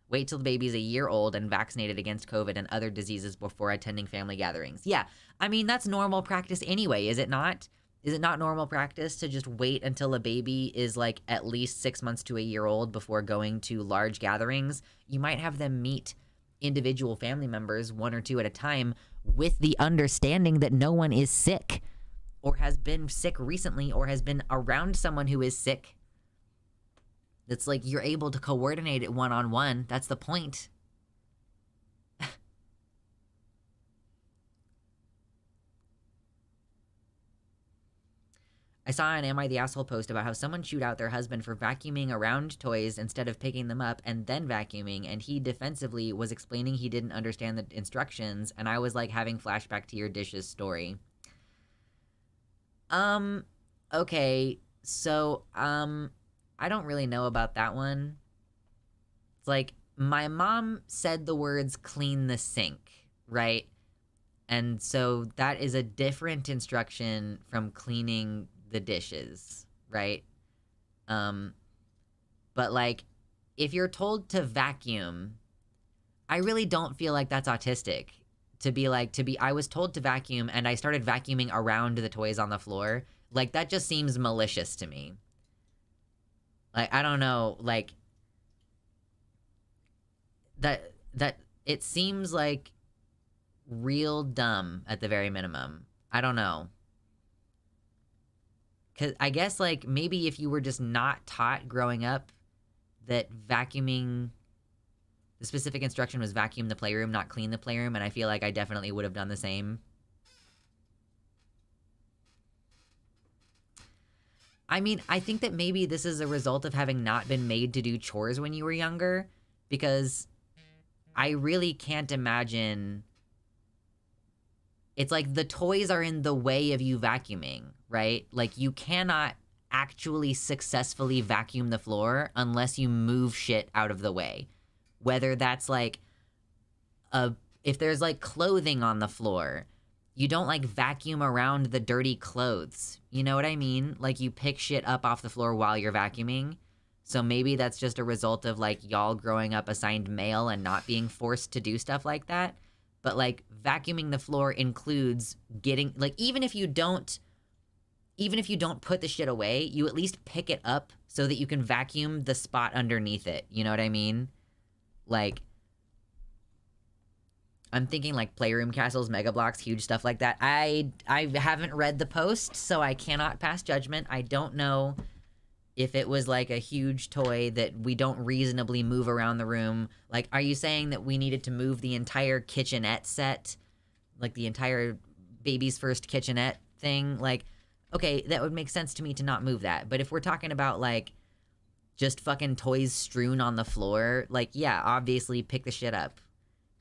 Wait till the baby's a year old and vaccinated against COVID and other diseases before attending family gatherings. Yeah, I mean, that's normal practice anyway, is it not? Is it not normal practice to just wait until a baby is like at least 6 months to a year old before going to large gatherings? You might have them meet individual family members, 1 or 2 at a time, with the understanding that no one is sick or has been sick recently or has been around someone who is sick. It's like you're able to coordinate it one-on-one. That's the point. I saw an Am I the Asshole post about how someone chewed out their husband for vacuuming around toys instead of picking them up and then vacuuming, and he defensively was explaining he didn't understand the instructions, and I was like having flashback to your dishes story. Okay, so, I don't really know about that one. It's like, my mom said the words clean the sink, right? And so that is a different instruction from cleaning the dishes, right? But like, if you're told to vacuum, I really don't feel like that's autistic. I was told to vacuum and I started vacuuming around the toys on the floor. Like, that just seems malicious to me. Like, I don't know, like, that it seems like real dumb at the very minimum. I don't know. Because I guess, like, maybe if you were just not taught growing up that vacuuming, the specific instruction was vacuum the playroom, not clean the playroom, and I feel like I definitely would have done the same. I mean, I think that maybe this is a result of having not been made to do chores when you were younger, because I really can't imagine. It's like the toys are in the way of you vacuuming, right? Like, you cannot actually successfully vacuum the floor unless you move shit out of the way. Whether that's like if there's like clothing on the floor, You don't like vacuum around the dirty clothes. You know what I mean? Like you pick shit up off the floor while you're vacuuming. So maybe that's just a result of like y'all growing up assigned male and not being forced to do stuff like that. But like vacuuming the floor includes getting like even if you don't put the shit away, you at least pick it up so that you can vacuum the spot underneath it. You know what I mean? Like I'm thinking like Playroom Castles, Mega Blocks, huge stuff like that. I haven't read the post, so I cannot pass judgment. I don't know if it was like a huge toy that we don't reasonably move around the room. Like, are you saying that we needed to move the entire kitchenette set? Like the entire baby's first kitchenette thing? Like, okay, that would make sense to me to not move that. But if we're talking about like just fucking toys strewn on the floor, like, yeah, obviously pick the shit up.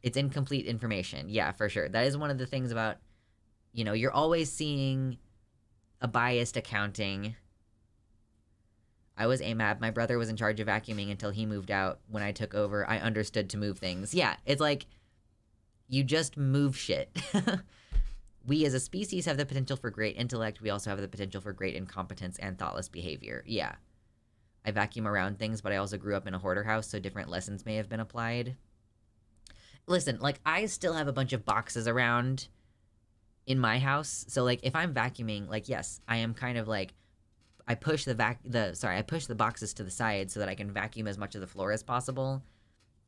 It's incomplete information. Yeah, for sure. That is one of the things about, you know, you're always seeing a biased accounting. I was AMAB. My brother was in charge of vacuuming until he moved out. When I took over, I understood to move things. Yeah, it's like you just move shit. We as a species have the potential for great intellect. We also have the potential for great incompetence and thoughtless behavior. Yeah. I vacuum around things, but I also grew up in a hoarder house, so different lessons may have been applied. Listen, like, I still have a bunch of boxes around in my house. So, like, if I'm vacuuming, like, yes, I am kind of like, I push the boxes to the side so that I can vacuum as much of the floor as possible.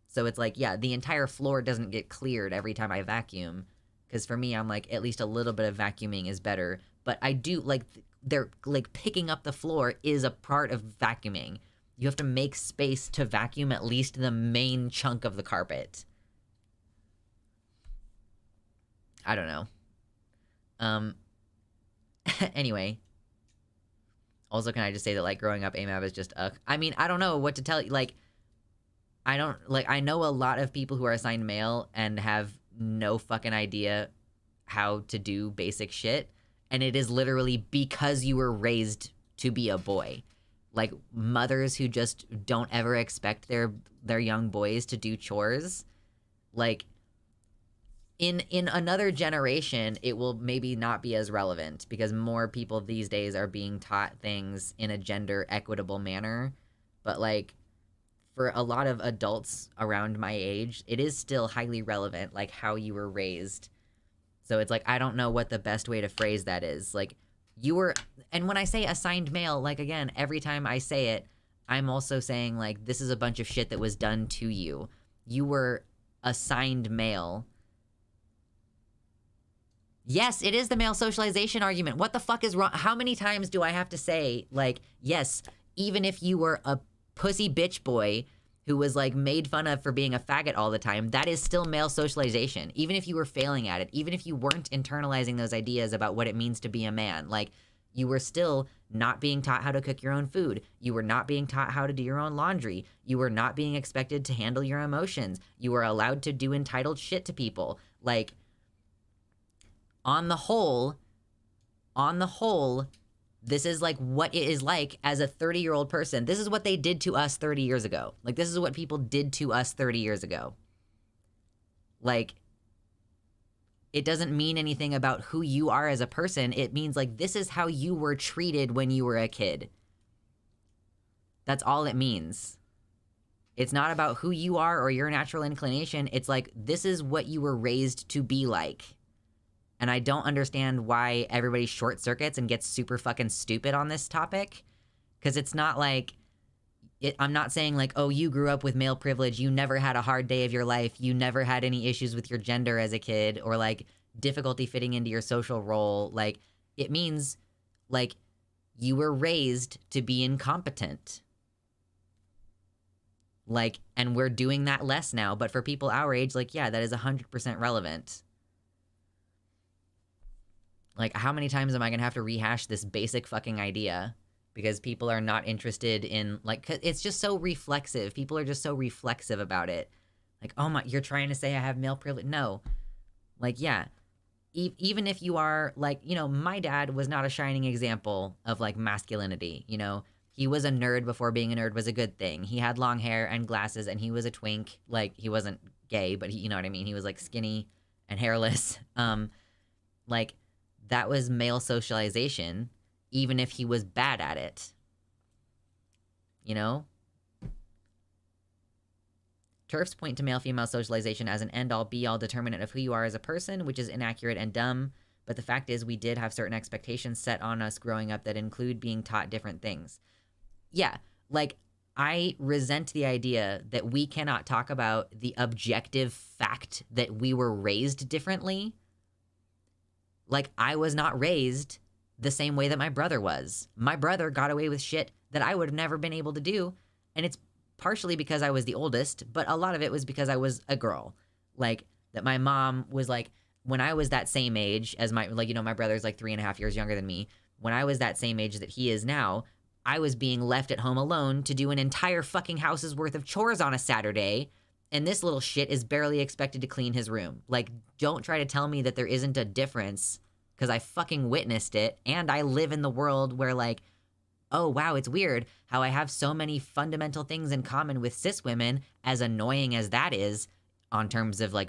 So it's like, yeah, the entire floor doesn't get cleared every time I vacuum. Because for me, I'm like, at least a little bit of vacuuming is better. But I do, like, they're, like, picking up the floor is a part of vacuuming. You have to make space to vacuum at least the main chunk of the carpet. I don't know. Anyway. Also, can I just say that, like, growing up, AMAB is just, I mean, I don't know what to tell you. Like, I know a lot of people who are assigned male and have no fucking idea how to do basic shit. And it is literally because you were raised to be a boy. Like, mothers who just don't ever expect their young boys to do chores. Like, in another generation, it will maybe not be as relevant because more people these days are being taught things in a gender equitable manner. But like for a lot of adults around my age, it is still highly relevant, like how you were raised. So it's like, I don't know what the best way to phrase that is. Like you were, and when I say assigned male, like again, every time I say it, I'm also saying like, this is a bunch of shit that was done to you. You were assigned male. Yes, it is the male socialization argument. What the fuck is wrong? How many times do I have to say, like, yes, even if you were a pussy bitch boy who was, like, made fun of for being a faggot all the time, that is still male socialization. Even if you were failing at it, even if you weren't internalizing those ideas about what it means to be a man, like, you were still not being taught how to cook your own food. You were not being taught how to do your own laundry. You were not being expected to handle your emotions. You were allowed to do entitled shit to people. Like, on the whole, this is like what it is like as a 30-year-old person. This is what they did to us 30 years ago. Like, this is what people did to us 30 years ago. Like, it doesn't mean anything about who you are as a person. It means, like, this is how you were treated when you were a kid. That's all it means. It's not about who you are or your natural inclination. It's like, this is what you were raised to be like. And I don't understand why everybody short circuits and gets super fucking stupid on this topic. Because it's not like, I'm not saying like, oh, you grew up with male privilege, you never had a hard day of your life, you never had any issues with your gender as a kid, or like difficulty fitting into your social role. Like, it means like you were raised to be incompetent. Like, and we're doing that less now. But for people our age, like, yeah, that is 100% relevant. Like, how many times am I going to have to rehash this basic fucking idea? Because people are not interested in, like, it's just so reflexive. People are just so reflexive about it. Like, oh my, you're trying to say I have male privilege? No. Like, yeah. Even if you are, like, you know, my dad was not a shining example of, like, masculinity, you know? He was a nerd before being a nerd was a good thing. He had long hair and glasses, and he was a twink. Like, he wasn't gay, but he, you know what I mean? He was, like, skinny and hairless. Like, that was male socialization, even if he was bad at it. You know? TERFs point to male-female socialization as an end-all, be-all determinant of who you are as a person, which is inaccurate and dumb. But the fact is, we did have certain expectations set on us growing up that include being taught different things. Yeah, like, I resent the idea that we cannot talk about the objective fact that we were raised differently. Like, I was not raised the same way that my brother was. My brother got away with shit that I would have never been able to do, and it's partially because I was the oldest, but a lot of it was because I was a girl. Like, that my mom was like, when I was that same age as my, like, you know, my brother's like 3.5 years younger than me. When I was that same age that he is now, I was being left at home alone to do an entire fucking house's worth of chores on a Saturday, and this little shit is barely expected to clean his room. Like, don't try to tell me that there isn't a difference, because I fucking witnessed it, and I live in the world where, like, oh, wow, it's weird how I have so many fundamental things in common with cis women, as annoying as that is, on terms of, like,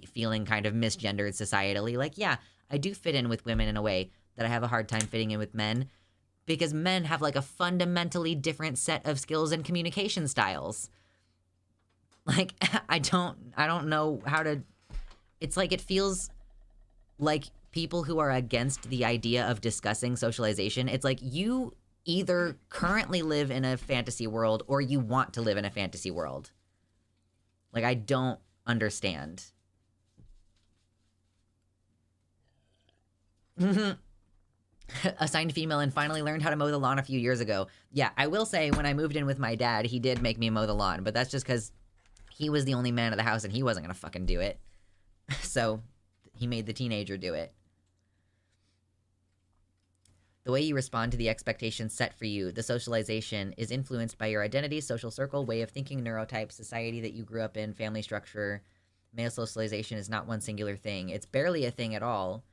feeling kind of misgendered societally. Like, yeah, I do fit in with women in a way that I have a hard time fitting in with men, because men have, like, a fundamentally different set of skills and communication styles. Like, I don't know how to... It's like, it feels like people who are against the idea of discussing socialization, it's like, you either currently live in a fantasy world or you want to live in a fantasy world. Like, I don't understand. Assigned female and finally learned how to mow the lawn a few years ago. Yeah, I will say, when I moved in with my dad, he did make me mow the lawn, but that's just because he was the only man of the house and he wasn't gonna fucking do it. So he made the teenager do it. The way you respond to the expectations set for you, the socialization, is influenced by your identity, social circle, way of thinking, neurotype, society that you grew up in, family structure. Male socialization is not one singular thing. It's barely a thing at all.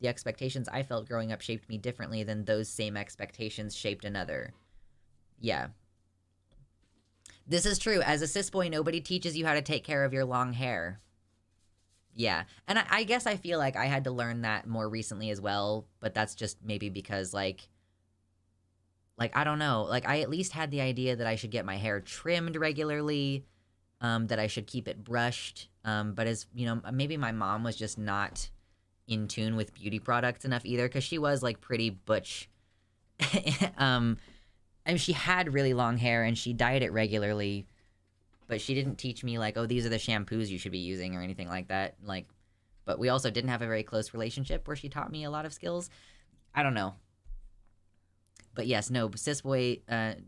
The expectations I felt growing up shaped me differently than those same expectations shaped another. Yeah. This is true. As a cis boy, nobody teaches you how to take care of your long hair. Yeah, and I guess I feel like I had to learn that more recently as well, but that's just maybe because, like, I don't know. Like, I at least had the idea that I should get my hair trimmed regularly, that I should keep it brushed, but as, you know, maybe my mom was just not in tune with beauty products enough either, because she was, like, pretty butch. I mean, she had really long hair, and she dyed it regularly, but she didn't teach me, like, oh, these are the shampoos you should be using or anything like that. Like, but we also didn't have a very close relationship where she taught me a lot of skills. I don't know. But yes, no, cis boy,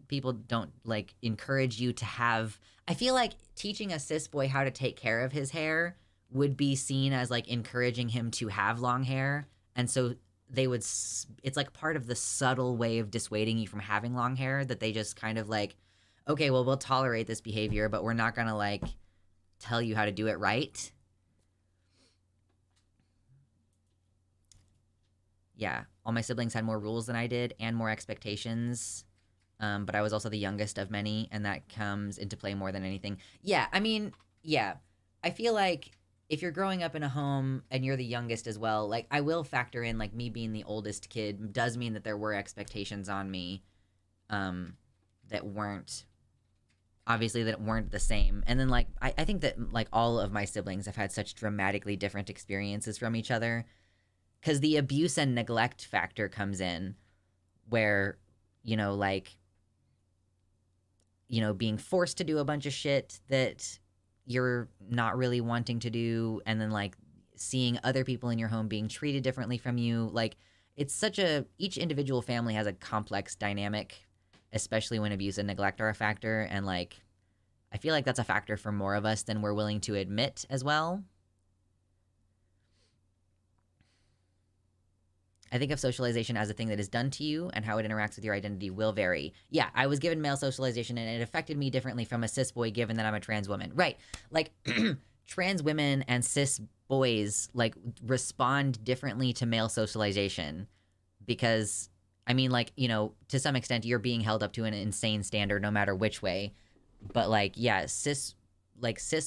people don't, like, encourage you to have... I feel like teaching a cis boy how to take care of his hair would be seen as, like, encouraging him to have long hair. And so they would... It's, like, part of the subtle way of dissuading you from having long hair, that they just kind of, like... Okay, well, we'll tolerate this behavior, but we're not gonna, like, tell you how to do it right. Yeah, all my siblings had more rules than I did and more expectations, but I was also the youngest of many, and that comes into play more than anything. Yeah, I mean, yeah. I feel like if you're growing up in a home and you're the youngest as well, like, I will factor in, like, me being the oldest kid does mean that there were expectations on me that weren't... Obviously, that weren't the same. And then, like, I think that, like, all of my siblings have had such dramatically different experiences from each other. Because the abuse and neglect factor comes in where, you know, like, you know, being forced to do a bunch of shit that you're not really wanting to do. And then, like, seeing other people in your home being treated differently from you. Like, it's such a... Each individual family has a complex dynamic, especially when abuse and neglect are a factor, and, like, I feel like that's a factor for more of us than we're willing to admit as well. I think of socialization as a thing that is done to you, and how it interacts with your identity will vary. Yeah, I was given male socialization, and it affected me differently from a cis boy, given that I'm a trans woman. Right, like, trans women and cis boys, like, respond differently to male socialization, because... I mean, like, you know, to some extent, you're being held up to an insane standard no matter which way. But, like, yeah, cis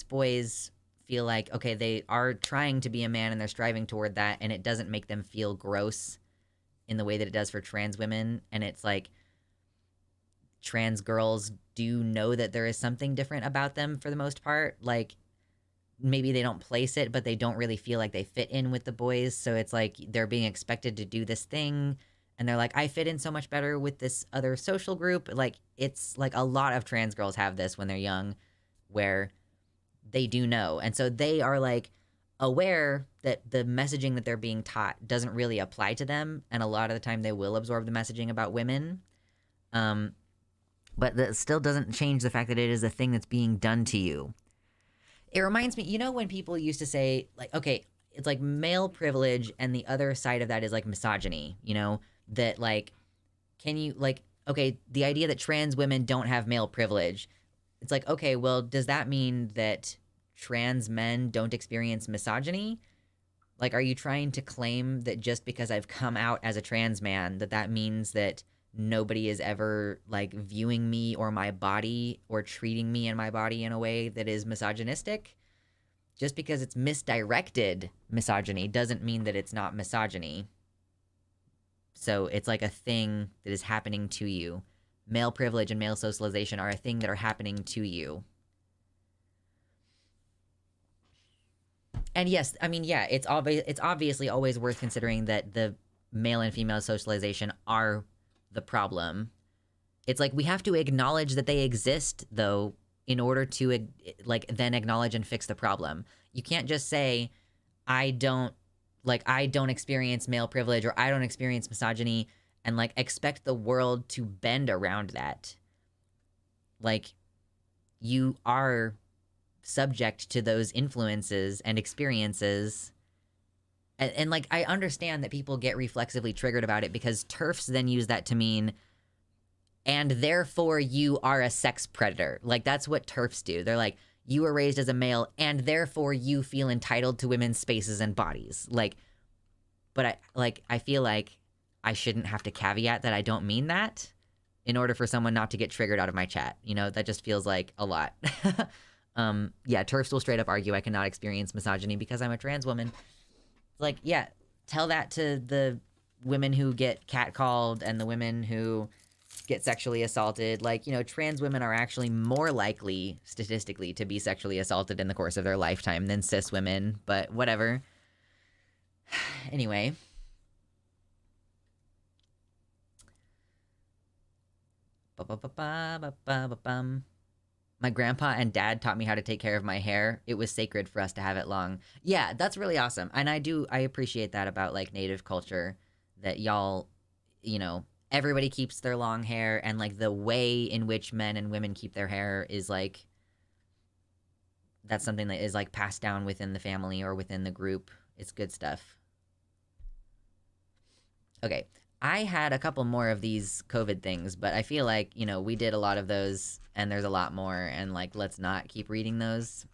boys feel like, okay, they are trying to be a man and they're striving toward that, and it doesn't make them feel gross in the way that it does for trans women. And it's like, trans girls do know that there is something different about them for the most part. Like, maybe they don't place it, but they don't really feel like they fit in with the boys. So it's like they're being expected to do this thing. And they're like, I fit in so much better with this other social group. Like, it's like a lot of trans girls have this when they're young, where they do know. And so they are like aware that the messaging that they're being taught doesn't really apply to them. And a lot of the time they will absorb the messaging about women. But that still doesn't change the fact that it is a thing that's being done to you. It reminds me, you know, when people used to say, like, okay, it's like male privilege, and the other side of that is like misogyny, you know, that like, can you, like, okay, the idea that trans women don't have male privilege, it's like, okay, well, does that mean that trans men don't experience misogyny? Like, are you trying to claim that just because I've come out as a trans man, that means that nobody is ever like viewing me or my body or treating me and my body in a way that is misogynistic? Just because it's misdirected misogyny doesn't mean that it's not misogyny. So it's like a thing that is happening to you. Male privilege and male socialization are a thing that are happening to you. And yes, I mean, yeah, it's obviously always worth considering that the male and female socialization are the problem. It's like we have to acknowledge that they exist, though, in order to like then acknowledge and fix the problem. You can't just say, I don't experience male privilege or I don't experience misogyny, and like expect the world to bend around that. Like, you are subject to those influences and experiences. And like, I understand that people get reflexively triggered about it because TERFs then use that to mean, and therefore you are a sex predator. Like, that's what TERFs do. They're like, you were raised as a male, and therefore you feel entitled to women's spaces and bodies. Like, but I feel like I shouldn't have to caveat that I don't mean that in order for someone not to get triggered out of my chat. You know, that just feels like a lot. Yeah, TERFs will straight up argue I cannot experience misogyny because I'm a trans woman. Like, yeah, tell that to the women who get catcalled and the women who get sexually assaulted. Like, you know, trans women are actually more likely statistically to be sexually assaulted in the course of their lifetime than cis women, but whatever. Anyway. My grandpa and dad taught me how to take care of my hair. It was sacred for us to have it long. Yeah, that's really awesome. And I appreciate that about like Native culture, that y'all, you know, everybody keeps their long hair, and like the way in which men and women keep their hair is like, that's something that is like passed down within the family or within the group. It's good stuff. Okay. I had a couple more of these COVID things, but I feel like, you know, we did a lot of those and there's a lot more, and like, let's not keep reading those.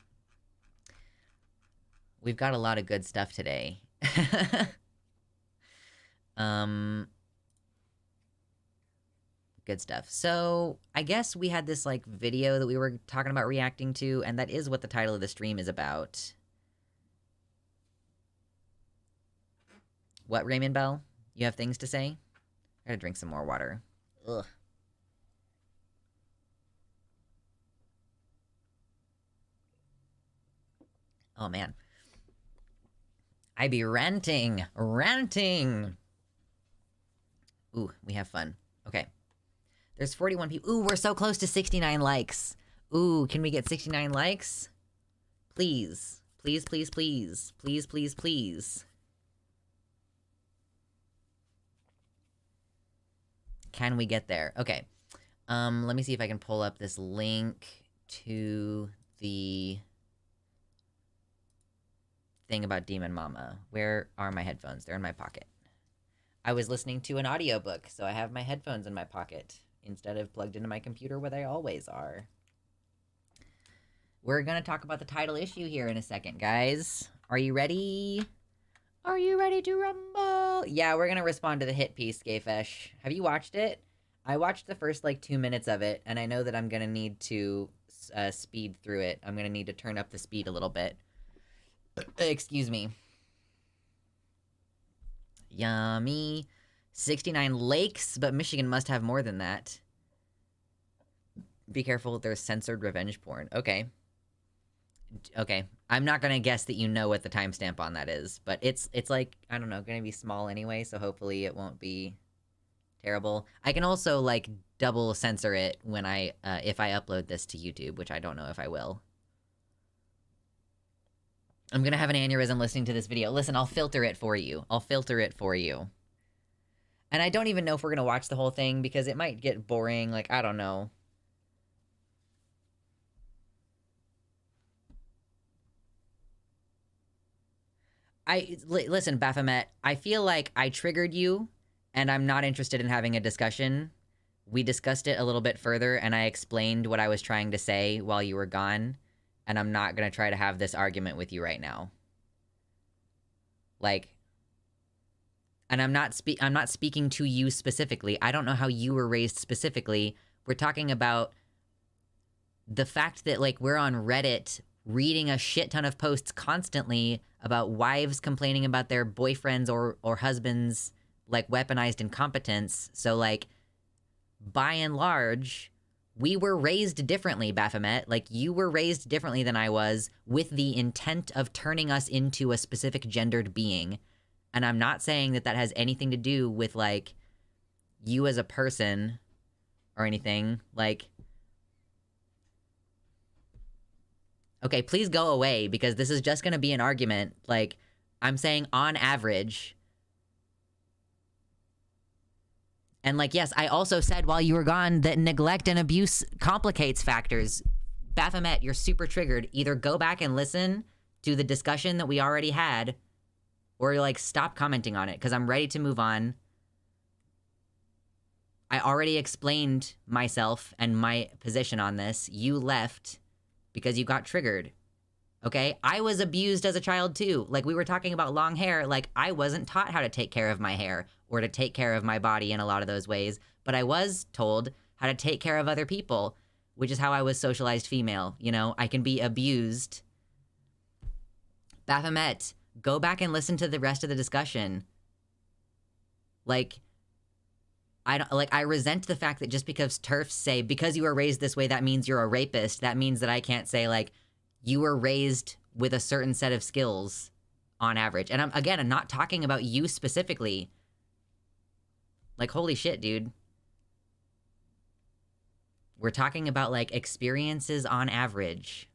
We've got a lot of good stuff today. Good stuff. So I guess we had this like video that we were talking about reacting to, and that is what the title of the stream is about. What, Raymond Bell? You have things to say? I gotta drink some more water. Ugh. Oh, man. I be ranting. Ranting! Ooh, we have fun. Okay. There's 41 people. Ooh, we're so close to 69 likes. Ooh, can we get 69 likes? Please. Please, please, please. Please, please, please. Can we get there? Okay. Let me see if I can pull up this link to the thing about DemonMama. Where are my headphones? They're in my pocket. I was listening to an audiobook, so I have my headphones in my pocket instead of plugged into my computer where they always are. We're gonna talk about the title issue here in a second, guys. Are you ready? Are you ready to rumble? Yeah, we're gonna respond to the hit piece, Gayfesh. Have you watched it? I watched the first, like, 2 minutes of it, and I know that I'm gonna need to speed through it. I'm gonna need to turn up the speed a little bit. Excuse me. Yummy. 69 lakes, but Michigan must have more than that. Be careful, there's censored revenge porn. Okay. Okay. I'm not gonna guess that you know what the timestamp on that is, but it's like, I don't know, gonna be small anyway, so hopefully it won't be terrible. I can also, like, double censor it when if I upload this to YouTube, which I don't know if I will. I'm gonna have an aneurysm listening to this video. Listen, I'll filter it for you. I'll filter it for you. And I don't even know if we're gonna watch the whole thing, because it might get boring, like, I don't know. Listen, Baphomet, I feel like I triggered you, and I'm not interested in having a discussion. We discussed it a little bit further, and I explained what I was trying to say while you were gone, and I'm not gonna try to have this argument with you right now. Like, and I'm not speaking to you specifically. I don't know how you were raised specifically. We're talking about the fact that, like, we're on Reddit reading a shit ton of posts constantly about wives complaining about their boyfriends or husbands, like, weaponized incompetence. So, like, by and large, we were raised differently, Baphomet. Like, you were raised differently than I was, with the intent of turning us into a specific gendered being. And I'm not saying that that has anything to do with, like, you as a person or anything. Like, okay, please go away, because this is just gonna be an argument. Like, I'm saying on average. And, like, yes, I also said while you were gone that neglect and abuse complicates factors. Baphomet, you're super triggered. Either go back and listen to the discussion that we already had, or, like, stop commenting on it, because I'm ready to move on. I already explained myself and my position on this. You left because you got triggered. Okay? I was abused as a child too. Like, we were talking about long hair. Like, I wasn't taught how to take care of my hair or to take care of my body in a lot of those ways, but I was told how to take care of other people, which is how I was socialized female. You know, I can be abused. Baphomet, go back and listen to the rest of the discussion. Like, I resent the fact that just because TERFs say, because you were raised this way, that means you're a rapist. That means that I can't say, like, you were raised with a certain set of skills on average. And I'm not talking about you specifically. Like, holy shit, dude. We're talking about, like, experiences on average.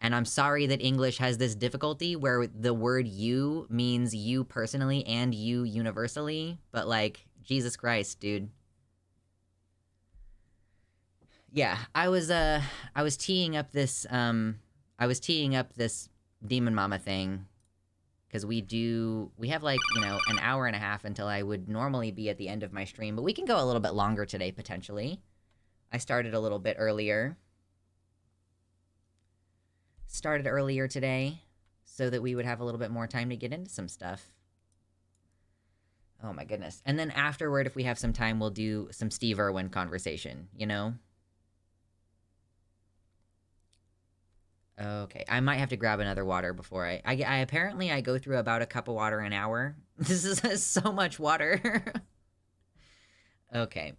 And I'm sorry that English has this difficulty where the word you means you personally and you universally, but, like, Jesus Christ, dude. Yeah, I was teeing up this DemonMama thing, because we have, like, you know, an hour and a half until I would normally be at the end of my stream, but we can go a little bit longer today, potentially. I started a little bit earlier. Today so that we would have a little bit more time to get into some stuff. Oh my goodness. And then afterward, if we have some time, we'll do some Steve Irwin conversation, you know? Okay, I might have to grab another water before I apparently I go through about a cup of water an hour. This is so much water. Okay.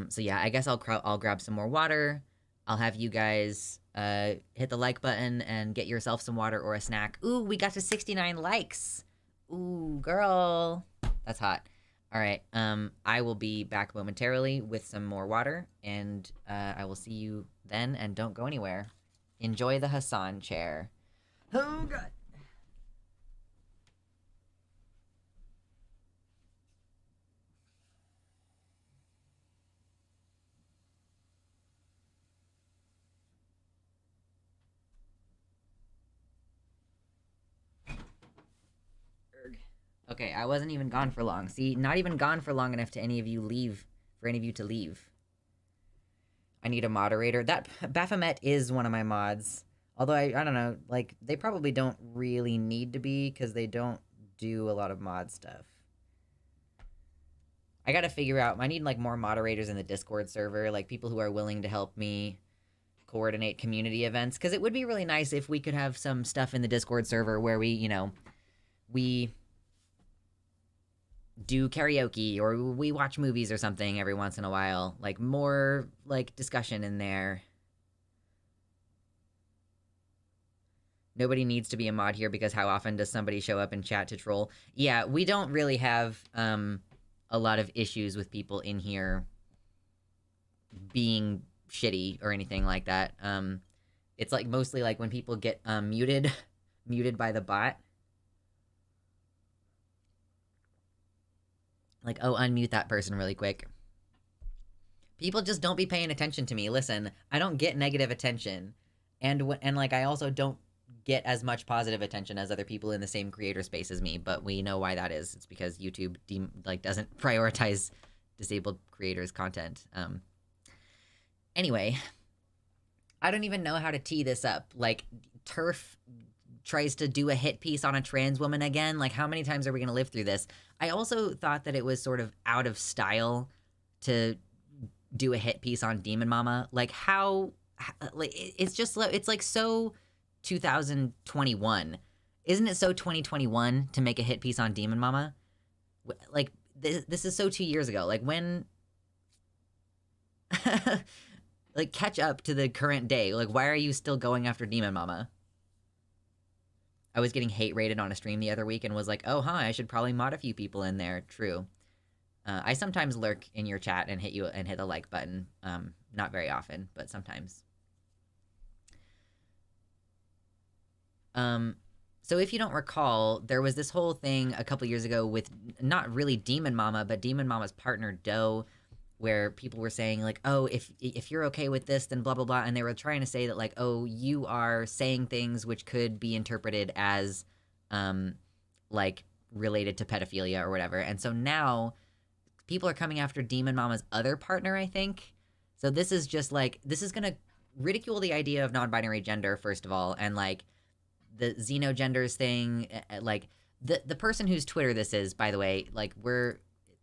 So yeah, I guess I'll grab some more water. I'll have you guys hit the like button and get yourself some water or a snack. Ooh, we got to 69 likes. Ooh, girl. That's hot. All right. I will be back momentarily with some more water, and I will see you then, and don't go anywhere. Enjoy the Hassan chair. Oh, God. Okay, I wasn't even gone for long. See, not even gone for long enough for any of you to leave. I need a moderator. That Baphomet is one of my mods. Although I don't know, like, they probably don't really need to be, because they don't do a lot of mod stuff. I gotta figure out, I need, like, more moderators in the Discord server, like, people who are willing to help me coordinate community events, because it would be really nice if we could have some stuff in the Discord server where we, you know, we do karaoke or we watch movies or something every once in a while. Like, more, like, discussion in there. Nobody needs to be a mod here because how often does somebody show up in chat to troll? Yeah, we don't really have a lot of issues with people in here being shitty or anything like that. It's like mostly like when people get muted by the bot. Like, oh, unmute that person really quick. People just don't be paying attention to me. Listen, I don't get negative attention. And like, I also don't get as much positive attention as other people in the same creator space as me, but we know why that is. It's because YouTube doesn't prioritize disabled creators' content. Anyway, I don't even know how to tee this up. Like, TERF tries to do a hit piece on a trans woman again. Like, how many times are we going to live through this? I also thought that it was sort of out of style to do a hit piece on DemonMama. Like, how like, it's just, it's like so 2021. Isn't it so 2021 to make a hit piece on DemonMama? Like, this is so 2 years ago. Like, when... like, catch up to the current day. Like, why are you still going after DemonMama? I was getting hate rated on a stream the other week and was like, oh, I should probably mod a few people in there. True. I sometimes lurk in your chat and hit the like button. Not very often, but sometimes. So if you don't recall, there was this whole thing a couple years ago with not really DemonMama, but DemonMama's partner Doe, where people were saying like, oh, if you're okay with this, then blah, blah, blah. And they were trying to say that like, oh, you are saying things which could be interpreted as, like, related to pedophilia or whatever. And so now people are coming after DemonMama's other partner, I think. So this is just like, this is going to ridicule the idea of non-binary gender, first of all, and like the xenogenders thing. Like, the person whose Twitter this is, by the way, like,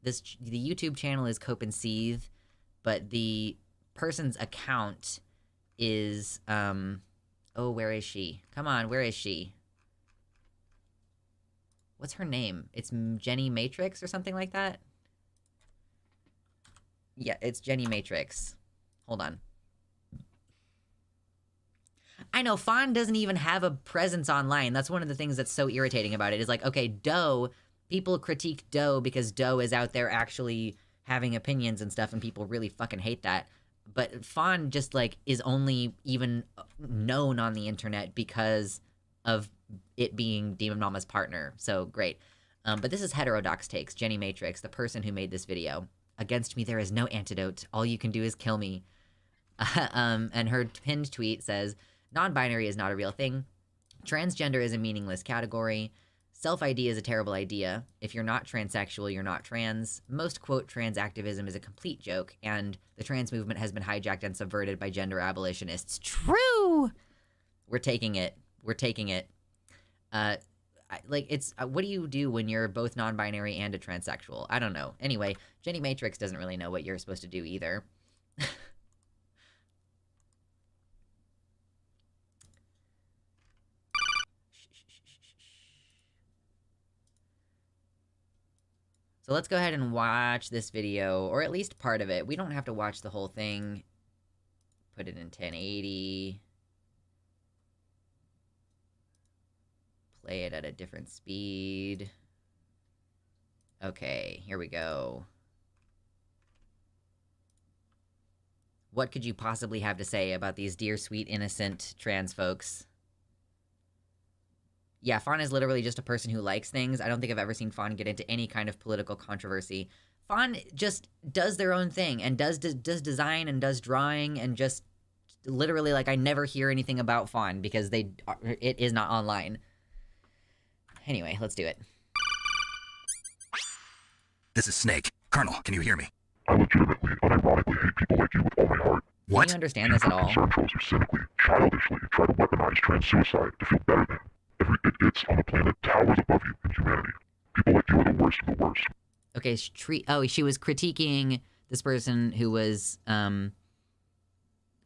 the YouTube channel is Cope and Seethe, but the person's account is, oh, where is she? Come on, where is she? What's her name? It's Jenny Matrix or something like that? Yeah, it's Jenny Matrix. Hold on. I know, Fawn doesn't even have a presence online. That's one of the things that's so irritating about it, is like, okay, Doe... people critique Doe because Doe is out there actually having opinions and stuff, and people really fucking hate that. But Fawn just, like, is only even known on the internet because of it being DemonMama's partner. So, great. But this is Heterodox Takes, Jenny Matrix, the person who made this video. Against me there is no antidote. All you can do is kill me. And her pinned tweet says, non-binary is not a real thing. Transgender is a meaningless category. Self-ID is a terrible idea. If you're not transsexual, you're not trans. Most, quote, trans activism is a complete joke, and the trans movement has been hijacked and subverted by gender abolitionists. True! We're taking it. We're taking it. Like, it's, what do you do when you're both non-binary and a transsexual? I don't know. Anyway, Jenny Matrix doesn't really know what you're supposed to do either. So let's go ahead and watch this video, or at least part of it. We don't have to watch the whole thing. Put it in 1080. Play it at a different speed. Okay, here we go. What could you possibly have to say about these dear, sweet, innocent trans folks? Yeah, Fawn is literally just a person who likes things. I don't think I've ever seen Fawn get into any kind of political controversy. Fawn just does their own thing, and does design and does drawing, and just literally, like, I never hear anything about Fawn because it is not online. Anyway, let's do it. This is Snake. Colonel, can you hear me? I legitimately, unironically hate people like you with all my heart. What? Can you understand this at all? Concerned trolls who cynically, childishly try to weaponize trans suicide to feel better than every idiots on the planet towers above you in humanity. People like you are the worst of the worst. Okay, she was critiquing this person who was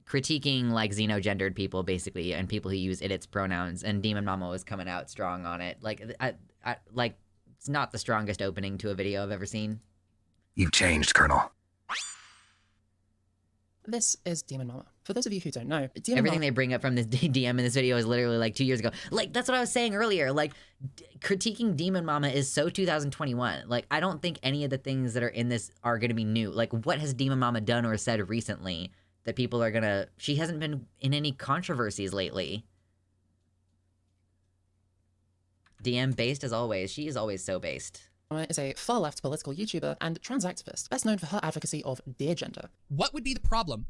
critiquing like xenogendered people basically, and people who use its pronouns. And DemonMama was coming out strong on it. Like, like it's not the strongest opening to a video I've ever seen. You've changed, Colonel. This is DemonMama. For those of you who don't know, everything they bring up from this DM in this video is literally like 2 years ago. Like, that's what I was saying earlier. Like, critiquing DemonMama is so 2021. Like, I don't think any of the things that are in this are going to be new. Like, what has DemonMama done or said recently that people are going to... She hasn't been in any controversies lately. DM based as always. She is always so based. Is a far-left political YouTuber and trans activist, best known for her advocacy of dear gender. What would be the problem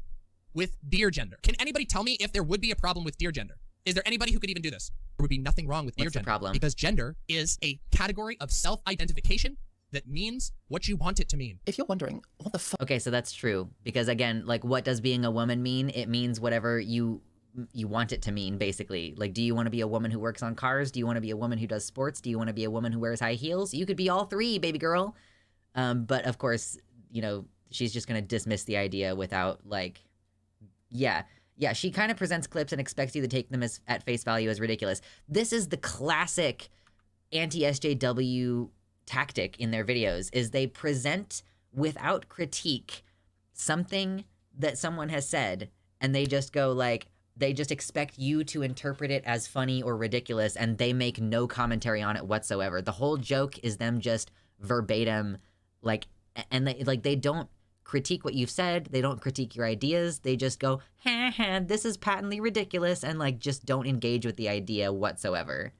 with dear gender? Can anybody tell me if there would be a problem with dear gender? Is there anybody who could even do this? There would be nothing wrong with dear gender. What's the problem? Because gender is a category of self-identification that means what you want it to mean. If you're wondering, what the fuck? Okay, so that's true. Because again, like, what does being a woman mean? It means whatever you want it to mean, basically. Like, do you want to be a woman who works on cars? Do you want to be a woman who does sports? Do you want to be a woman who wears high heels? You could be all three, baby girl. But of course, you know, she's just going to dismiss the idea without, like, yeah, she kind of presents clips and expects you to take them as at face value as ridiculous. This is the classic anti-SJW tactic in their videos, is they present without critique something that someone has said, and they just go like, they just expect you to interpret it as funny or ridiculous, and they make no commentary on it whatsoever. The whole joke is them just verbatim, like, and they don't critique what you've said. They don't critique your ideas. They just go, ha ha, this is patently ridiculous, and like just don't engage with the idea whatsoever.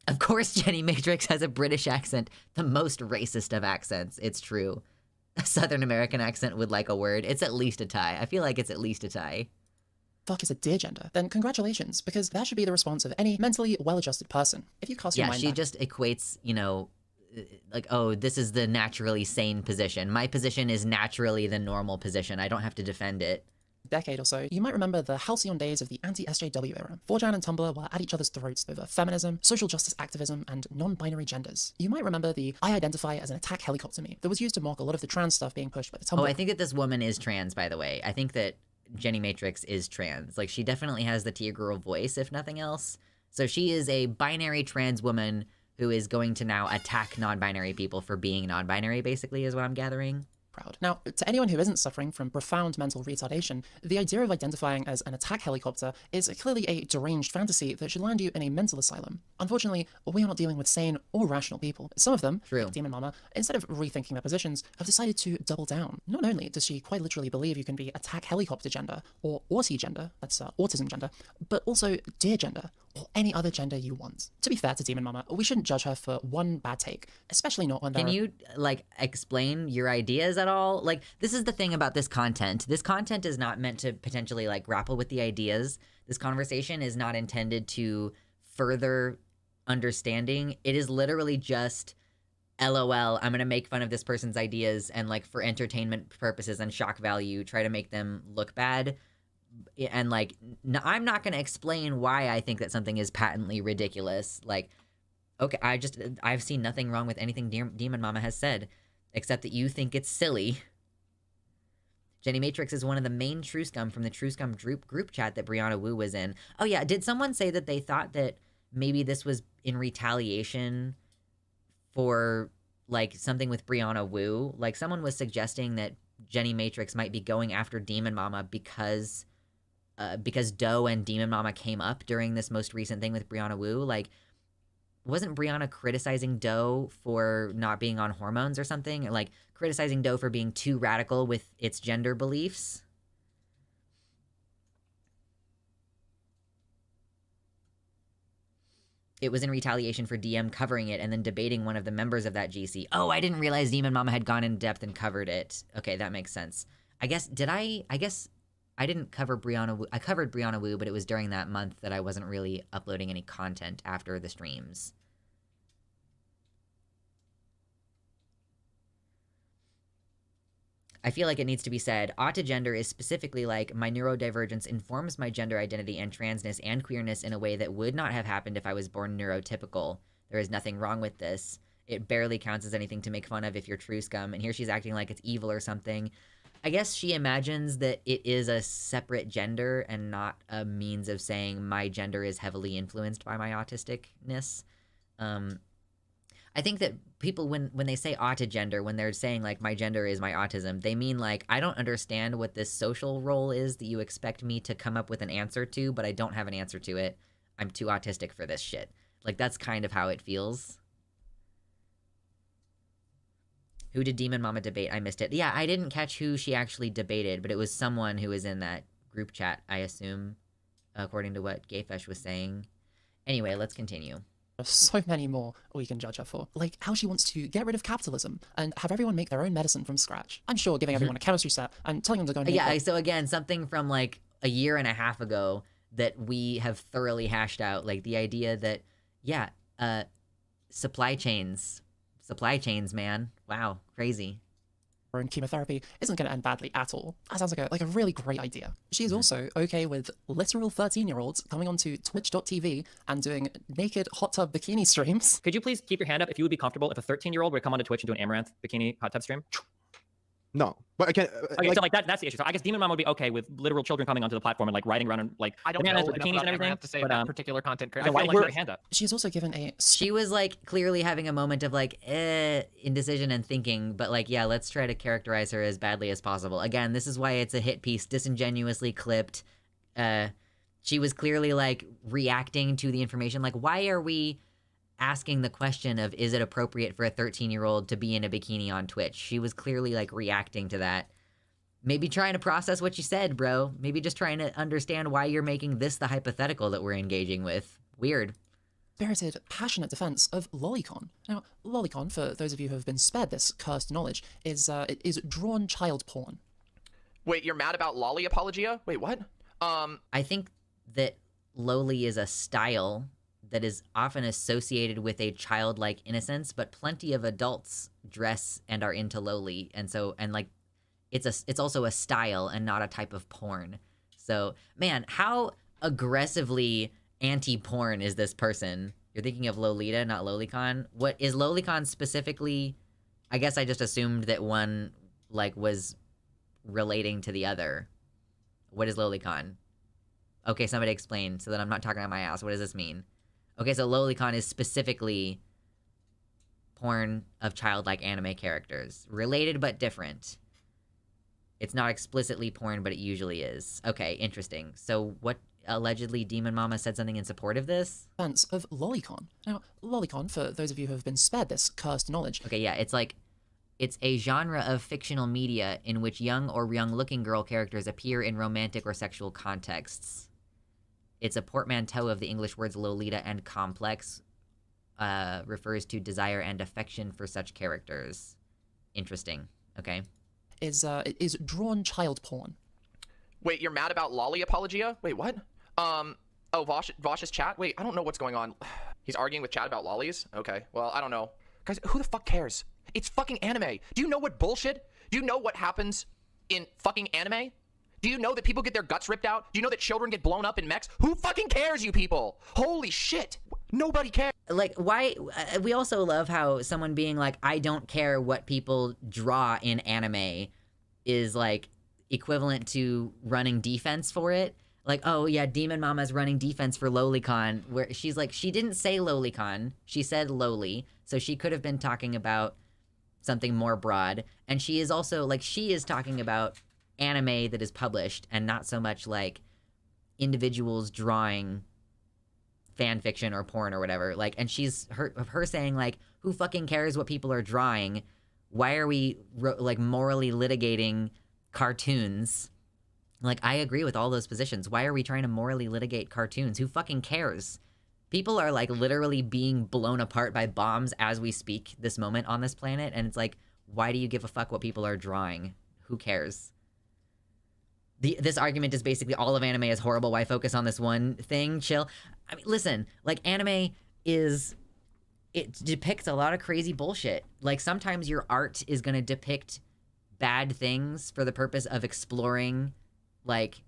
Of course, Jenny Matrix has a British accent, the most racist of accents. It's true. A Southern American accent with like a word. It's at least a tie. I feel like it's at least a tie. Fuck is a dear gender, then congratulations, because that should be the response of any mentally well-adjusted person. If you cast your mind she back, just equates, you know, like, oh, this is the naturally sane position. My position is naturally the normal position. I don't have to defend it. decade or so, you might remember the halcyon days of the anti-SJW era. 4chan and Tumblr were at each other's throats over feminism, social justice activism, and non-binary genders. You might remember the I identify as an attack helicopter meme that was used to mock a lot of the trans stuff being pushed by the Tumblr. Oh, I think that this woman is trans, by the way. I think that Jenny Matrix is trans. Like, she definitely has the Tia-girl voice, if nothing else. So she is a binary trans woman who is going to now attack non-binary people for being non-binary, basically, is what I'm gathering. Proud. Now, to anyone who isn't suffering from profound mental retardation, the idea of identifying as an attack helicopter is clearly a deranged fantasy that should land you in a mental asylum. Unfortunately, we are not dealing with sane or rational people. Some of them, True. like DemonMama, instead of rethinking their positions, have decided to double down. Not only does she quite literally believe you can be attack helicopter gender, or auti gender, that's autism gender, but also dear gender, or any other gender you want. To be fair to DemonMama, we shouldn't judge her for one bad take, especially not when there Can you, like, explain your ideas at all? Like, this is the thing about this content. This content is not meant to potentially, like, grapple with the ideas. This conversation is not intended to further understanding. It is literally just, LOL, I'm gonna make fun of this person's ideas and, like, for entertainment purposes and shock value, try to make them look bad. And, like, I'm not going to explain why I think that something is patently ridiculous. Like, okay, I've seen nothing wrong with anything DemonMama has said, except that you think it's silly. Jenny Matrix is one of the main True Scum from the True Scum group chat that Brianna Wu was in. Oh, yeah, did someone say that they thought that maybe this was in retaliation for, like, something with Brianna Wu? Like, someone was suggesting that Jenny Matrix might be going after DemonMama because Doe and DemonMama came up during this most recent thing with Brianna Wu. Like, wasn't Brianna criticizing Doe for not being on hormones or something? Or, like, criticizing Doe for being too radical with its gender beliefs? It was in retaliation for DM covering it and then debating one of the members of that GC. Oh, I didn't realize DemonMama had gone in depth and covered it. Okay, that makes sense. I guess I didn't cover Brianna Wu. I covered Brianna Wu, but it was during that month that I wasn't really uploading any content after the streams. I feel like it needs to be said, autogender is specifically like, my neurodivergence informs my gender identity and transness and queerness in a way that would not have happened if I was born neurotypical. There is nothing wrong with this. It barely counts as anything to make fun of if you're True Scum. And here she's acting like it's evil or something. I guess she imagines that it is a separate gender and not a means of saying my gender is heavily influenced by my autisticness. I think that people, when they say autogender, when they're saying, like, my gender is my autism, they mean, like, I don't understand what this social role is that you expect me to come up with an answer to, but I don't have an answer to it. I'm too autistic for this shit. Like, that's kind of how it feels. Who did DemonMama debate? I missed it. Yeah, I didn't catch who she actually debated, but it was someone who was in that group chat, I assume, according to what Gayfesh was saying. Anyway, let's continue. There's so many more we can judge her for. Like how she wants to get rid of capitalism and have everyone make their own medicine from scratch. I'm sure giving everyone a chemistry set and telling them to go and make Yeah, so again, something from like a year and a half ago that we have thoroughly hashed out. Like the idea that, yeah, supply chains, man. Wow, crazy. and chemotherapy isn't going to end badly at all. That sounds like a really great idea. She's also okay with literal 13-year-olds coming onto twitch.tv and doing naked hot tub bikini streams. Could you please keep your hand up if you would be comfortable if a 13-year-old would come onto Twitch and do an Amaranth bikini hot tub stream? No, but again, Okay, so that's the issue. So I guess DemonMama would be okay with literal children coming onto the platform and like riding around and like I don't know bananas with enough bikinis about and everything. Amaranth to say but, about particular content I creators. feel like your hand up. She is also given a She was like clearly having a moment of like indecision and thinking, but like, yeah, let's try to characterize her as badly as possible. Again, this is why it's a hit piece, disingenuously clipped. She was clearly like reacting to the information. Like, why are we asking the question of, is it appropriate for a 13-year-old to be in a bikini on Twitch? She was clearly like reacting to that. Maybe trying to process what you said, bro. Maybe just trying to understand why you're making this the hypothetical that we're engaging with. Weird. spirited, passionate defense of Lolicon. Now, Lolicon, for those of you who have been spared this cursed knowledge, is drawn child porn. Wait, you're mad about lolly apologia? Wait, what? I think that lowly is a style that is often associated with a childlike innocence, but plenty of adults dress and are into lowly, and like it's also a style and not a type of porn. So, man, how aggressively anti-porn is this person? You're thinking of Lolita, not Lolicon. What is Lolicon specifically? I guess I just assumed that one like was relating to the other. What is Lolicon? Okay, somebody explain so that I'm not talking out my ass. What does this mean? Okay, so Lolicon is specifically porn of childlike anime characters. Related but different. It's not explicitly porn, but it usually is. Okay, interesting. So what, allegedly DemonMama said something in support of this? Defense of Lolicon. Now, Lolicon, for those of you who have been spared this cursed knowledge, Okay, yeah, it's a genre of fictional media in which young or young-looking girl characters appear in romantic or sexual contexts. It's a portmanteau of the English words Lolita and complex, refers to desire and affection for such characters. Interesting. Okay. is drawn child porn. Wait, you're mad about lolly apologia? Wait, what? Oh, Vosh's chat? Wait, I don't know what's going on. He's arguing with chat about lollies? Okay, well, I don't know. Guys, who the fuck cares? It's fucking anime. Do you know what bullshit? Do you know what happens in fucking anime? Do you know that people get their guts ripped out? Do you know that children get blown up in mechs? Who fucking cares, you people? Holy shit. Nobody cares. Like, why... we also love how someone being like, I don't care what people draw in anime is, like, equivalent to running defense for it. Like, oh, yeah, DemonMama's running defense for Lolicon, where she's like, she didn't say Lolicon, she said lowly, so she could have been talking about something more broad. And she is also, like, she is talking about anime that is published and not so much, like, individuals drawing fan fiction or porn or whatever. Like, and she's her saying like, who fucking cares what people are drawing? Why are we like morally litigating cartoons? Like, I agree with all those positions. Why are we trying to morally litigate cartoons? Who fucking cares? People are like literally being blown apart by bombs as we speak this moment on this planet, and it's like, why do you give a fuck what people are drawing? Who cares? This argument is basically all of anime is horrible. Why focus on this one thing? Chill. I mean, listen, like, anime it depicts a lot of crazy bullshit. Like, sometimes your art is going to depict bad things for the purpose of exploring, like,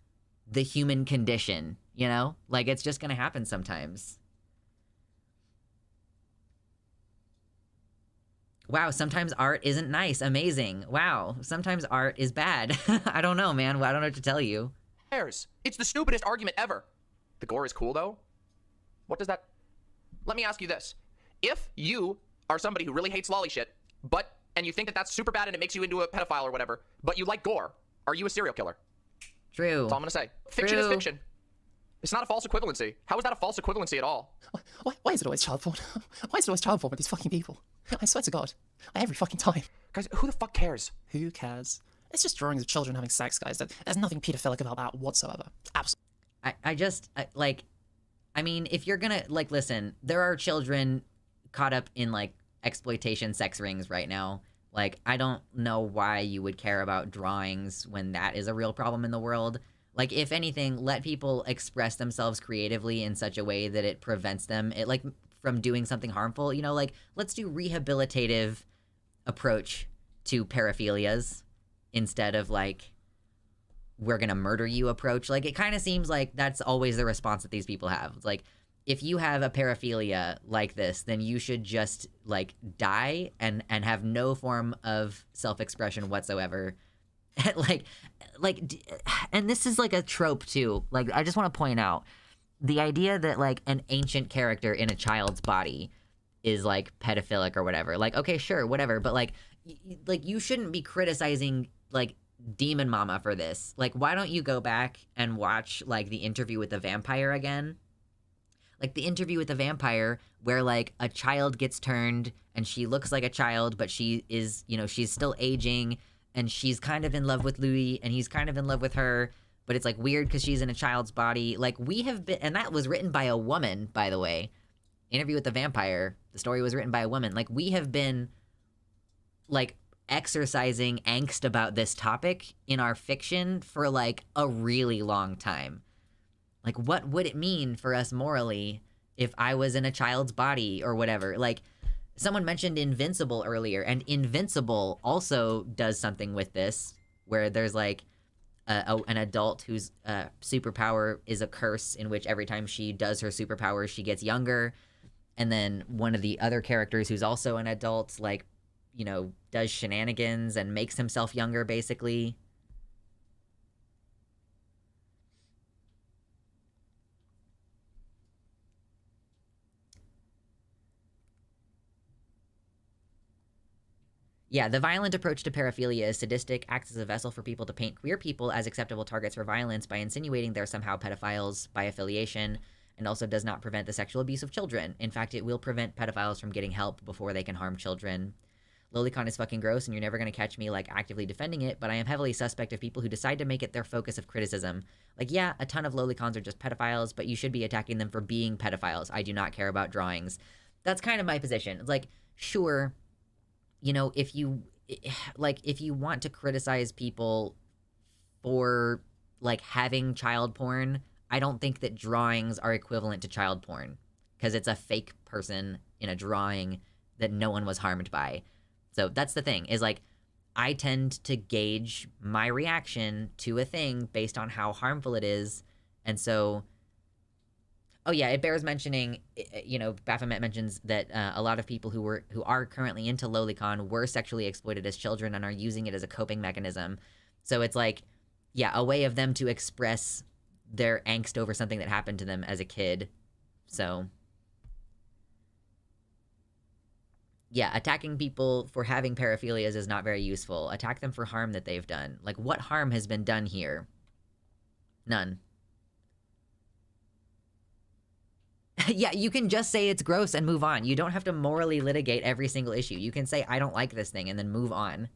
the human condition, you know? Like, it's just going to happen sometimes. Wow, sometimes art isn't nice, amazing. Wow, sometimes art is bad. I don't know, man. I don't know what to tell you. cares? It's the stupidest argument ever. The gore is cool, though. What does that... Let me ask you this. If you are somebody who really hates lolly shit, and you think that that's super bad and it makes you into a pedophile or whatever, but you like gore, are you a serial killer? True. That's all I'm gonna say. Fiction is fiction. It's not a false equivalency. How is that a false equivalency at all? Why is it always child porn? Why is it always child porn with these fucking people? I swear to God. Every fucking time. Guys, who the fuck cares? Who cares? It's just drawings of children having sex, guys. There's nothing pedophilic about that whatsoever. Absolutely. I mean, if you're gonna, like, listen, there are children caught up in, like, exploitation sex rings right now. Like, I don't know why you would care about drawings when that is a real problem in the world. Like, if anything, let people express themselves creatively in such a way that it prevents them, from doing something harmful. You know, like, let's do rehabilitative approach to paraphilias instead of, like, we're gonna murder you approach. Like, it kind of seems like that's always the response that these people have. It's like, if you have a paraphilia like this, then you should just, like, die and have no form of self-expression whatsoever. And this is, like, a trope, too. Like, I just want to point out the idea that, like, an ancient character in a child's body is, like, pedophilic or whatever. Like, okay, sure, whatever. But, like, you shouldn't be criticizing, like, DemonMama for this. Like, why don't you go back and watch, like, the interview with the vampire again? Like, the interview with the vampire where, like, a child gets turned and she looks like a child, but she is, you know, she's still aging and she's kind of in love with Louis and he's kind of in love with her, but it's, like, weird because she's in a child's body. Like, we have been, and that was written by a woman, by the way. Interview with the vampire, the story was written by a woman. Like, we have been, like, exercising angst about this topic in our fiction for, like, a really long time. Like, what would it mean for us morally if I was in a child's body or whatever? Like, someone mentioned Invincible earlier, and Invincible also does something with this, where there's, like, an adult whose superpower is a curse, in which every time she does her superpower, she gets younger. And then one of the other characters who's also an adult, like, you know, does shenanigans and makes himself younger, basically. Yeah, the violent approach to paraphilia is sadistic, acts as a vessel for people to paint queer people as acceptable targets for violence by insinuating they're somehow pedophiles by affiliation, and also does not prevent the sexual abuse of children. In fact, it will prevent pedophiles from getting help before they can harm children. Lolicon is fucking gross, and you're never going to catch me, like, actively defending it, but I am heavily suspect of people who decide to make it their focus of criticism. Like, yeah, a ton of Lolicons are just pedophiles, but you should be attacking them for being pedophiles. I do not care about drawings. That's kind of my position. It's like, sure, you know, if you want to criticize people for, like, having child porn, I don't think that drawings are equivalent to child porn, because it's a fake person in a drawing that no one was harmed by. So that's the thing, is, like, I tend to gauge my reaction to a thing based on how harmful it is. And so, oh yeah, it bears mentioning, you know, Baphomet mentions that a lot of people who are currently into Lolicon were sexually exploited as children and are using it as a coping mechanism. So it's like, yeah, a way of them to express their angst over something that happened to them as a kid. So yeah, attacking people for having paraphilias is not very useful. Attack them for harm that they've done. Like, what harm has been done here? None. Yeah, you can just say it's gross and move on. You don't have to morally litigate every single issue. You can say, I don't like this thing, and then move on.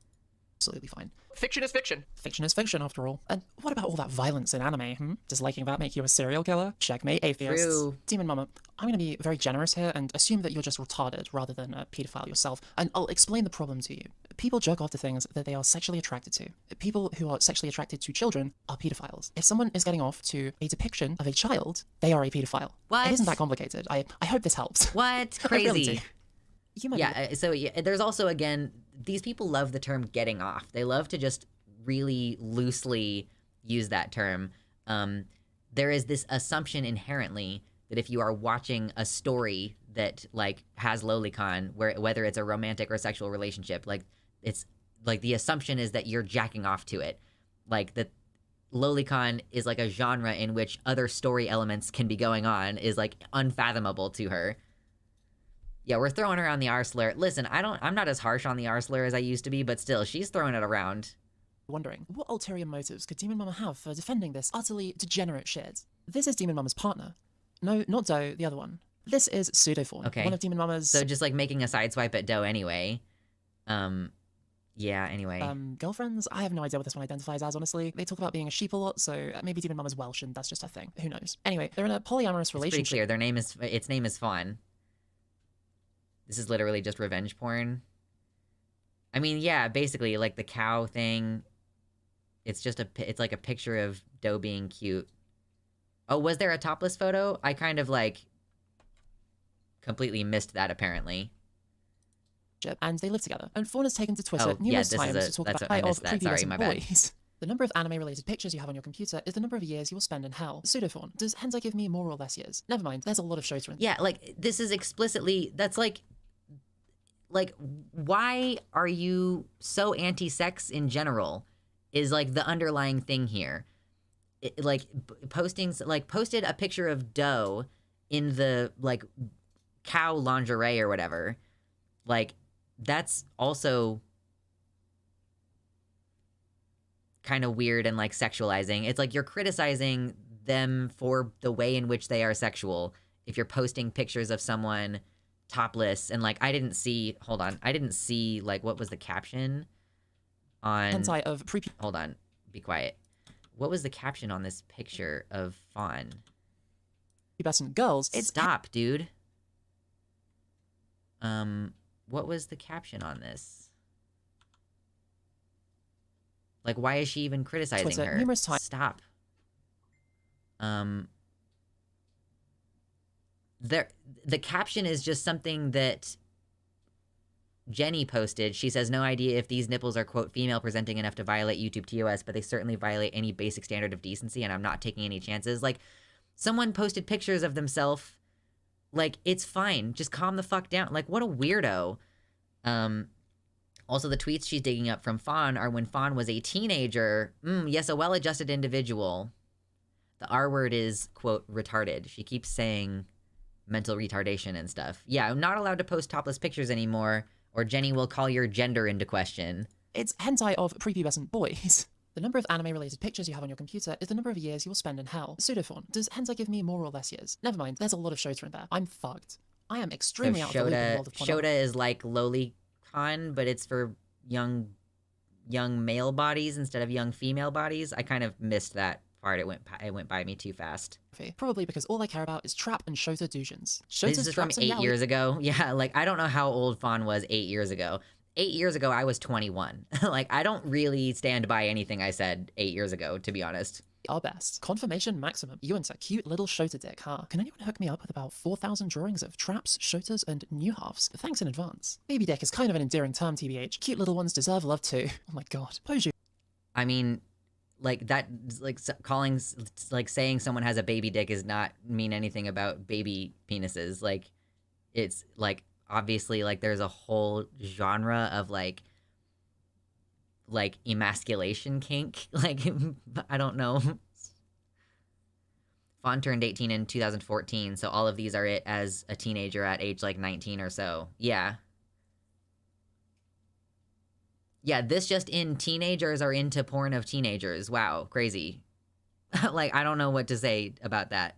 Absolutely fine. Fiction is fiction. Fiction is fiction, after all. And what about all that violence in anime, Does liking that make you a serial killer? Checkmate, atheists. True. DemonMama, I'm going to be very generous here and assume that you're just retarded rather than a pedophile yourself, and I'll explain the problem to you. People jerk off to things that they are sexually attracted to. People who are sexually attracted to children are pedophiles. If someone is getting off to a depiction of a child, they are a pedophile. What? It isn't that complicated. I hope this helps. What? I really Crazy. do. You might Yeah, so yeah, there's also, again, these people love the term getting off. They love to just really loosely use that term. There is this assumption inherently that if you are watching a story that like has lolicon, whether it's a romantic or sexual relationship, like it's like the assumption is that you're jacking off to it, like that lolicon is like a genre in which other story elements can be going on is like unfathomable to her. Yeah, we're throwing her on the R slur. Listen, I'm not as harsh on the R slur as I used to be, but still, she's throwing it around. Wondering, what ulterior motives could DemonMama have for defending this utterly degenerate shit? This is DemonMama's partner. No, not Doe, the other one. This is Pseudofawn, Okay. one of DemonMama's... So just like making a sideswipe at Doe anyway. Yeah, anyway. Girlfriends? I have no idea what this one identifies as, honestly. They talk about being a sheep a lot, so maybe DemonMama's Welsh and that's just her thing. Who knows? Anyway, they're in a polyamorous It's pretty relationship. clear. Its name is Fawn. This is literally just revenge porn. I mean, yeah, basically, like the cow thing. It's just it's like a picture of Doe being cute. Oh, was there a topless photo? I kind of like completely missed that apparently. And they live together. And Fawn has taken to Twitter Oh, yeah, numerous this is times to talk that's about what- I the height missed of that. Sorry, prepubescent my bad. boys. The number of anime-related pictures you have on your computer is the number of years you will spend in hell. Pseudofawn, does hentai give me more or less years? Never mind, there's a lot of Shota in Yeah, like this is explicitly that's like why are you so anti-sex in general is like the underlying thing here. Posted a picture of Doe in the like cow lingerie or whatever. Like that's also kind of weird and like sexualizing. It's like you're criticizing them for the way in which they are sexual if you're posting pictures of someone topless and like I didn't see like what was the caption on hentai of hold on, be quiet. What was the caption on this picture of Fawn? prepubescent girls. Stop, dude. What was the caption on this? Like, why is she even criticizing Twitter, her? numerous times. Stop. The caption is just something that Jenny posted. She says, no idea if these nipples are, quote, female presenting enough to violate YouTube TOS, but they certainly violate any basic standard of decency, and I'm not taking any chances. Like, someone posted pictures of themselves. Like, it's fine. Just calm the fuck down. Like, what a weirdo. Also, the tweets she's digging up from Fawn are when Fawn was a teenager. Yes, a well-adjusted individual. The R word is, quote, retarded. She keeps saying mental retardation and stuff. Yeah, I'm not allowed to post topless pictures anymore, or Jenny will call your gender into question. It's hentai of prepubescent boys. The number of anime-related pictures you have on your computer is the number of years you will spend in hell. Pseudofawn, does hentai give me more or less years? Never mind, there's a lot of Shota in there. I'm fucked. I am extremely out of the loop in the world of pornography. Shota is like lolicon, but it's for young male bodies instead of young female bodies. I kind of missed that part. It went by me too fast. Probably because all I care about is trap and Shota douchins. This is from 8 years ago. Yeah, like I don't know how old Fawn was 8 years ago. 8 years ago, I was 21. Like I don't really stand by anything I said 8 years ago, to be honest. Our best. Confirmation maximum. You enter cute little Shota dick, huh? Can anyone hook me up with about 4,000 drawings of traps, Shotas, and new halves? Thanks in advance. Baby dick is kind of an endearing term, TBH. Cute little ones deserve love too. Oh my god. Pose you. I mean, like that, like calling, like saying someone has a baby dick is not mean anything about baby penises. Like, it's like obviously like there's a whole genre of like emasculation kink. Like I don't know. Fawn turned 18 in 2014, so all of these are it as a teenager at age like 19 or so. Yeah. Yeah, this just in, teenagers are into porn of teenagers. Wow, crazy. Like, I don't know what to say about that.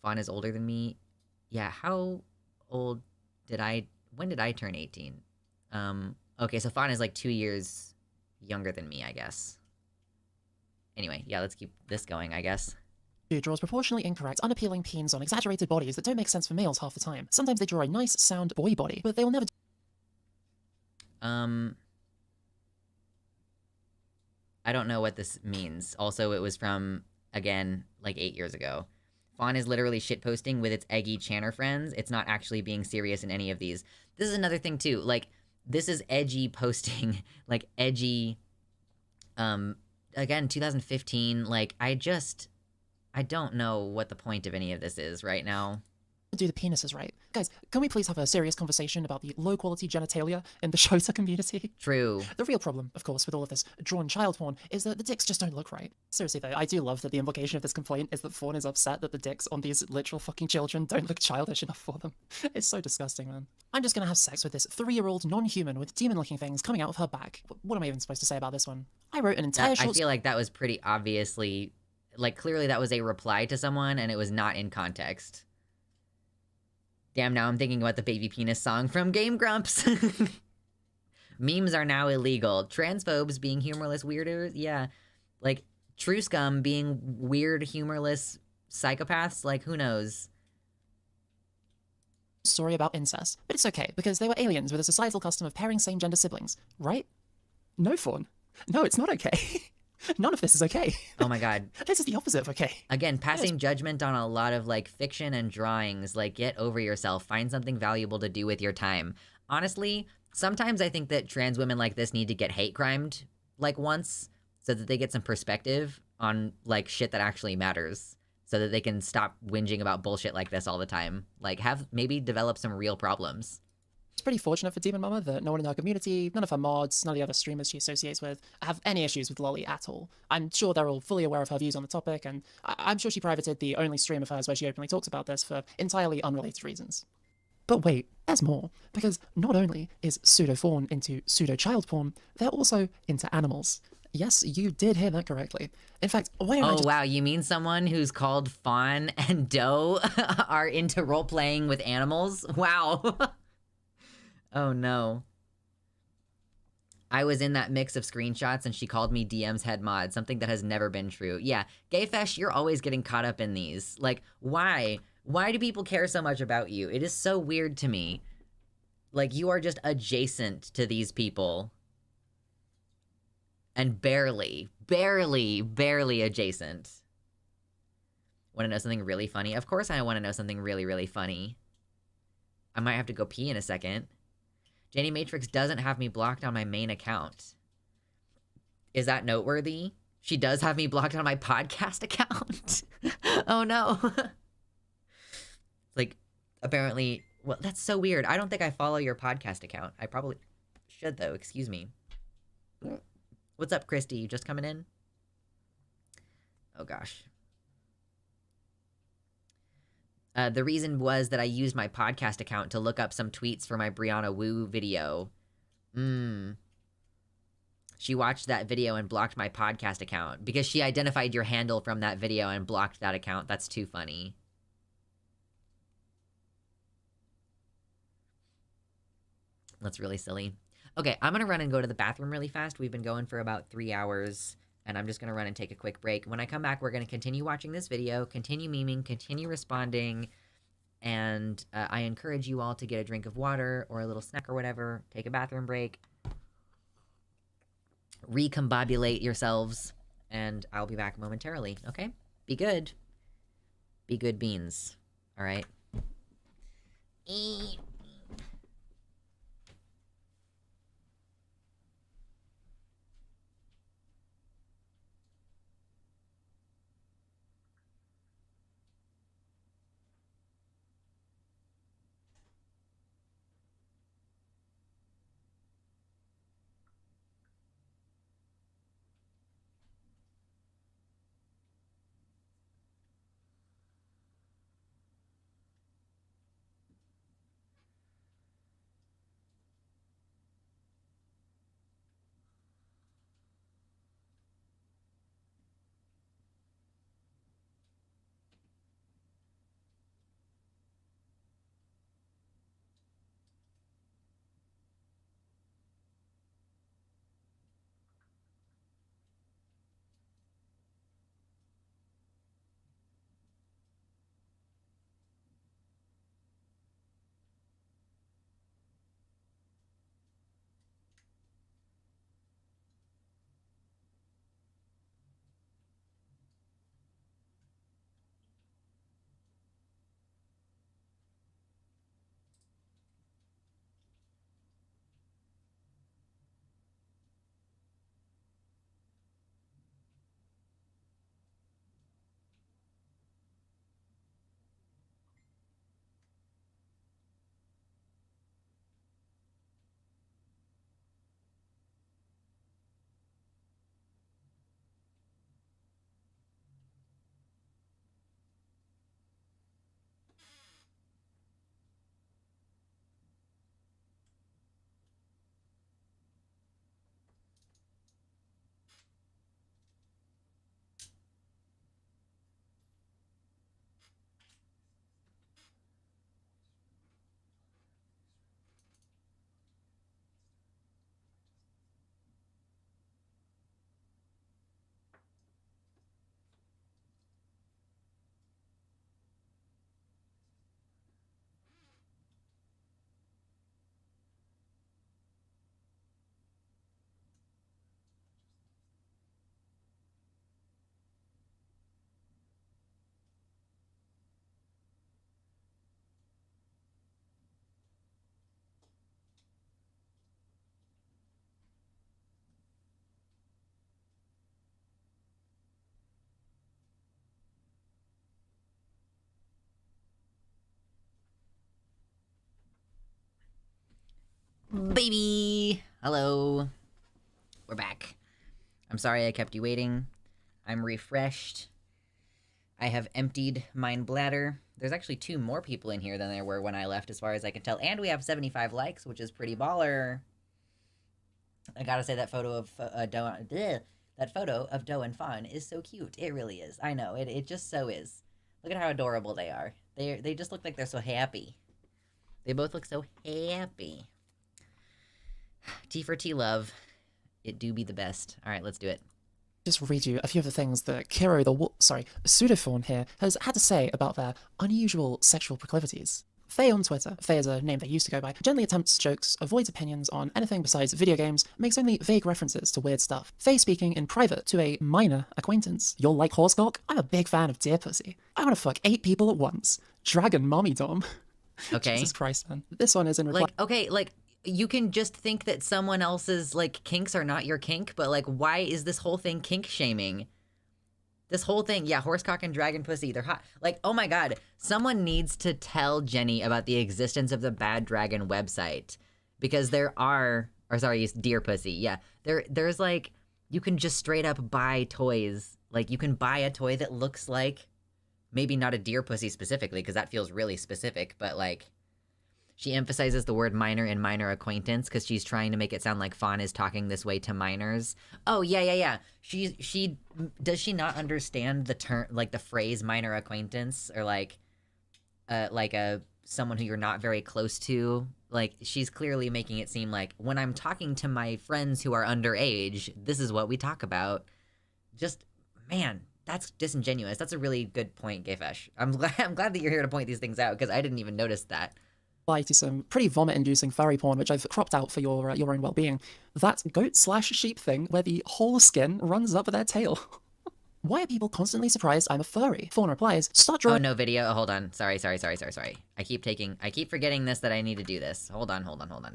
Fawn is older than me. Yeah, how old when did I turn 18? Okay, so Fawn is like 2 years younger than me, I guess. Anyway, yeah, let's keep this going, I guess. Who draws proportionally incorrect, unappealing peens on exaggerated bodies that don't make sense for males half the time. Sometimes they draw a nice, sound boy body, but they will never I don't know what this means. Also, it was from, again, like 8 years ago. Fawn is literally shitposting with its eggy channer friends. It's not actually being serious in any of these. This is another thing, too. Like, this is edgy posting. Like, edgy, again, 2015. Like, I don't know what the point of any of this is right now. do the penises right. Guys, can we please have a serious conversation about the low-quality genitalia in the Shota community? True. The real problem, of course, with all of this drawn child porn is that the dicks just don't look right. Seriously though, I do love that the implication of this complaint is that Fawn is upset that the dicks on these literal fucking children don't look childish enough for them. It's so disgusting, man. I'm just gonna have sex with this 3-year-old non-human with demon-looking things coming out of her back. What am I even supposed to say about this one? I wrote an entire I short... feel like that was pretty obviously, like, clearly that was a reply to someone and it was not in context. Damn, now I'm thinking about the Baby Penis song from Game Grumps. Memes are now illegal. Transphobes being humorless weirdos, yeah. Like, True Scum being weird, humorless psychopaths, like, who knows? story about incest, but it's okay, because they were aliens with a societal custom of pairing same-gender siblings, right? No, Fawn. No, it's not okay. None of this is okay. Oh my god. This is the opposite of okay. Again, passing judgment on a lot of, like, fiction and drawings. Like, get over yourself. Find something valuable to do with your time. Honestly, sometimes I think that trans women like this need to get hate crimed, like, once, so that they get some perspective on, like, shit that actually matters. So that they can stop whinging about bullshit like this all the time. Like, maybe develop some real problems. It's pretty fortunate for DemonMama that no one in her community, none of her mods, none of the other streamers she associates with, have any issues with Lolly at all. I'm sure they're all fully aware of her views on the topic, and I'm sure she privated the only stream of hers where she openly talks about this for entirely unrelated reasons. But wait, there's more, because not only is pseudo-fawn into pseudo-child porn, they're also into animals. Yes, you did hear that correctly. In fact, why don't I just... wow, you mean someone who's called Fawn and Doe are into role-playing with animals? Wow. Oh no. I was in that mix of screenshots and she called me DM's head mod, something that has never been true. Yeah, Gayfesh, you're always getting caught up in these. Like, why? Why do people care so much about you? It is so weird to me. Like, you are just adjacent to these people. And barely adjacent. Want to know something really funny? Of course I want to know something really, really funny. I might have to go pee in a second. Janie Matrix doesn't have me blocked on my main account. Is that noteworthy? She does have me blocked on my podcast account. Oh no. Like, apparently, well, that's so weird. I don't think I follow your podcast account. I probably should though, excuse me. What's up, Christy? You just coming in? Oh gosh. The reason was that I used my podcast account to look up some tweets for my Brianna Wu video. She watched that video and blocked my podcast account because she identified your handle from that video and blocked that account. That's too funny. That's really silly. Okay, I'm gonna run and go to the bathroom really fast. We've been going for about 3 hours. And I'm just going to run and take a quick break. When I come back, we're going to continue watching this video, continue memeing, continue responding, and I encourage you all to get a drink of water or a little snack or whatever, take a bathroom break, recombobulate yourselves, and I'll be back momentarily, okay? Be good. Be good beans, all right? baby! Hello. We're back. I'm sorry I kept you waiting. I'm refreshed. I have emptied mine bladder. There's actually 2 more people in here than there were when I left, as far as I can tell. And we have 75 likes, which is pretty baller. I gotta say that photo of that photo of Doe and Fawn is so cute. It really is. I know. It just so is. Look at how adorable they are. They just look like they're so happy. They both look so happy. T for T love. It do be the best. All right, let's do it. Just read you a few of the things that Kiro the pseudofaun here has had to say about their unusual sexual proclivities. Faye on Twitter, Faye is a name they used to go by, gently attempts jokes, avoids opinions on anything besides video games, makes only vague references to weird stuff. Faye speaking in private to a minor acquaintance. You'll like horsecock? I'm a big fan of deer pussy. I want to fuck 8 people at once. Dragon mommy dom. Okay. Jesus Christ, man. This one is in reply. Like, okay, like, you can just think that someone else's, like, kinks are not your kink, but, like, why is this whole thing kink shaming? This whole thing, yeah, horsecock and dragon pussy, they're hot. Like, oh my god, someone needs to tell Jenny about the existence of the Bad Dragon website. Because there are, or sorry, it's deer pussy, yeah. There's, like, you can just straight up buy toys. Like, you can buy a toy that looks like, maybe not a deer pussy specifically, because that feels really specific, but, like, she emphasizes the word minor and minor acquaintance because she's trying to make it sound like Fawn is talking this way to minors. Oh, yeah. She does she not understand the term, like the phrase minor acquaintance, or like someone who you're not very close to? Like, she's clearly making it seem like when I'm talking to my friends who are underage, this is what we talk about. Just, man, that's disingenuous. That's a really good point, Gayfesh. I'm glad that you're here to point these things out because I didn't even notice that. To some pretty vomit-inducing furry porn, which I've cropped out for your own well-being. That goat/sheep thing where the whole skin runs up their tail. Why are people constantly surprised I'm a furry? Fawn replies, start drawing— Oh, no video. Oh, hold on. Sorry. I keep forgetting this, that I need to do this. Hold on.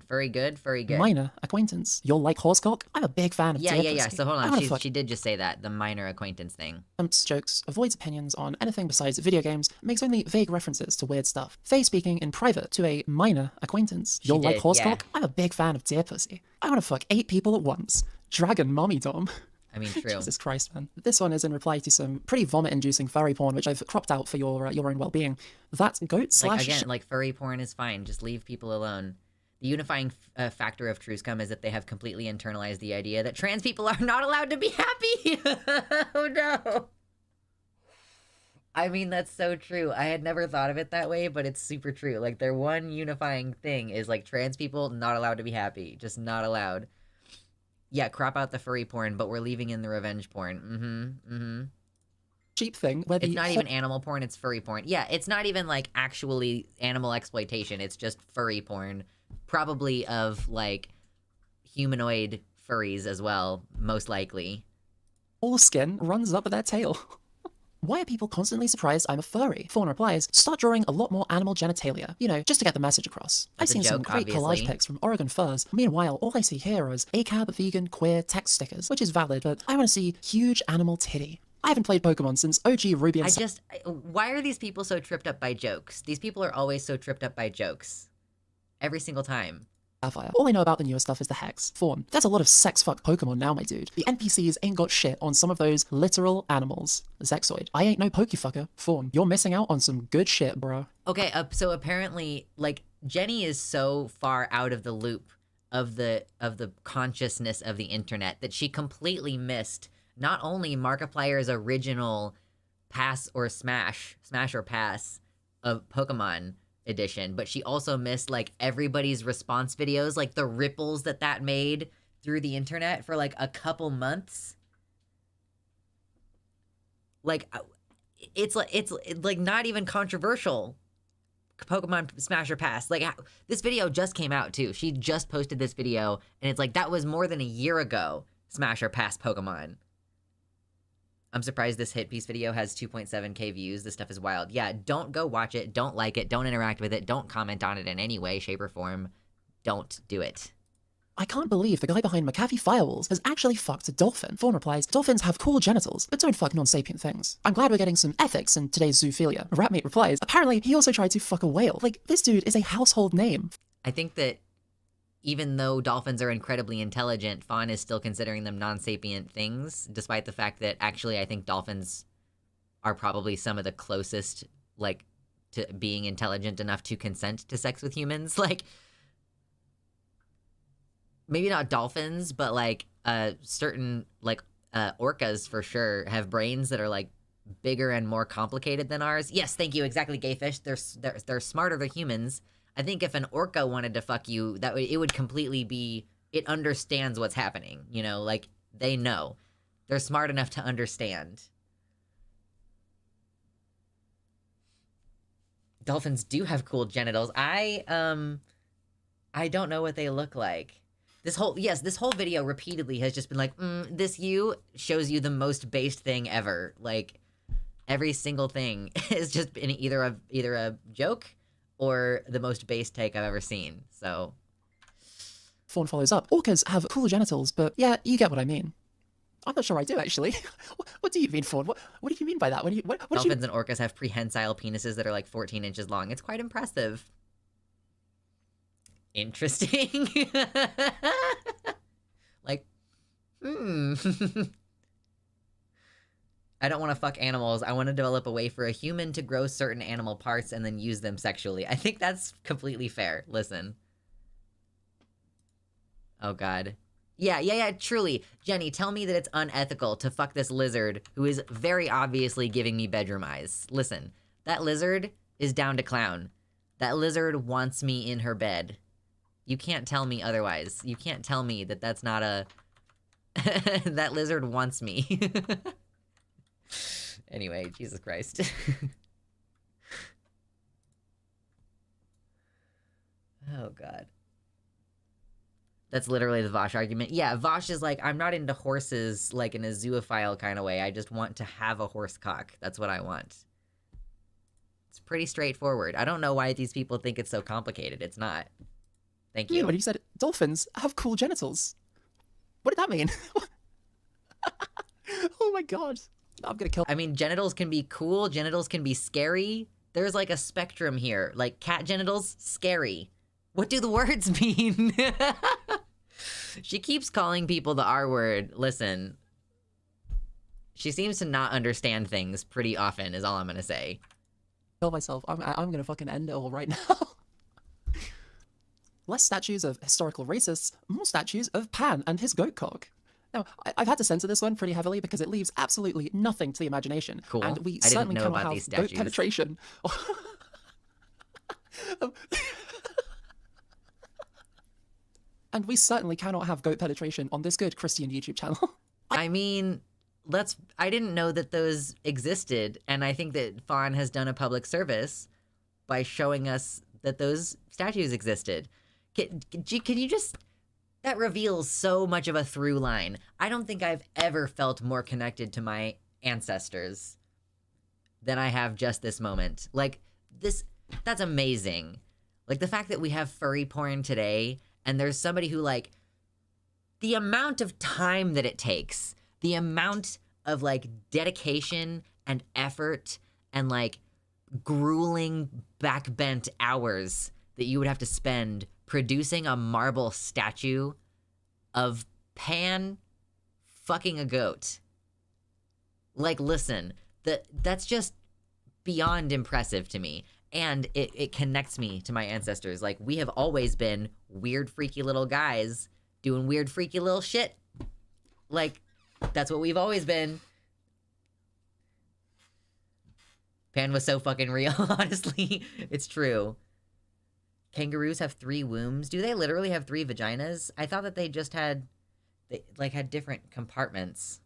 Furry good. minor acquaintance. You'll like horsecock? I'm a big fan of deer Yeah. pussy. So hold on. She did just say that. The minor acquaintance thing. Jokes, avoids opinions on anything besides video games, makes only vague references to weird stuff. Faye speaking in private to a minor acquaintance. You'll like horsecock? I'm a big fan of deer pussy. I want to fuck 8 people at once. Dragon mommy dom. I mean, true. Jesus Christ, man. This one is in reply to some pretty vomit-inducing furry porn, which I've cropped out for your own well-being. That goat/— Like, again, like, furry porn is fine. Just leave people alone. The unifying factor of Truscum is that they have completely internalized the idea that trans people are not allowed to be happy. Oh, no. I mean, that's so true. I had never thought of it that way, but it's super true. Like, their one unifying thing is, like, trans people not allowed to be happy. Just not allowed. Yeah, crop out the furry porn, but we're leaving in the revenge porn. Cheap thing where it's not even animal porn, it's furry porn. Yeah, it's not even, like, actually animal exploitation. It's just furry porn. Probably of, like, humanoid furries as well, most likely. All skin runs up their tail. Why are people constantly surprised I'm a furry? Fawn replies, start drawing a lot more animal genitalia. You know, just to get the message across. I've seen some great collage pics from Oregon furs. Meanwhile, all I see here is ACAB, vegan, queer, text stickers, which is valid, but I want to see huge animal titty. I haven't played Pokemon since OG Ruby and why are these people so tripped up by jokes? These people are always so tripped up by jokes. Every single time. Sapphire. All I know about the newer stuff is the Hex. Fawn. There's a lot of sex-fuck Pokemon now, my dude. The NPCs ain't got shit on some of those literal animals. Zexoid. I ain't no Pokefucker. Fawn. You're missing out on some good shit, bro. Okay, so apparently, like, Jenny is so far out of the loop of the consciousness of the internet that she completely missed not only Markiplier's original pass or smash or pass of Pokemon edition, but she also missed, like, everybody's response videos, like the ripples that made through the internet for, like, a couple months. Like, it's like not even controversial. Pokemon Smash or Pass. Like, this video just came out too. She just posted this video, and it's like, that was more than a year ago. Smash or Pass Pokemon. I'm surprised this hit piece video has 2.7k views. This stuff is wild. Yeah, don't go watch it. Don't like it. Don't interact with it. Don't comment on it in any way, shape, or form. Don't do it. I can't believe the guy behind McAfee Firewalls has actually fucked a dolphin. Fawn replies, dolphins have cool genitals, but don't fuck non-sapient things. I'm glad we're getting some ethics in today's zoophilia. Ratmate replies, apparently he also tried to fuck a whale. Like, this dude is a household name. I think that even though dolphins are incredibly intelligent, Fawn is still considering them non-sapient things, despite the fact that actually I think dolphins are probably some of the closest, like, to being intelligent enough to consent to sex with humans. Like, maybe not dolphins, but, like, certain, like, orcas for sure have brains that are, like, bigger and more complicated than ours. Yes, thank you, exactly, Gayfish. They're smarter than humans. I think if an orca wanted to fuck you, it would completely be, it understands what's happening, you know, like, they know. They're smart enough to understand. Dolphins do have cool genitals. I don't know what they look like. This whole video repeatedly has just been like, this you shows you the most based thing ever. Like, every single thing has just been either a joke or the most base take I've ever seen, so. Fawn follows up. Orcas have cool genitals, but yeah, you get what I mean. I'm not sure I do, actually. What do you mean, Fawn? What do you mean by that? What Dolphins and orcas have prehensile penises that are like 14 inches long. It's quite impressive. Interesting. Like, I don't want to fuck animals. I want to develop a way for a human to grow certain animal parts and then use them sexually. I think that's completely fair. Listen. Oh, God. Yeah, truly. Jenny, tell me that it's unethical to fuck this lizard who is very obviously giving me bedroom eyes. Listen, that lizard is down to clown. That lizard wants me in her bed. You can't tell me otherwise. You can't tell me that that's not a... That lizard wants me. Anyway, Jesus Christ. Oh, God. That's literally the Vosh argument. Yeah, Vosh is like, I'm not into horses like in a zoophile kind of way. I just want to have a horse cock. That's what I want. It's pretty straightforward. I don't know why these people think it's so complicated. It's not. Thank you. Yeah, when you said dolphins have cool genitals. What did that mean? Oh my God. I'm gonna kill. I mean, genitals can be cool. Genitals can be scary. There's like a spectrum here. Like cat genitals, scary. What do the words mean? She keeps calling people the R word. Listen. She seems to not understand things pretty often, is all I'm gonna say. Kill myself. I'm gonna fucking end it all right now. Less statues of historical racists, more statues of Pan and his goat cock. Now, I've had to censor this one pretty heavily because it leaves absolutely nothing to the imagination. Cool. And we I certainly didn't know cannot about have these goat statues. penetration. And we certainly cannot have goat penetration on this good Christian YouTube channel. I mean, I didn't know that those existed, and I think that Fawn has done a public service by showing us that those statues existed. Can you just... That reveals so much of a through line. I don't think I've ever felt more connected to my ancestors than I have just this moment. Like, that's amazing. Like, the fact that we have furry porn today, and there's somebody who, like, the amount of time that it takes, the amount of, like, dedication and effort and, like, grueling backbent hours that you would have to spend producing a marble statue of Pan fucking a goat. Like, listen, that's just beyond impressive to me. And it connects me to my ancestors. Like, we have always been weird, freaky little guys doing weird, freaky little shit. Like, that's what we've always been. Pan was so fucking real, honestly. It's true. Kangaroos have 3 wombs. Do they literally have 3 vaginas? I thought that they just had different compartments.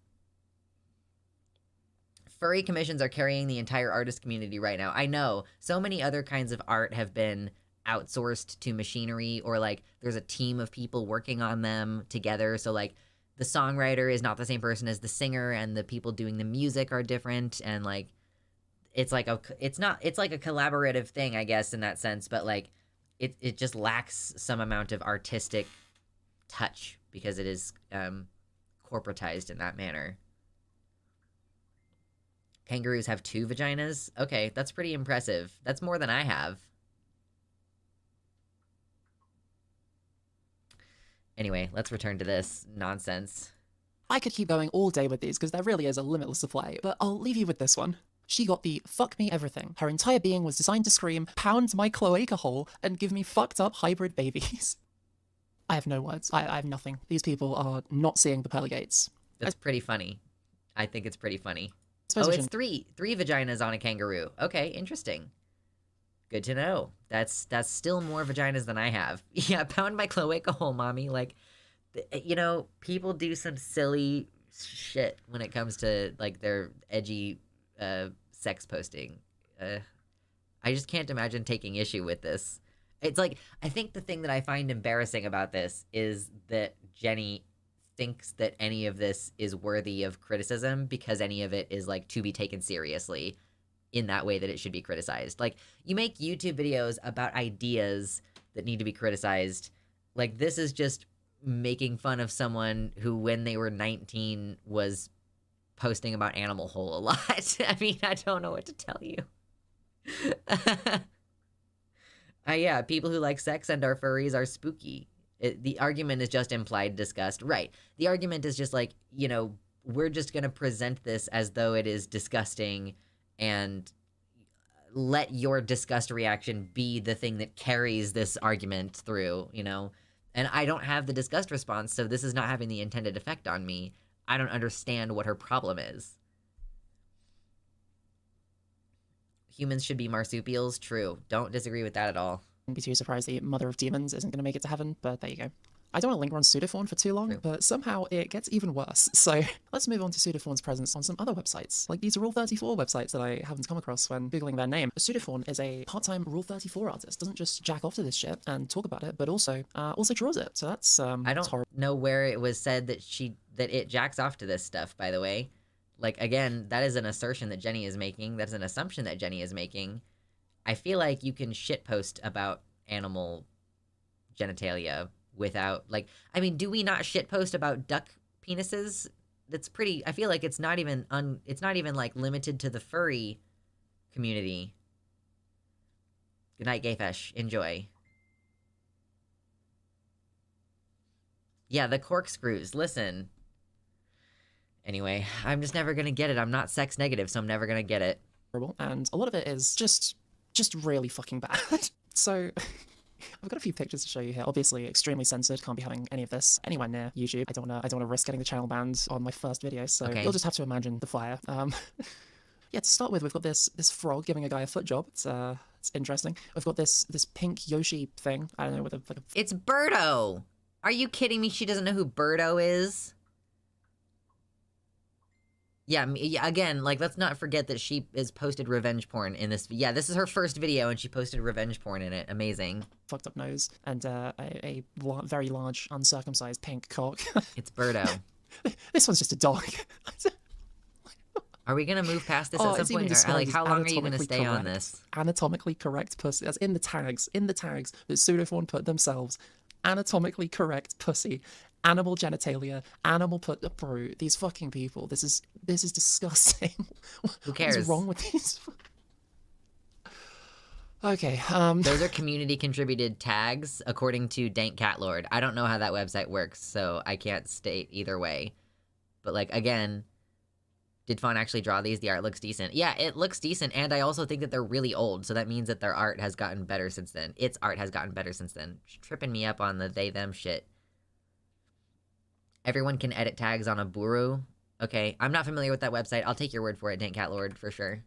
Furry commissions are carrying the entire artist community right now. I know. So many other kinds of art have been outsourced to machinery, or, like, there's a team of people working on them together. So, like, the songwriter is not the same person as the singer, and the people doing the music are different, and, like, it's like a collaborative thing, I guess, in that sense, but, like, it just lacks some amount of artistic touch because it is corporatized in that manner. Kangaroos have 2 vaginas? Okay, that's pretty impressive. That's more than I have. Anyway, let's return to this nonsense. I could keep going all day with these because there really is a limitless supply, but I'll leave you with this one. She got the fuck me everything. Her entire being was designed to scream, pound my cloaca hole, and give me fucked up hybrid babies. I have no words. I have nothing. These people are not seeing the pearly gates. That's pretty funny. I think it's pretty funny. Suppose Oh, we it's shouldn't- three vaginas on a kangaroo. Okay, interesting. Good to know. That's still more vaginas than I have. Yeah, pound my cloaca hole, mommy. Like, you know, people do some silly shit when it comes to like their edgy sex posting. I just can't imagine taking issue with this. It's like, I think the thing that I find embarrassing about this is that Jenny thinks that any of this is worthy of criticism because any of it is like to be taken seriously in that way that it should be criticized. Like, you make YouTube videos about ideas that need to be criticized. Like, this is just making fun of someone who, when they were 19, was posting about Animal Hole a lot. I mean, I don't know what to tell you. Yeah, people who like sex and are furries are spooky. The argument is just implied disgust. Right. The argument is just like, you know, we're just going to present this as though it is disgusting and let your disgust reaction be the thing that carries this argument through, you know? And I don't have the disgust response, so this is not having the intended effect on me. I don't understand what her problem is. Humans should be marsupials? True. Don't disagree with that at all. be too surprised the Mother of Demons isn't going to make it to heaven, but there you go. I don't want to linger on Pseudofaun for too long, True. but somehow it gets even worse. So let's move on to Pseudofaun's presence on some other websites. Like these Rule 34 websites that I haven't come across when Googling their name. Pseudofaun is a part-time Rule 34 artist. Doesn't just jack off to this shit and talk about it, but also draws it. So that's I don't horrible. know where it was said that it jacks off to this stuff, by the way. Like, again, that is an assertion that Jenny is making. That's an assumption that Jenny is making. I feel like you can shitpost about animal genitalia without, like, I mean, do we not shitpost about duck penises? That's pretty, I feel like it's not even like limited to the furry community. Good night, Gayfesh. Enjoy. Yeah, the corkscrews. Listen. Anyway, I'm just never gonna get it. I'm not sex negative, so I'm never gonna get it. And a lot of it is just really fucking bad. So I've got a few pictures to show you here. Obviously, extremely censored. Can't be having any of this anywhere near YouTube. I don't wanna risk getting the channel banned on my first video. So Okay. You'll just have to imagine the fire. Yeah. To start with, we've got this frog giving a guy a foot job. It's interesting. We've got this pink Yoshi thing. I don't know, with a It's Birdo! Are you kidding me? She doesn't know who Birdo is? Yeah, again, like, let's not forget that she has posted revenge porn in this. Yeah, this is her first video, and she posted revenge porn in it. Amazing. fucked up nose and very large uncircumcised pink cock. It's Birdo. This one's just a dog. Are we gonna move past this Oh, at it's some even point? Or, described like, as how long are you gonna anatomically stay on correct. this? Anatomically correct pussy. That's in the tags that Pseudofaun put themselves. Anatomically correct pussy. Animal genitalia. Animal put. Bro, these fucking people. This is disgusting. Who cares? What's wrong with these? Okay. Those are community contributed tags, according to Dank Catlord. I don't know how that website works, so I can't state either way. But, like, again, did Fawn actually draw these? The art looks decent. Yeah, it looks decent, and I also think that they're really old, so that means that their art has gotten better since then. Its art has gotten better since then. Tripping me up on the they-them shit. Everyone can edit tags on a Buru. Okay, I'm not familiar with that website. I'll take your word for it, Dank Catlord, for sure.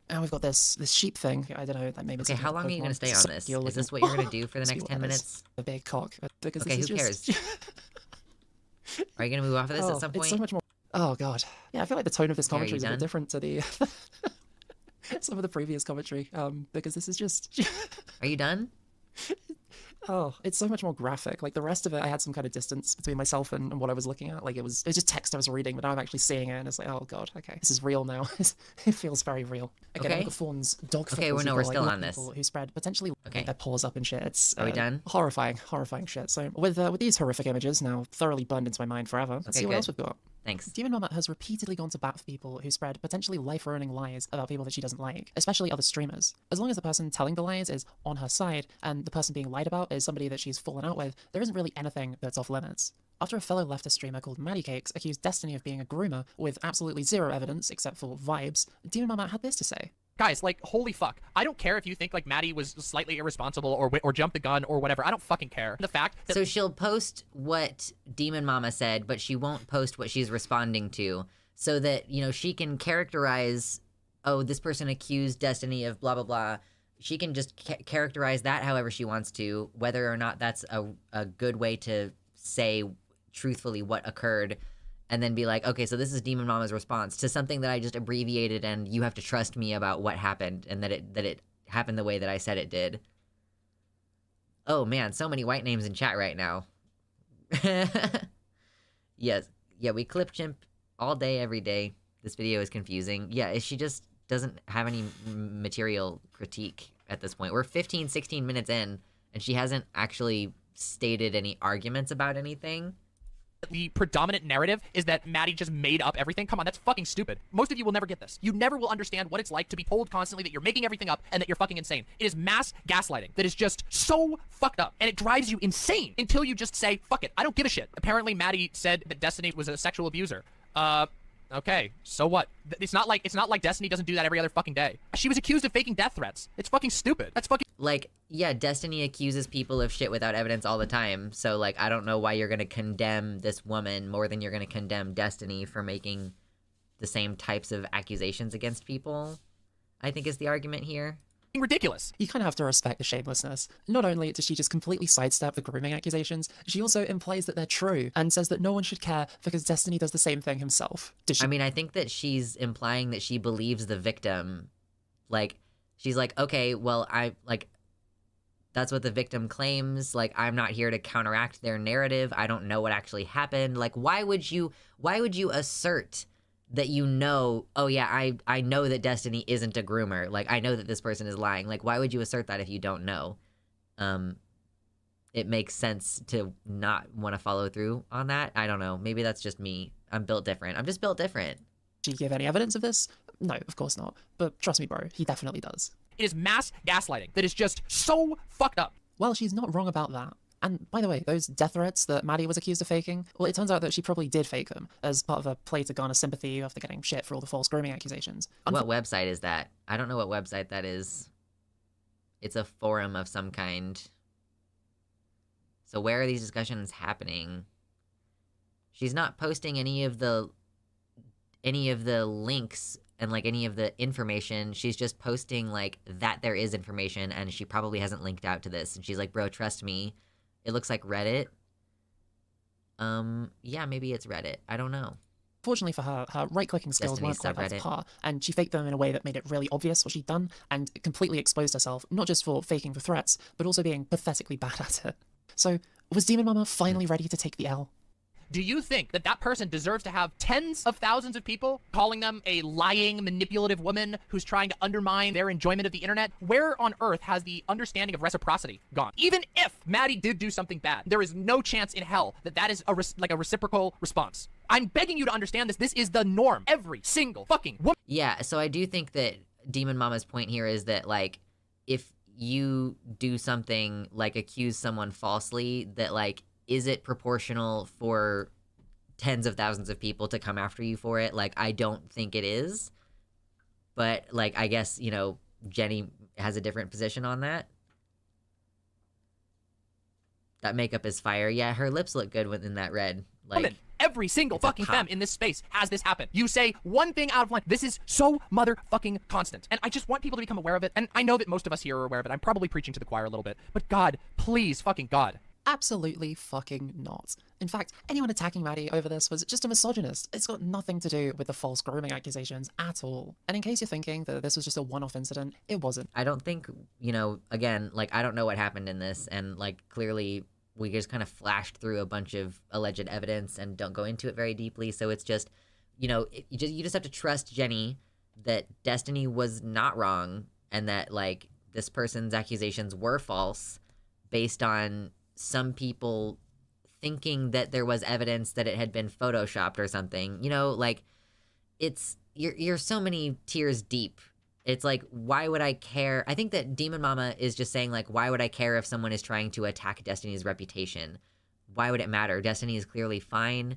And we've got this sheep thing. I don't know. That maybe. Okay, how long are you gonna stay on this? Is this what you're gonna do for the next 10 minutes? A big cock. Because Okay, this who is just... cares? Are you gonna move off of this at some It's point? so much more. Oh god. Yeah, I feel like the tone of this Okay, are commentary you is a bit done? different to the some of the previous commentary. Because this is just. Are you done? Oh, it's so much more graphic. Like the rest of it, I had some kind of distance between myself and what I was looking at. Like it was just text I was reading, but now I'm actually seeing it, and it's like, oh god, okay, this is real now. It feels very real. Okay, Okay. then Fawn's dog. Okay, footballs, we're you've got, still like, on this. people who spread potentially Okay. their paws up and shit. It's Are we done? Horrifying shit. So with these horrific images now thoroughly burned into my mind forever, let's Okay, see what good. else we've got. Thanks. DemonMama has repeatedly gone to bat for people who spread potentially life-ruining lies about people that she doesn't like, especially other streamers. As long as the person telling the lies is on her side and the person being lied write about is somebody that she's fallen out with, there isn't really anything that's off limits. After a fellow leftist streamer called Maddie Cakes accused Destiny of being a groomer with absolutely zero evidence except for vibes, DemonMama had this to say. Guys, like, holy fuck. I don't care if you think, like, Maddie was slightly irresponsible or jumped the gun or whatever. I don't fucking care. The fact that— So she'll post what DemonMama said, but she won't post what she's responding to, so that, you know, she can characterize, oh, this person accused Destiny of blah, blah, blah. She can just characterize that however she wants to, whether or not that's a good way to say truthfully what occurred, and then be like, okay, so this is DemonMama's response to something that I just abbreviated, and you have to trust me about what happened, and that it happened the way that I said it did. Oh man, so many white names in chat right now. Yes. Yeah, we clip chimp all day, every day. This video is confusing. Yeah, she just doesn't have any material critique at this point. We're 15, 16 minutes in, and she hasn't actually stated any arguments about anything. the predominant narrative is that Maddie just made up everything. Come on, that's fucking stupid. Most of you will never get this. You never will understand what it's like to be told constantly that you're making everything up and that you're fucking insane. It is mass gaslighting that is just so fucked up, and it drives you insane until you just say, fuck it, I don't give a shit. Apparently Maddie said that Destiny was a sexual abuser. Okay, so what? It's not like Destiny doesn't do that every other fucking day. She was accused of faking death threats. It's fucking stupid. That's fucking... Like, yeah, Destiny accuses people of shit without evidence all the time, so, like, I don't know why you're gonna condemn this woman more than you're gonna condemn Destiny for making the same types of accusations against people, I think is the argument here. ridiculous. You kind of have to respect the shamelessness. Not only does she just completely sidestep the grooming accusations, she also implies that they're true and says that no one should care because Destiny does the same thing himself. Does she... I mean, I think that she's implying that she believes the victim. Like, she's like, okay, well, that's what the victim claims. Like, I'm not here to counteract their narrative. I don't know what actually happened. Like, why would you assert that you know, oh yeah, I know that Destiny isn't a groomer. Like, I know that this person is lying. Like, why would you assert that if you don't know? It makes sense to not want to follow through on that. I don't know. Maybe that's just me. I'm built different. I'm just built different. Did she give any evidence of this? No, of course not. But trust me, bro, he definitely does. It is mass gaslighting that is just so fucked up. Well, she's not wrong about that. And by the way, those death threats that Maddie was accused of faking, well, it turns out that she probably did fake them as part of a play to garner sympathy after getting shit for all the false grooming accusations. What website is that? I don't know what website that is. It's a forum of some kind. So where are these discussions happening? She's not posting any of the links and, like, any of the information. She's just posting, like, that there is information, and she probably hasn't linked out to this. And she's like, bro, trust me. It looks like Reddit. Yeah, maybe it's Reddit. I don't know. Fortunately for her, her right-clicking skills weren't quite up to subreddit. par, and she faked them in a way that made it really obvious what she'd done, and completely exposed herself, not just for faking the threats, but also being pathetically bad at it. So, was DemonMama finally ready to take the L? Do you think that that person deserves to have tens of thousands of people calling them a lying, manipulative woman who's trying to undermine their enjoyment of the internet? Where on earth has the understanding of reciprocity gone? Even if Maddie did do something bad, there is no chance in hell that that is a reciprocal response. I'm begging you to understand this. This is the norm. Every single fucking woman. Yeah, so I do think that DemonMama's point here is that, like, if you do something, like, accuse someone falsely, that, like, is it proportional for tens of thousands of people to come after you for it? Like, I don't think it is. But, like, I guess, you know, Jenny has a different position on that. That makeup is fire. Yeah, her lips look good in that red. Like, Woman. Every single fucking femme in this space has this happen. You say one thing out of line. This is so motherfucking constant. And I just want people to become aware of it. And I know that most of us here are aware of it. I'm probably preaching to the choir a little bit. But God, please fucking God. Absolutely fucking not. In fact, anyone attacking Maddie over this was just a misogynist. It's got nothing to do with the false grooming accusations at all. And in case you're thinking that this was just a one-off incident, it wasn't. I don't think, you know, again, like, I don't know what happened in this, and, like, clearly we just kind of flashed through a bunch of alleged evidence and don't go into it very deeply, so it's just, you know, you just have to trust Jenny that Destiny was not wrong, and that, like, this person's accusations were false based on some people thinking that there was evidence that it had been photoshopped or something. You know, like, it's you're so many tiers deep It's like, why would I care? I think that DemonMama is just saying, like, why would I care if someone is trying to attack Destiny's reputation? Why would it matter? Destiny is clearly fine.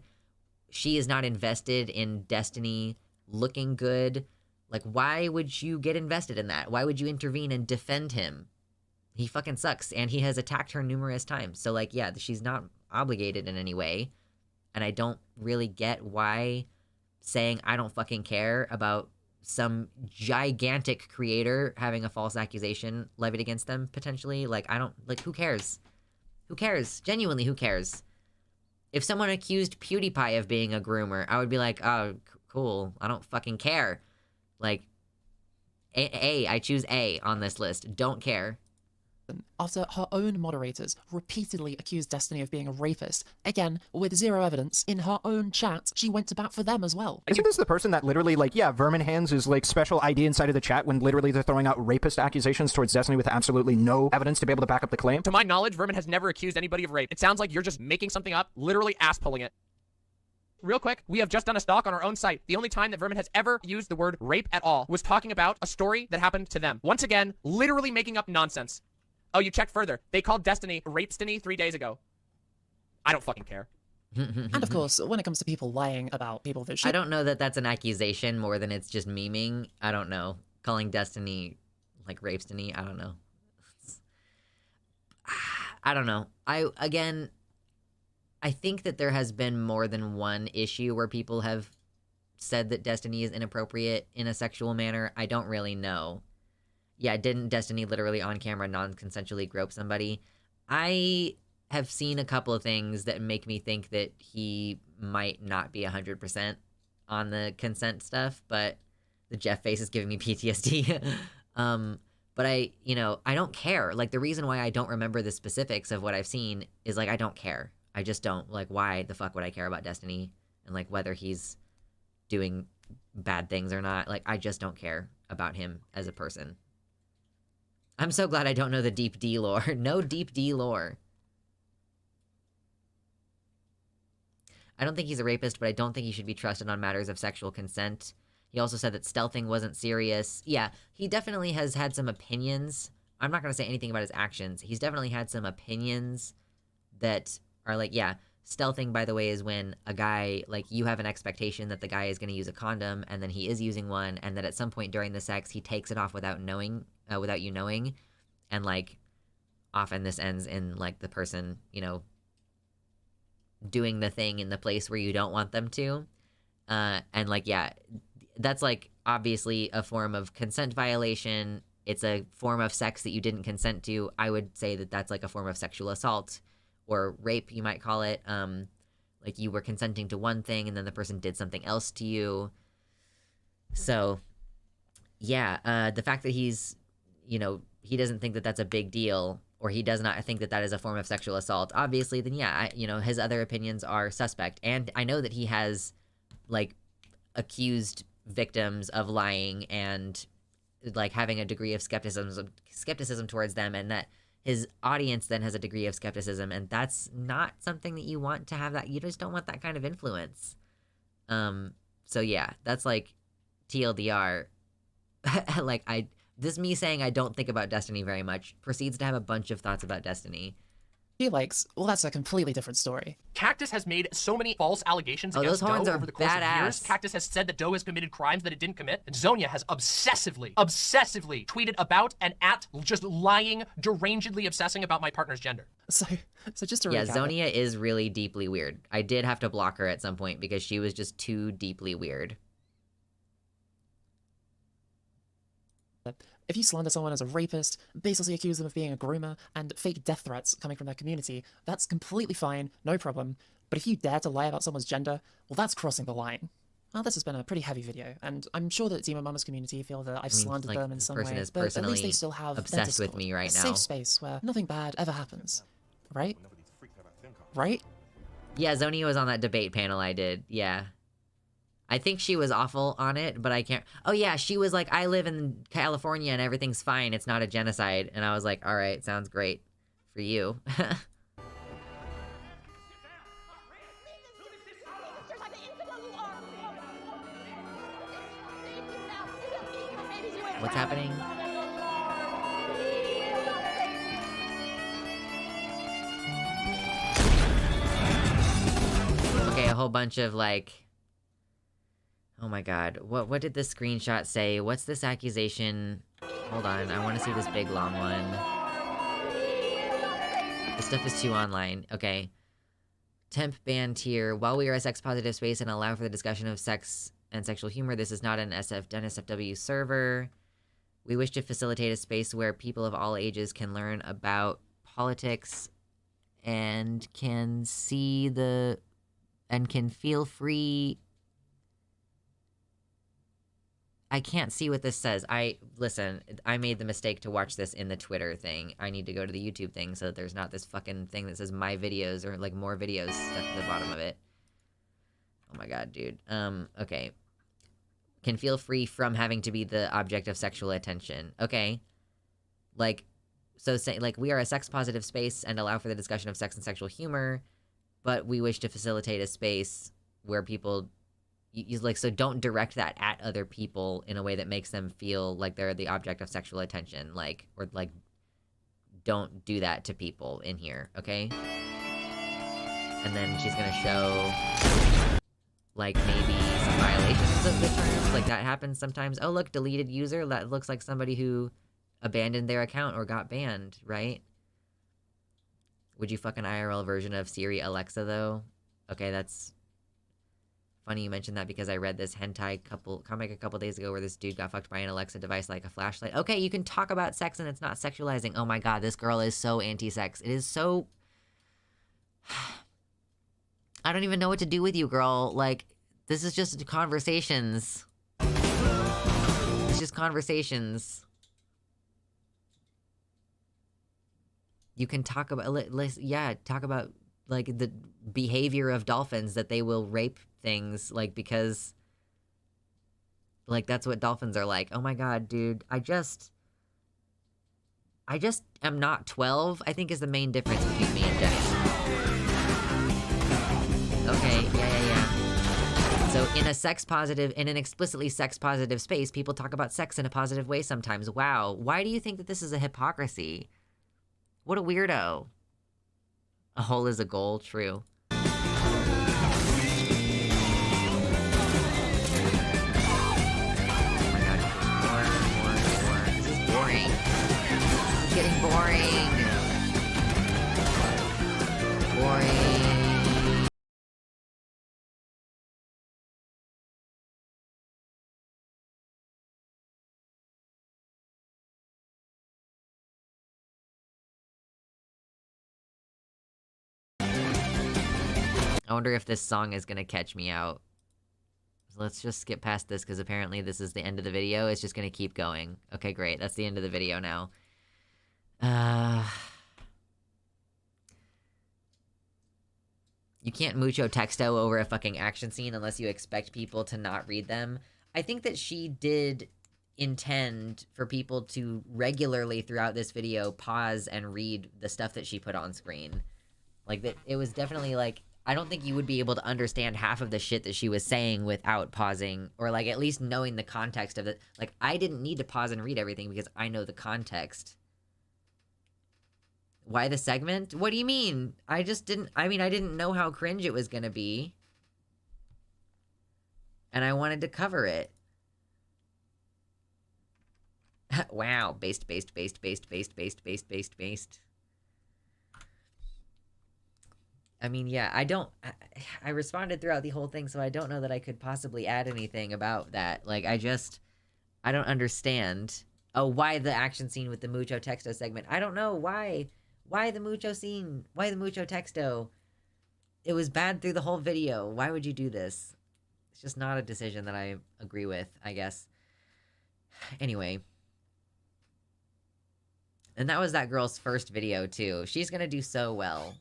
She is not invested in Destiny looking good. Like, why would you get invested in that? Why would you intervene and defend him? He fucking sucks, and he has attacked her numerous times. So, like, yeah, she's not obligated in any way. And I don't really get why saying I don't fucking care about some gigantic creator having a false accusation levied against them, potentially. Like, I don't, like, who cares? Who cares? Genuinely, who cares? If someone accused PewDiePie of being a groomer, I would be like, oh, cool, I don't fucking care. Like, I choose A on this list, don't care. After her own moderators repeatedly accused Destiny of being a rapist, again, with zero evidence, in her own chat, she went to bat for them as well. Isn't this the person that literally, like, yeah, Vermin Hands is, like, special ID inside of the chat when literally they're throwing out rapist accusations towards Destiny with absolutely no evidence to be able to back up the claim? To my knowledge, Vermin has never accused anybody of rape. It sounds like you're just making something up, literally ass-pulling it. Real quick, we have just done a stock on our own site. The only time that Vermin has ever used the word rape at all was talking about a story that happened to them. Once again, literally making up nonsense. Oh, you checked further. They called Destiny Rapestiny 3 days ago. I don't fucking care. And of course, when it comes to people lying about people that should... I don't know that that's an accusation more than it's just memeing. I don't know. Calling Destiny, like, Rapestiny, I don't know. I don't know. I think that there has been more than one issue where people have said that Destiny is inappropriate in a sexual manner. I don't really know. Yeah, didn't Destiny literally on camera non-consensually grope somebody? I have seen a couple of things that make me think that he might not be 100% on the consent stuff, but the Jeff face is giving me PTSD. But I don't care. Like, the reason why I don't remember the specifics of what I've seen is, like, I don't care. I just don't. Like, why the fuck would I care about Destiny? And, like, whether he's doing bad things or not. Like, I just don't care about him as a person. I'm so glad I don't know the deep D lore. No deep D lore. I don't think he's a rapist, but I don't think he should be trusted on matters of sexual consent. He also said that stealthing wasn't serious. Yeah, he definitely has had some opinions. I'm not going to say anything about his actions. He's definitely had some opinions that are like, yeah, stealthing, by the way, is when a guy, like, you have an expectation that the guy is going to use a condom, and then he is using one, and that at some point during the sex, he takes it off without you knowing, and, like, often this ends in, like, the person, doing the thing in the place where you don't want them to, and, like, yeah, that's, like, obviously a form of consent violation. It's a form of sex that you didn't consent to. I would say that that's, like, a form of sexual assault, or rape, you might call it. Like, you were consenting to one thing, and then the person did something else to you. So, yeah, the fact that he's, he doesn't think that that's a big deal, or he does not think that that is a form of sexual assault, obviously, then yeah, his other opinions are suspect. And I know that he has, like, accused victims of lying and, like, having a degree of skepticism towards them, and that his audience then has a degree of skepticism, and that's not something that you want to have. That you just don't want that kind of influence. So yeah, that's, like, TLDR. Like, this me saying I don't think about Destiny very much proceeds to have a bunch of thoughts about Destiny. He likes, well, that's a completely different story. Cactus has made so many false allegations those against horns Doe are over the course of years. badass. Cactus has said that Doe has committed crimes that it didn't commit. And Zonia has obsessively tweeted about and at just lying, derangedly obsessing about my partner's gender. So just to Yeah, recap, Zonia is really deeply weird. I did have to block her at some point because she was just too deeply weird. if you slander someone as a rapist, baselessly accuse them of being a groomer, and fake death threats coming from their community, that's completely fine, no problem. But if you dare to lie about someone's gender, well, that's crossing the line. Well, this has been a pretty heavy video, and I'm sure that DemonMama's community feel that I've slandered them in some way, is but at least they personally still have their obsessed with Discord, me right a now. safe space where nothing bad ever happens. Right? Right? Yeah, Zonia was on that debate panel I did, yeah. I think she was awful on it, but I can't... Oh yeah, she was like, I live in California and everything's fine, it's not a genocide. And I was like, alright, sounds great. For you. What's happening? Okay, a whole bunch of, like... Oh my god. What did this screenshot say? What's this accusation? Hold on, I want to see this big long one. This stuff is too online. Okay. Temp ban tier. While we are a sex-positive space and allow for the discussion of sex and sexual humor, this is not an NSFW server. We wish to facilitate a space where people of all ages can learn about politics and can see the... and can feel free... I can't see what this says. Listen, I made the mistake to watch this in the Twitter thing. I need to go to the YouTube thing so that there's not this fucking thing that says my videos or, like, more videos stuck at the bottom of it. Oh my god, dude. Okay. Can feel free from having to be the object of sexual attention. Okay. Like, so say, like, we are a sex-positive space and allow for the discussion of sex and sexual humor, but we wish to facilitate a space where people... like, so don't direct that at other people in a way that makes them feel like they're the object of sexual attention, like, or, like, don't do that to people in here, okay? And then she's gonna show, like, maybe some violations of the terms, like, that happens sometimes. Oh, look, deleted user, that looks like somebody who abandoned their account or got banned, right? Would you fuck an IRL version of Siri Alexa, though? Okay, that's... funny you mentioned that because I read this hentai comic a couple days ago where this dude got fucked by an Alexa device like a flashlight. Okay, you can talk about sex and it's not sexualizing. Oh my god, this girl is so anti-sex. It is so... I don't even know what to do with you, girl. Like, this is just conversations. It's just conversations. You can talk about... yeah, talk about, like, the behavior of dolphins, that they will rape things, like, because, like, that's what dolphins are like. Oh my god, dude. I just am not 12, I think, is the main difference between me and Jenny. Okay, yeah. So in an explicitly sex-positive space, people talk about sex in a positive way sometimes. Wow. Why do you think that this is a hypocrisy? What a weirdo. A hole is a goal, true. Boring. It's getting boring. Boring. I wonder if this song is gonna catch me out. So let's just skip past this, because apparently this is the end of the video. It's just gonna keep going. Okay, great. That's the end of the video now. You can't mucho texto over a fucking action scene unless you expect people to not read them. I think that she did intend for people to regularly throughout this video pause and read the stuff that she put on screen. Like, that it was definitely, like... I don't think you would be able to understand half of the shit that she was saying without pausing, or, like, at least knowing the context of it. Like, I didn't need to pause and read everything because I know the context. Why the segment? What do you mean? I didn't know how cringe it was gonna be. And I wanted to cover it. Wow. Based. I mean, yeah, I responded throughout the whole thing, so I don't know that I could possibly add anything about that. Like, I don't understand. Oh, why the action scene with the mucho texto segment? I don't know, why? Why the mucho scene? Why the mucho texto? It was bad through the whole video. Why would you do this? It's just not a decision that I agree with, I guess. Anyway. And that was that girl's first video, too. She's gonna do so well.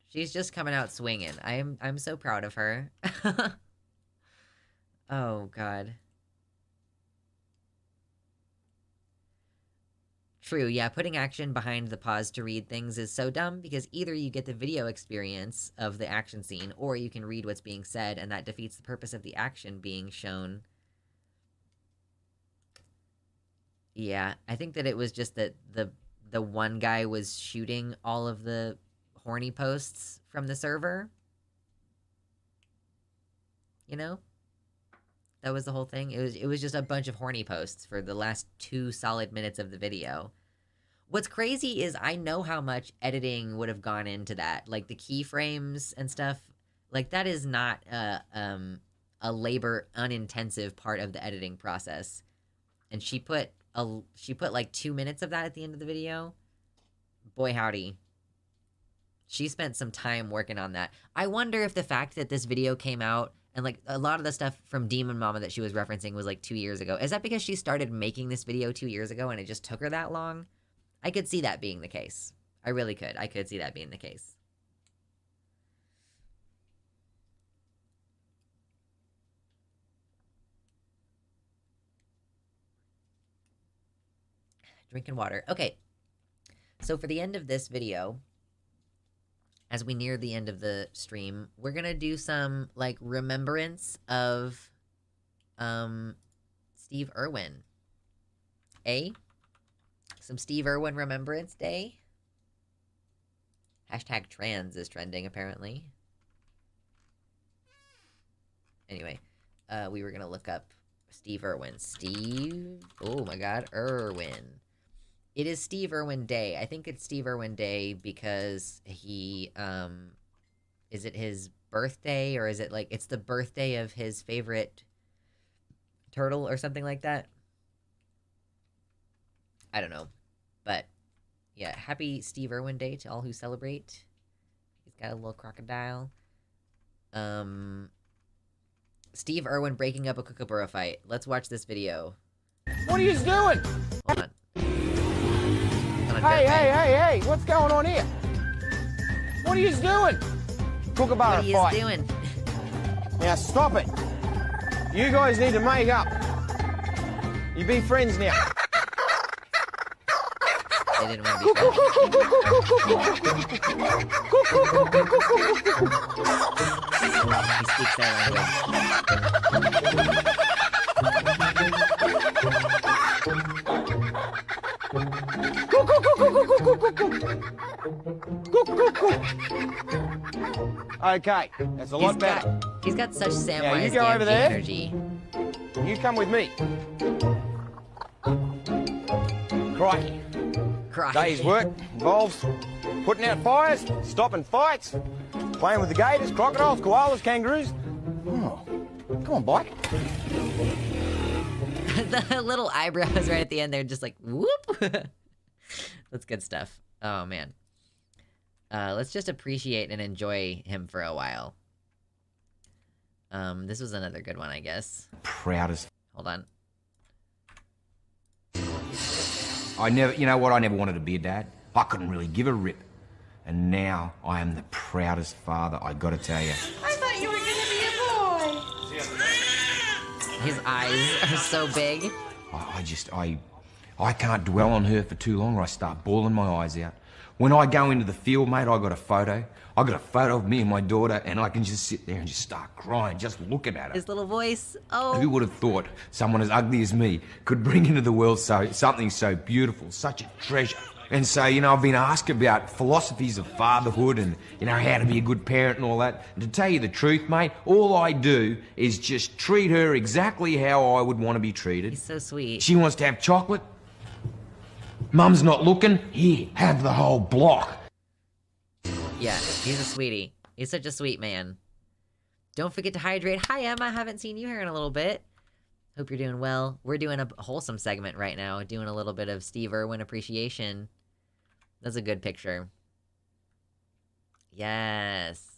She's just coming out swinging. I'm so proud of her. Oh, God. True, yeah, putting action behind the pause to read things is so dumb, because either you get the video experience of the action scene, or you can read what's being said, and that defeats the purpose of the action being shown. Yeah, I think that it was just that the one guy was shooting all of the horny posts from the server. You know? That was the whole thing. It was just a bunch of horny posts for the last 2 solid minutes of the video. What's crazy is I know how much editing would have gone into that. Like the keyframes and stuff. Like that is not a labor unintensive part of the editing process. And she put like 2 minutes of that at the end of the video. Boy howdy. She spent some time working on that. I wonder if the fact that this video came out and like a lot of the stuff from DemonMama that she was referencing was like 2 years ago. Is that because she started making this video 2 years ago and it just took her that long? I could see that being the case. I really could. I could see that being the case. Drinking water. Okay. So for the end of this video, as we near the end of the stream, we're gonna do some, like, remembrance of, Steve Irwin. Some Steve Irwin Remembrance Day. Hashtag trans is trending, apparently. Anyway, we were gonna look up Steve Irwin. Oh my god, Irwin. It is Steve Irwin Day. I think it's Steve Irwin Day because he, is it his birthday, or is it, like, it's the birthday of his favorite turtle or something like that? I don't know. But, yeah, happy Steve Irwin Day to all who celebrate. He's got a little crocodile. Steve Irwin breaking up a Kookaburra fight. Let's watch this video. What are you doing? Hold on. Hey, what's going on here? What are you doing? Kookaburra fight. What are you doing? Now stop it. You guys need to make up. You be friends now. They didn't want to be friends. He speaks that Okay, that's a lot better. He's got such Samwise now you go over there. Energy. You come with me. Crikey. Day's work involves putting out fires, stopping fights, playing with the gators, crocodiles, koalas, kangaroos. Oh, come on, bike. The little eyebrows right at the end, they're just like, whoop. That's good stuff. Oh, man. Let's just appreciate and enjoy him for a while. This was another good one, I guess. Proudest. Hold on. You know what? I never wanted to be a dad. I couldn't really give a rip. And now I am the proudest father, I gotta tell you. I thought you were gonna be a boy. His eyes are so big. I can't dwell on her for too long or I start bawling my eyes out. When I go into the field, mate, I got a photo. I got a photo of me and my daughter, and I can just sit there and just start crying, just looking at her. His little voice. Oh. Who would have thought someone as ugly as me could bring into the world something so beautiful, such a treasure? And so, I've been asked about philosophies of fatherhood and, how to be a good parent and all that. And to tell you the truth, mate, all I do is just treat her exactly how I would want to be treated. He's so sweet. She wants to have chocolate. Mum's not looking. Here, have the whole block. Yeah, he's a sweetie. He's such a sweet man. Don't forget to hydrate. Hi, Emma. Haven't seen you here in a little bit. Hope you're doing well. We're doing a wholesome segment right now. Doing a little bit of Steve Irwin appreciation. That's a good picture. Yes.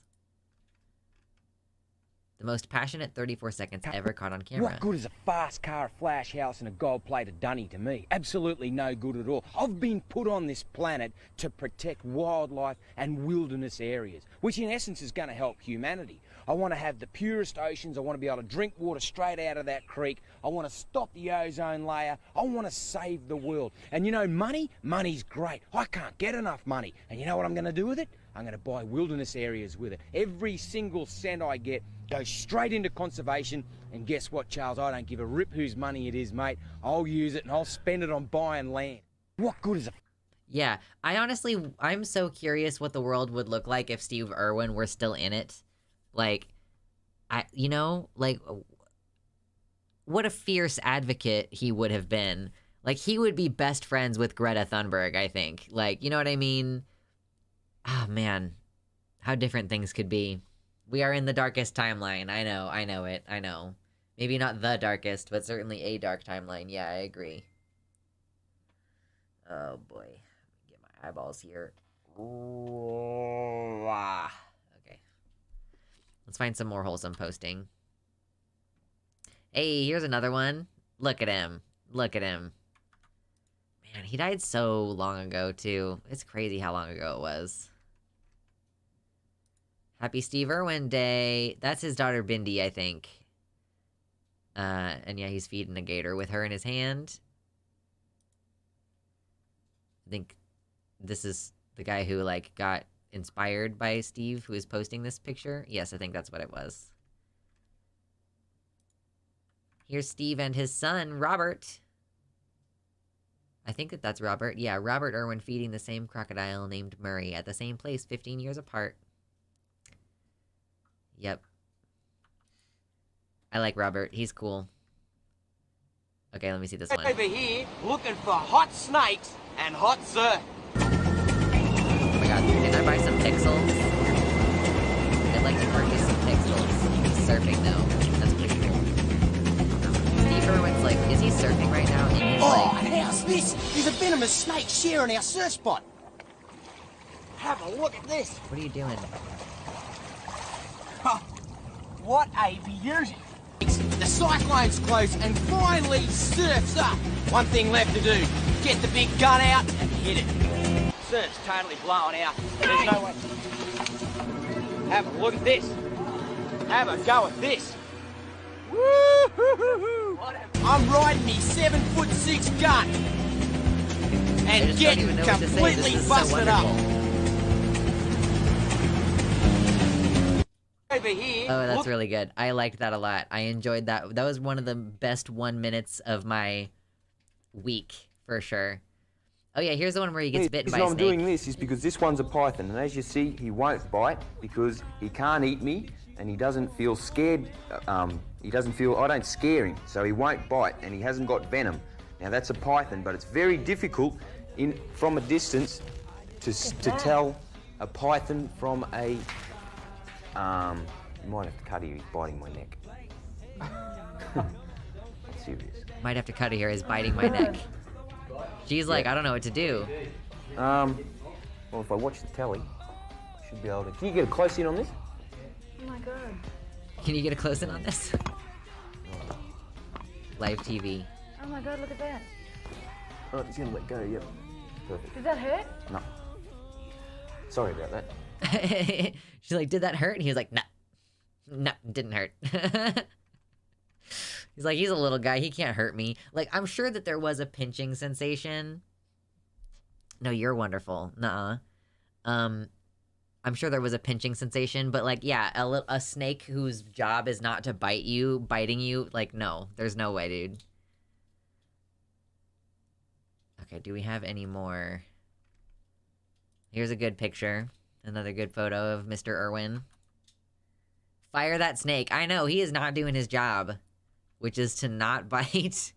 The most passionate 34 seconds ever caught on camera. What good is a fast car, a flash house, and a gold-plated dunny to me? Absolutely no good at all. I've been put on this planet to protect wildlife and wilderness areas, which in essence is going to help humanity. I want to have the purest oceans. I want to be able to drink water straight out of that creek. I want to stop the ozone layer. I want to save the world. And money? Money's great. I can't get enough money. And you know what I'm going to do with it? I'm going to buy wilderness areas with it. Every single cent I get, goes straight into conservation. And guess what, Charles? I don't give a rip whose money it is, mate. I'll use it and I'll spend it on buying land. What good is it? Yeah, I'm so curious what the world would look like if Steve Irwin were still in it. Like, what a fierce advocate he would have been. Like, he would be best friends with Greta Thunberg, I think. Like, you know what I mean? Ah, man. How different things could be. We are in the darkest timeline. I know it. Maybe not the darkest, but certainly a dark timeline. Yeah, I agree. Oh, boy. Get my eyeballs here. Ooh, ah. Okay. Let's find some more wholesome posting. Hey, here's another one. Look at him. Look at him. Man, he died so long ago, too. It's crazy how long ago it was. Happy Steve Irwin Day. That's his daughter, Bindi, I think. And yeah, he's feeding a gator with her in his hand. I think this is the guy who, like, got inspired by Steve, who is posting this picture. Yes, I think that's what it was. Here's Steve and his son, Robert. I think that's Robert. Yeah, Robert Irwin feeding the same crocodile named Murray at the same place 15 years apart. Yep. I like Robert. He's cool. Okay, let me see this one. Over here, looking for hot snakes and hot surf. Oh my god, can I buy some pixels? I'd like to purchase some pixels. He's surfing though. That's pretty cool. Steve Irwin's like, is he surfing right now? And he's How's this? There's a venomous snake sharing our surf spot. Have a look at this. What are you doing? What a beauty. The cyclone's close and finally surf's up. One thing left to do. Get the big gun out and hit it. Surf's totally blowing out. There's no way. Have a look at this. Have a go at this. Woo-hoo-hoo-hoo. I'm riding me 7'6" gun. And getting completely busted up. Over here. Oh, that's really good. I liked that a lot. I enjoyed that. That was one of the best 1 minutes of my week, for sure. Oh yeah, here's the one where he gets bitten by a snake. The reason I'm doing this is because this one's a python, and as you see, he won't bite because he can't eat me, and he doesn't feel scared. I don't scare him, so he won't bite, and he hasn't got venom. Now that's a python, but it's very difficult from a distance to tell a python from a. You might have to cut here, he's biting my neck. I'm serious. Might have to cut it here, he's biting my neck. She's like, I don't know what to do. Well, if I watch the telly, I should be able to... Can you get a close in on this? Oh my god. Can you get a close in on this? Live TV. Oh my god, look at that. Oh, he's gonna let go, yep. Perfect. Did that hurt? No. Sorry about that. She's like, did that hurt? And he was like, no, didn't hurt. He's like, he's a little guy, he can't hurt me. Like, I'm sure that there was a pinching sensation. No, you're wonderful. Nuh-uh. I'm sure there was a pinching sensation, but like, yeah, a snake whose job is not to bite you, biting you, like, no, there's no way, dude. Okay, do we have any more? Here's a good picture. Another good photo of Mr. Irwin. Fire that snake. I know, he is not doing his job, which is to not bite.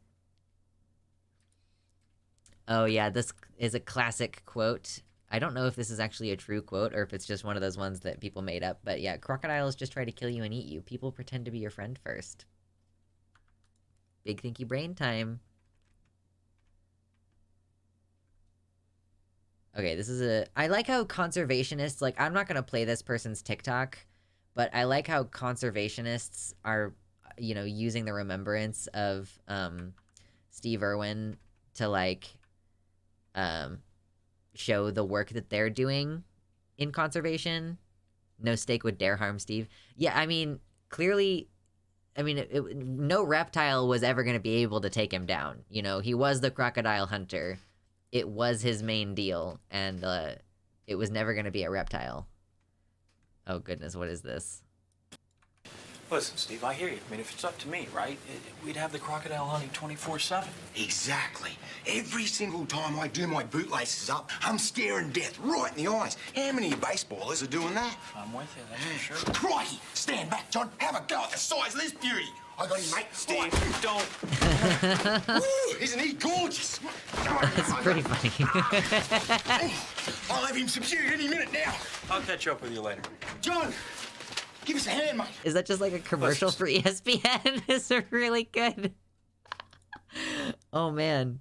Oh yeah, this is a classic quote. I don't know if this is actually a true quote or if it's just one of those ones that people made up, but yeah, crocodiles just try to kill you and eat you. People pretend to be your friend first. Big thinky brain time. Okay, this is I like how conservationists, like, I'm not gonna play this person's TikTok, but I like how conservationists are, you know, using the remembrance of, Steve Irwin to, like, show the work that they're doing in conservation. No snake would dare harm Steve. Yeah, I mean, clearly, I mean, no reptile was ever gonna be able to take him down. You know, he was the crocodile hunter. It was his main deal, and it was never going to be a reptile. Oh goodness, what is this? Listen, Steve, I hear you. I mean, if it's up to me, right, we'd have the crocodile hunting 24/7. Exactly. Every single time I do my bootlaces up, I'm scaring death right in the eyes. How many baseballers are doing that? I'm with you, that's for sure. Crikey! Stand back, John. Have a go at the size of this beauty. I got him, mate. Steve, don't. Woo, isn't he gorgeous? That's pretty funny. I'll have him subdued any minute now. I'll catch up with you later. John, give us a hand, mate. Is that just like a commercial for ESPN? Is it really good? Oh, man.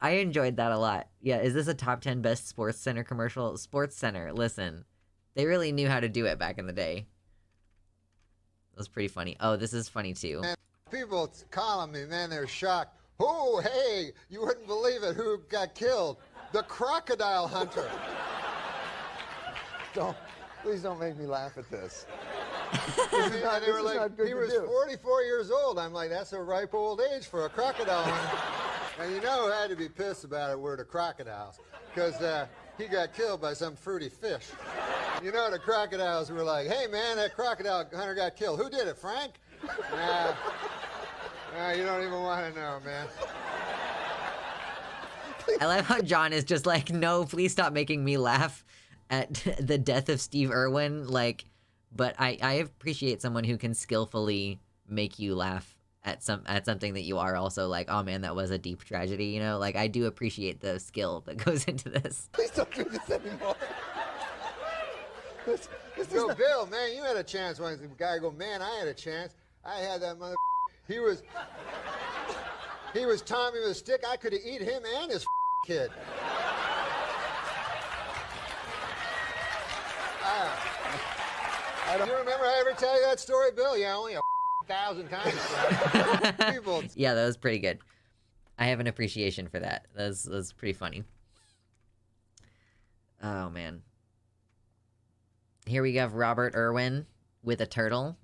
I enjoyed that a lot. Yeah, is this a top 10 best Sports Center commercial? Sports Center, listen. They really knew how to do it back in the day. That was pretty funny. Oh, this is funny, too. And people calling me, man, they're shocked. Oh, hey, you wouldn't believe it. Who got killed? The crocodile hunter. Please don't make me laugh at this. They were like, he was 44 years old. I'm like, that's a ripe old age for a crocodile hunter. And you know who had to be pissed about it were the crocodiles, because he got killed by some fruity fish. You know, the crocodiles were like, hey, man, that crocodile hunter got killed. Who did it, Frank? Nah, you don't even want to know, man. I love how John is just like, no, please stop making me laugh at the death of Steve Irwin. Like, but I appreciate someone who can skillfully make you laugh at something that you are also like, oh man, that was a deep tragedy, you know? Like, I do appreciate the skill that goes into this. Please don't do this anymore. Yo, Bill, man, you had a chance when the guy go, man, I had a chance. I had that mother. He was Tommy with a stick. I could have eat him and his kid. You remember I ever tell you that story, Bill? Yeah, only 1,000 times. People. Yeah, that was pretty good. I have an appreciation for that. That's pretty funny. Oh man. Here we have Robert Irwin with a turtle.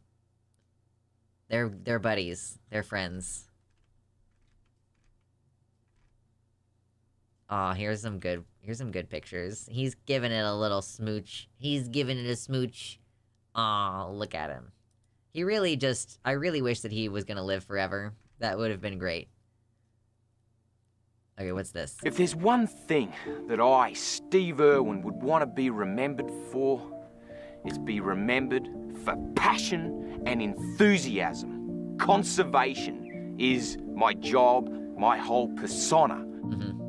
They're buddies. They're friends. Aw, here's some good pictures. He's giving it a little smooch. He's giving it a smooch. Aw, look at him. He really I really wish that he was gonna live forever. That would have been great. Okay, what's this? If there's one thing that I, Steve Irwin, would want to be remembered for, it's be remembered for passion and enthusiasm. Conservation is my job, my whole persona.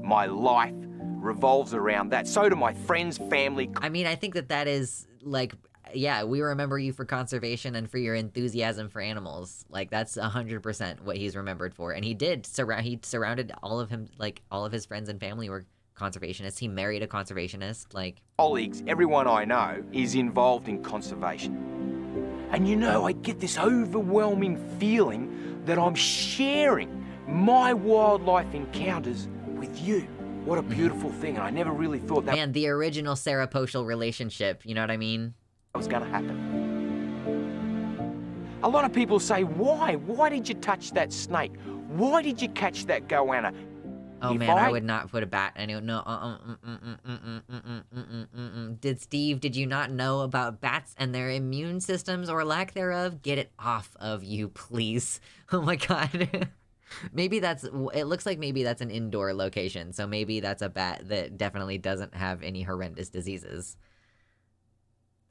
My life revolves around that. So do my friends, family. I mean, I think that is, like, yeah, we remember you for conservation and for your enthusiasm for animals. Like, that's 100% what he's remembered for. And he did. He surrounded all of his friends and family were conservationists. He married a conservationist. Like, colleagues, everyone I know is involved in conservation. And you know, I get this overwhelming feeling that I'm sharing my wildlife encounters with you. What a beautiful thing, and I never really thought that... Man, the original Sarah Poshel relationship, you know what I mean? That was gonna happen. A lot of people say, why? Why did you touch that snake? Why did you catch that goanna? Oh man, I would not put a bat. I don't know. Did you not know about bats and their immune systems or lack thereof? Get it off of you, please. Oh my god. It looks like maybe that's an indoor location, so maybe that's a bat that definitely doesn't have any horrendous diseases.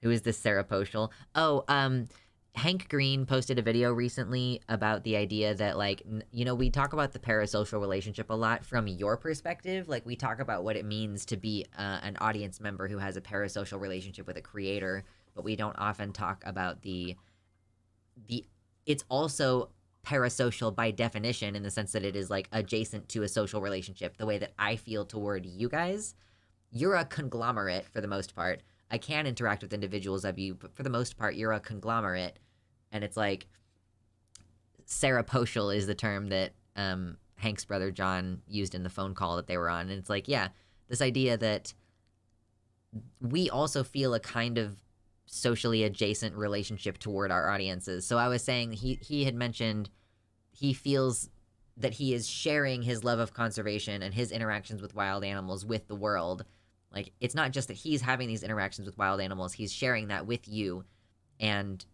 Who is this Sarah Poshel? Oh, Hank Green posted a video recently about the idea that, like, you know, we talk about the parasocial relationship a lot from your perspective. Like, we talk about what it means to be an audience member who has a parasocial relationship with a creator, but we don't often talk about it's also parasocial by definition in the sense that it is, like, adjacent to a social relationship. The way that I feel toward you guys, you're a conglomerate for the most part. I can interact with individuals of you, but for the most part, you're a conglomerate. And it's like, Sarah Poshel is the term that Hank's brother John used in the phone call that they were on. And it's like, yeah, this idea that we also feel a kind of socially adjacent relationship toward our audiences. So I was saying he had mentioned he feels that he is sharing his love of conservation and his interactions with wild animals with the world. Like, it's not just that he's having these interactions with wild animals, he's sharing that with you. And,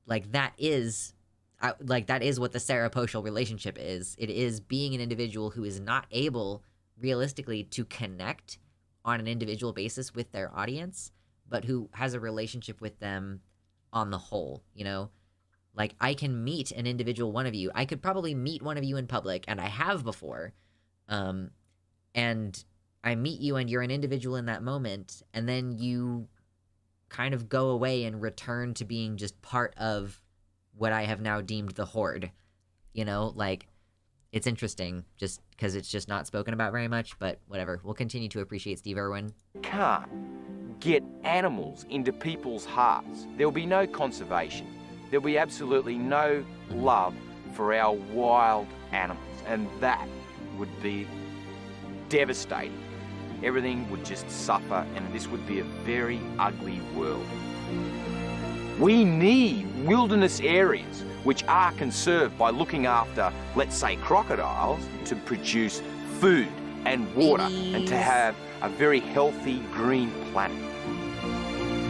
like that is what the seroposial relationship is. It is being an individual who is not able realistically to connect on an individual basis with their audience, but who has a relationship with them on the whole, you know? Like, I can meet an individual one of you. I could probably meet one of you in public, and I have before. And I meet you, and you're an individual in that moment, and then you kind of go away and return to being just part of what I have now deemed the Horde. You know, like, it's interesting just because it's just not spoken about very much, but whatever. We'll continue to appreciate Steve Irwin. Can't get animals into people's hearts. There'll be no conservation. There'll be absolutely no love for our wild animals, and that would be devastating. Everything would just suffer, and this would be a very ugly world. We need wilderness areas which are conserved by looking after, let's say, crocodiles to produce food and water and to have a very healthy green planet.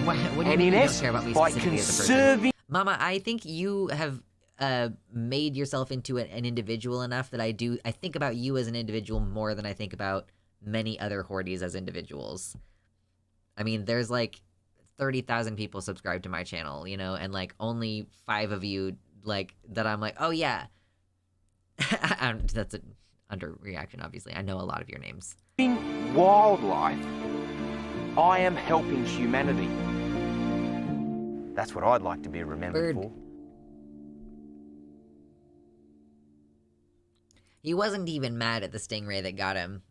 What do you And mean in you don't essence, care about me by specifically as a person? conserving... Mama, I think you have made yourself into an individual enough that I think about you as an individual more than I think about many other Hordies as individuals. I mean, there's like 30,000 people subscribed to my channel, you know, and like only 5 of you, like, that I'm like, oh yeah. That's an underreaction, obviously. I know a lot of your names. In wildlife, I am helping humanity. That's what I'd like to be remembered for. He wasn't even mad at the stingray that got him.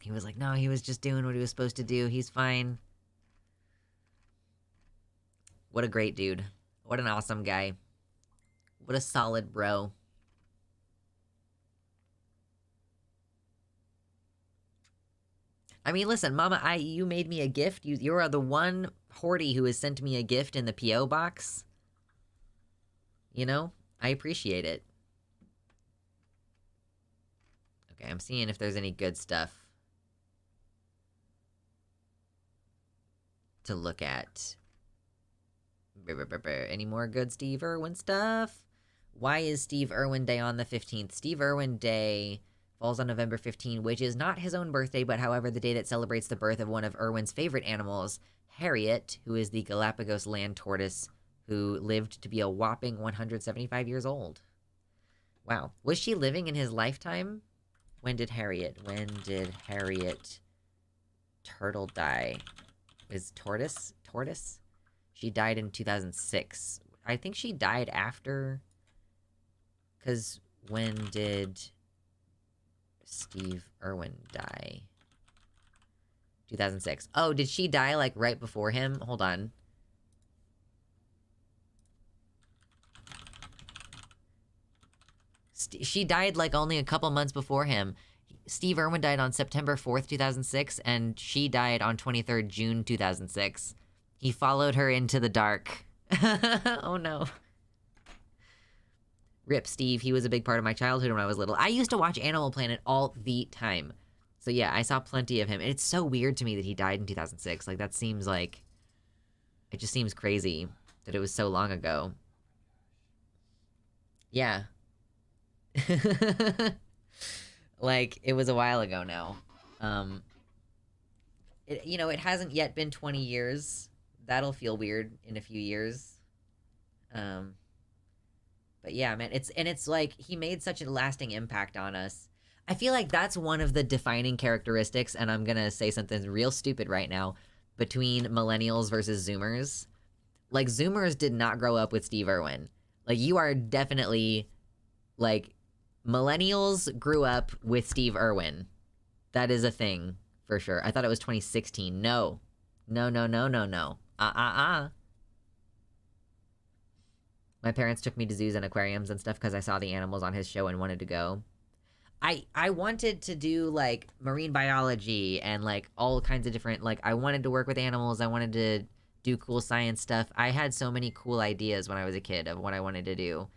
He was like, no, he was just doing what he was supposed to do. He's fine. What a great dude. What an awesome guy. What a solid bro. I mean, listen, Mama, you made me a gift. You are the one Hordie who has sent me a gift in the P.O. box. You know? I appreciate it. Okay, I'm seeing if there's any good stuff to look at. Any more good Steve Irwin stuff? Why is Steve Irwin Day on the 15th? Steve Irwin Day falls on November 15, which is not his own birthday, but however the day that celebrates the birth of one of Irwin's favorite animals, Harriet, who is the Galapagos land tortoise who lived to be a whopping 175 years old. Wow. Was she living in his lifetime? When did Harriet Turtle die? Is tortoise? She died in 2006. I think she died after... Because when did Steve Irwin die? 2006. Oh, did she die, like, right before him? Hold on. She died, like, only a couple months before him. Steve Irwin died on September 4th, 2006, and she died on 23rd June 2006. He followed her into the dark. Oh, no. Rip Steve, he was a big part of my childhood when I was little. I used to watch Animal Planet all the time. So yeah, I saw plenty of him. And it's so weird to me that he died in 2006. Like, that seems like... It just seems crazy that it was so long ago. Yeah. Like, it was a while ago now. It hasn't yet been 20 years. That'll feel weird in a few years. But yeah, man, it's like, he made such a lasting impact on us. I feel like that's one of the defining characteristics, and I'm gonna say something real stupid right now, between millennials versus Zoomers. Like, Zoomers did not grow up with Steve Irwin. Like, you are definitely, like, millennials grew up with Steve Irwin. That is a thing, for sure. I thought it was 2016. No. No. My parents took me to zoos and aquariums and stuff because I saw the animals on his show and wanted to go. I wanted to do, like, marine biology and, like, all kinds of different, like, I wanted to work with animals. I wanted to do cool science stuff. I had so many cool ideas when I was a kid of what I wanted to do.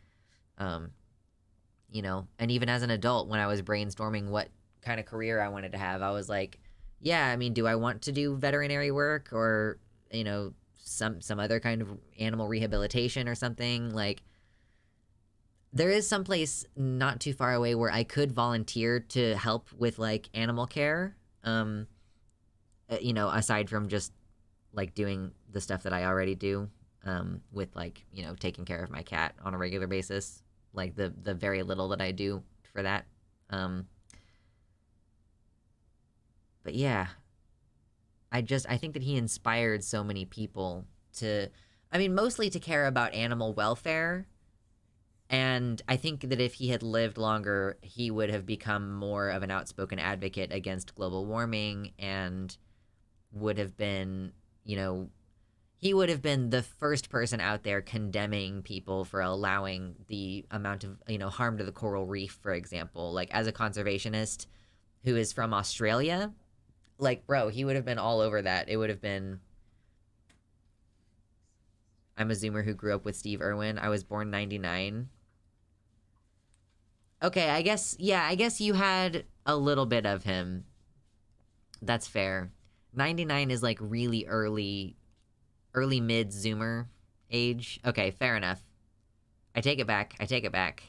You know, and even as an adult, when I was brainstorming what kind of career I wanted to have, I was like, yeah, I mean, do I want to do veterinary work or, you know, some other kind of animal rehabilitation or something. Like, there is some place not too far away where I could volunteer to help with, like, animal care. You know, aside from just, like, doing the stuff that I already do, with, like, you know, taking care of my cat on a regular basis. Like, the very little that I do for that. But yeah, I think that he inspired so many people to, I mean, mostly to care about animal welfare. And I think that if he had lived longer, he would have become more of an outspoken advocate against global warming and would have been, you know, he would have been the first person out there condemning people for allowing the amount of, you know, harm to the coral reef, for example. Like, as a conservationist who is from Australia, like, bro, he would have been all over that. It would have been... I'm a Zoomer who grew up with Steve Irwin. I was born 99. Okay, I guess you had a little bit of him. That's fair. 99 is, like, really early mid Zoomer age. Okay, fair enough. I take it back.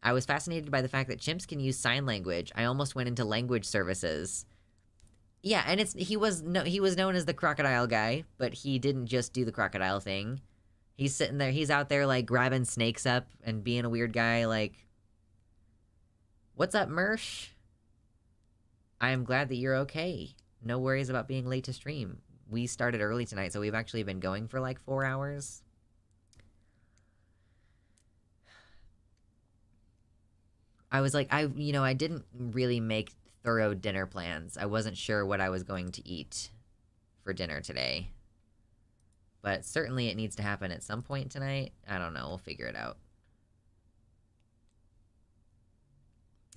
I was fascinated by the fact that chimps can use sign language. I almost went into language services. Yeah, and he was known as the crocodile guy, but he didn't just do the crocodile thing. He's sitting there, he's out there, like, grabbing snakes up and being a weird guy, like, what's up, Mersh? I am glad that you're okay. No worries about being late to stream. We started early tonight, so we've actually been going for, like, 4 hours. I was like, I didn't really make thorough dinner plans. I wasn't sure what I was going to eat for dinner today. But certainly it needs to happen at some point tonight. I don't know. We'll figure it out.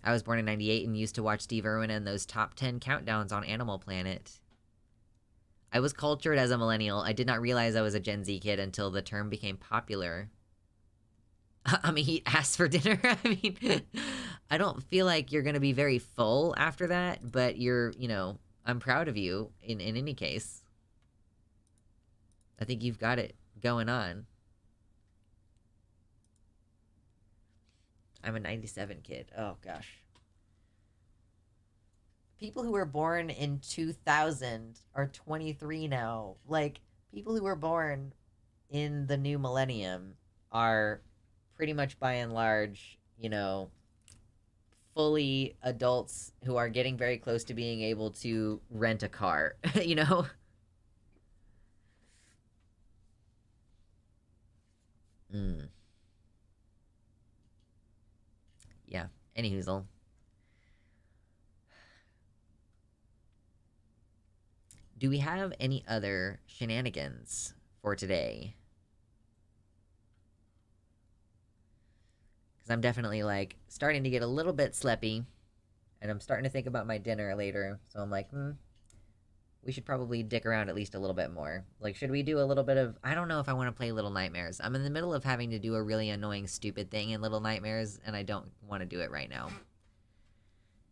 I was born in 98 and used to watch Steve Irwin and those top 10 countdowns on Animal Planet. I was cultured as a millennial. I did not realize I was a Gen Z kid until the term became popular. I mean, he asked for dinner. I mean, I don't feel like you're going to be very full after that, but you're, you know, I'm proud of you in any case. I think you've got it going on. I'm a 97 kid. Oh, gosh. People who were born in 2000 are 23 now. Like, people who were born in the new millennium are pretty much by and large, you know, fully adults who are getting very close to being able to rent a car, you know? Yeah, anyhoozle. Do we have any other shenanigans for today? Because I'm definitely, like, starting to get a little bit sleepy. And I'm starting to think about my dinner later. So I'm like, we should probably dick around at least a little bit more. Like, should we do a little bit of... I don't know if I want to play Little Nightmares. I'm in the middle of having to do a really annoying, stupid thing in Little Nightmares, and I don't want to do it right now.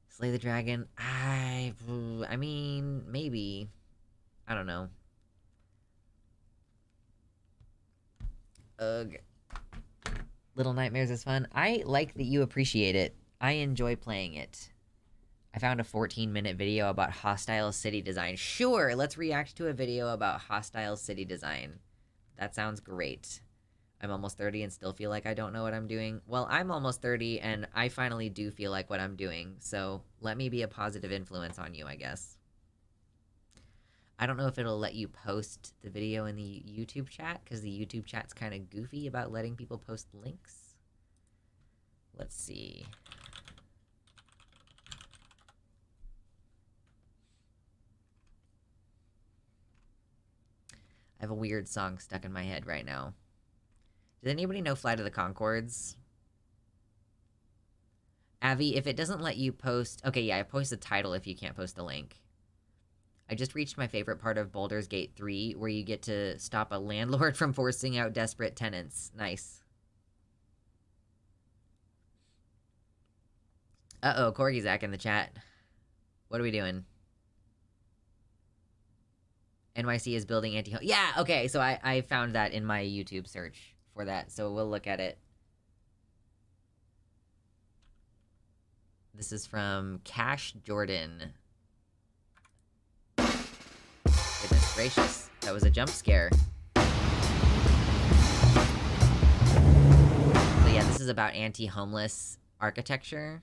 Slay the Dragon? I mean, maybe. I don't know. Ugh. Little Nightmares is fun. I like that you appreciate it. I enjoy playing it. I found a 14-minute video about hostile city design. Sure, let's react to a video about hostile city design. That sounds great. I'm almost 30 and still feel like I don't know what I'm doing. Well, I'm almost 30 and I finally do feel like what I'm doing. So let me be a positive influence on you, I guess. I don't know if it'll let you post the video in the YouTube chat, because the YouTube chat's kind of goofy about letting people post links. Let's see. I have a weird song stuck in my head right now. Does anybody know Flight of the Conchords? Avi, if it doesn't let you post... Okay, yeah, post the title if you can't post the link. I just reached my favorite part of Baldur's Gate 3, where you get to stop a landlord from forcing out desperate tenants. Nice. Uh-oh, Corgizak in the chat. What are we doing? NYC is building anti-home. Yeah, okay, so I found that in my YouTube search for that, so we'll look at it. This is from Cash Jordan. Goodness gracious, that was a jump scare. So yeah, this is about anti-homeless architecture.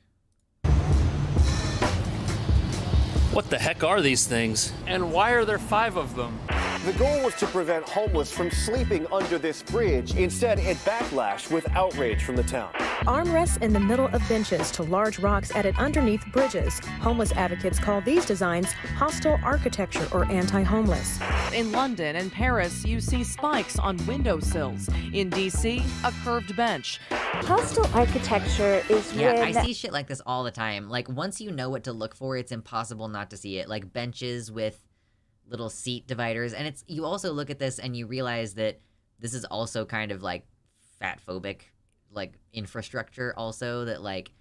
What the heck are these things? And why are there 5 of them? The goal was to prevent homeless from sleeping under this bridge. Instead, it backlashed with outrage from the town. Armrests in the middle of benches to large rocks added underneath bridges. Homeless advocates call these designs hostile architecture or anti-homeless. In London and Paris, you see spikes on windowsills. In D.C., a curved bench. Hostile architecture is Yeah, when... I see shit like this all the time. Like, once you know what to look for, it's impossible not to see it. Like, benches with little seat dividers. And it's, you also look at this and you realize that this is also kind of, like, fat-phobic, like, infrastructure also, that, like,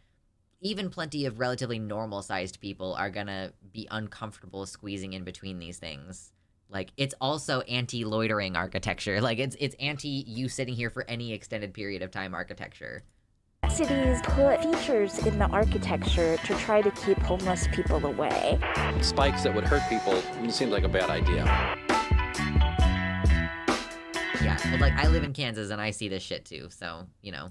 even plenty of relatively normal-sized people are gonna be uncomfortable squeezing in between these things. Like, it's also anti-loitering architecture. Like, it's anti-you sitting here for any extended period of time architecture. Cities put features in the architecture to try to keep homeless people away. Spikes that would hurt people seems like a bad idea. Yeah, but, like, I live in Kansas and I see this shit too, so, you know.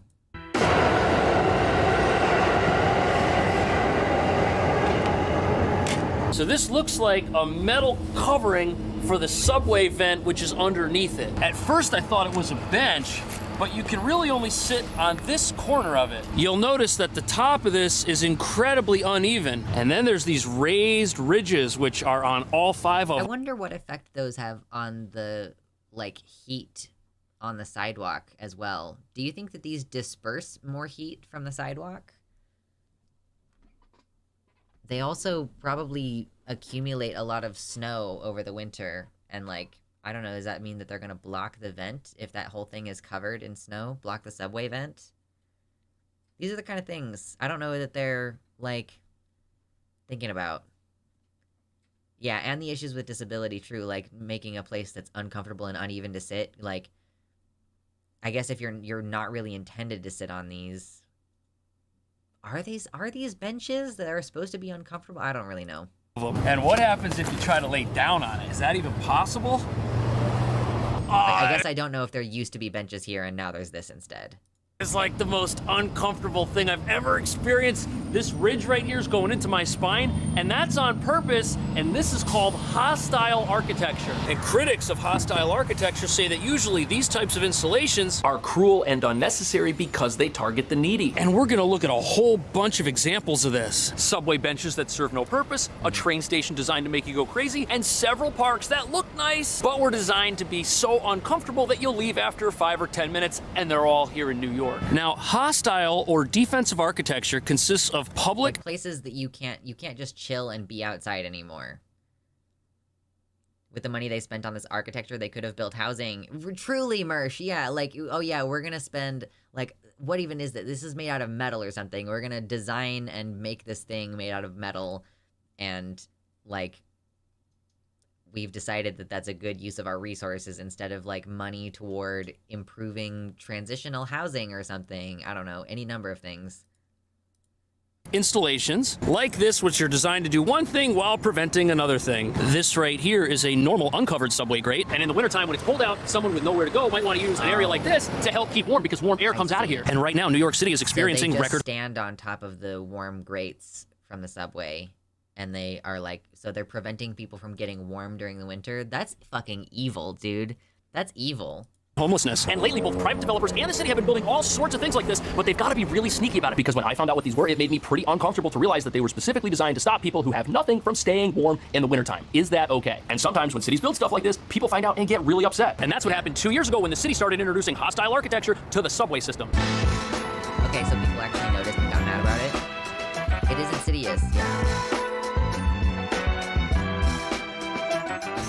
So this looks like a metal covering for the subway vent, which is underneath it. At first I thought it was a bench, but you can really only sit on this corner of it. You'll notice that the top of this is incredibly uneven, and then there's these raised ridges which are on all 5 of them. I wonder what effect those have on the, like, heat on the sidewalk as well. Do you think that these disperse more heat from the sidewalk? They also probably accumulate a lot of snow over the winter, and, like, I don't know, does that mean that they're gonna block the vent if that whole thing is covered in snow? Block the subway vent? These are the kind of things I don't know that they're, like, thinking about. Yeah, and the issues with disability, true, like, making a place that's uncomfortable and uneven to sit, like, I guess if you're not really intended to sit on these... Are these benches that are supposed to be uncomfortable? I don't really know. And what happens if you try to lay down on it? Is that even possible? I guess I don't know if there used to be benches here and now there's this instead. It's like the most uncomfortable thing I've ever experienced. This ridge right here is going into my spine, and that's on purpose, and this is called hostile architecture. And critics of hostile architecture say that usually these types of installations are cruel and unnecessary because they target the needy. And we're gonna look at a whole bunch of examples of this. Subway benches that serve no purpose, a train station designed to make you go crazy, and several parks that look nice, but were designed to be so uncomfortable that you'll leave after 5 or 10 minutes, and they're all here in New York. Now, hostile or defensive architecture consists of public... Like places that you can't just chill and be outside anymore. With the money they spent on this architecture, they could have built housing. Truly, Mersh, yeah, like, oh yeah, we're gonna spend, like, what even is that? This is made out of metal or something. We're gonna design and make this thing made out of metal, and, like, we've decided that that's a good use of our resources instead of, like, money toward improving transitional housing or something. I don't know, any number of things. Installations like this, which are designed to do one thing while preventing another thing. This right here is a normal uncovered subway grate, and in the wintertime when it's cold out, someone with nowhere to go might want to use an area like this to help keep warm because warm air comes out of here. And right now, New York City is experiencing so they just record... stand on top of the warm grates from the subway, and they are like, so they're preventing people from getting warm during the winter? That's fucking evil, dude. That's evil. Homelessness. And lately, both private developers and the city have been building all sorts of things like this, but they've got to be really sneaky about it, because when I found out what these were, it made me pretty uncomfortable to realize that they were specifically designed to stop people who have nothing from staying warm in the wintertime. Is that okay? And sometimes when cities build stuff like this, people find out and get really upset. And that's what happened 2 years ago when the city started introducing hostile architecture to the subway system. Okay, so people actually noticed and got mad about it? It is insidious, yeah.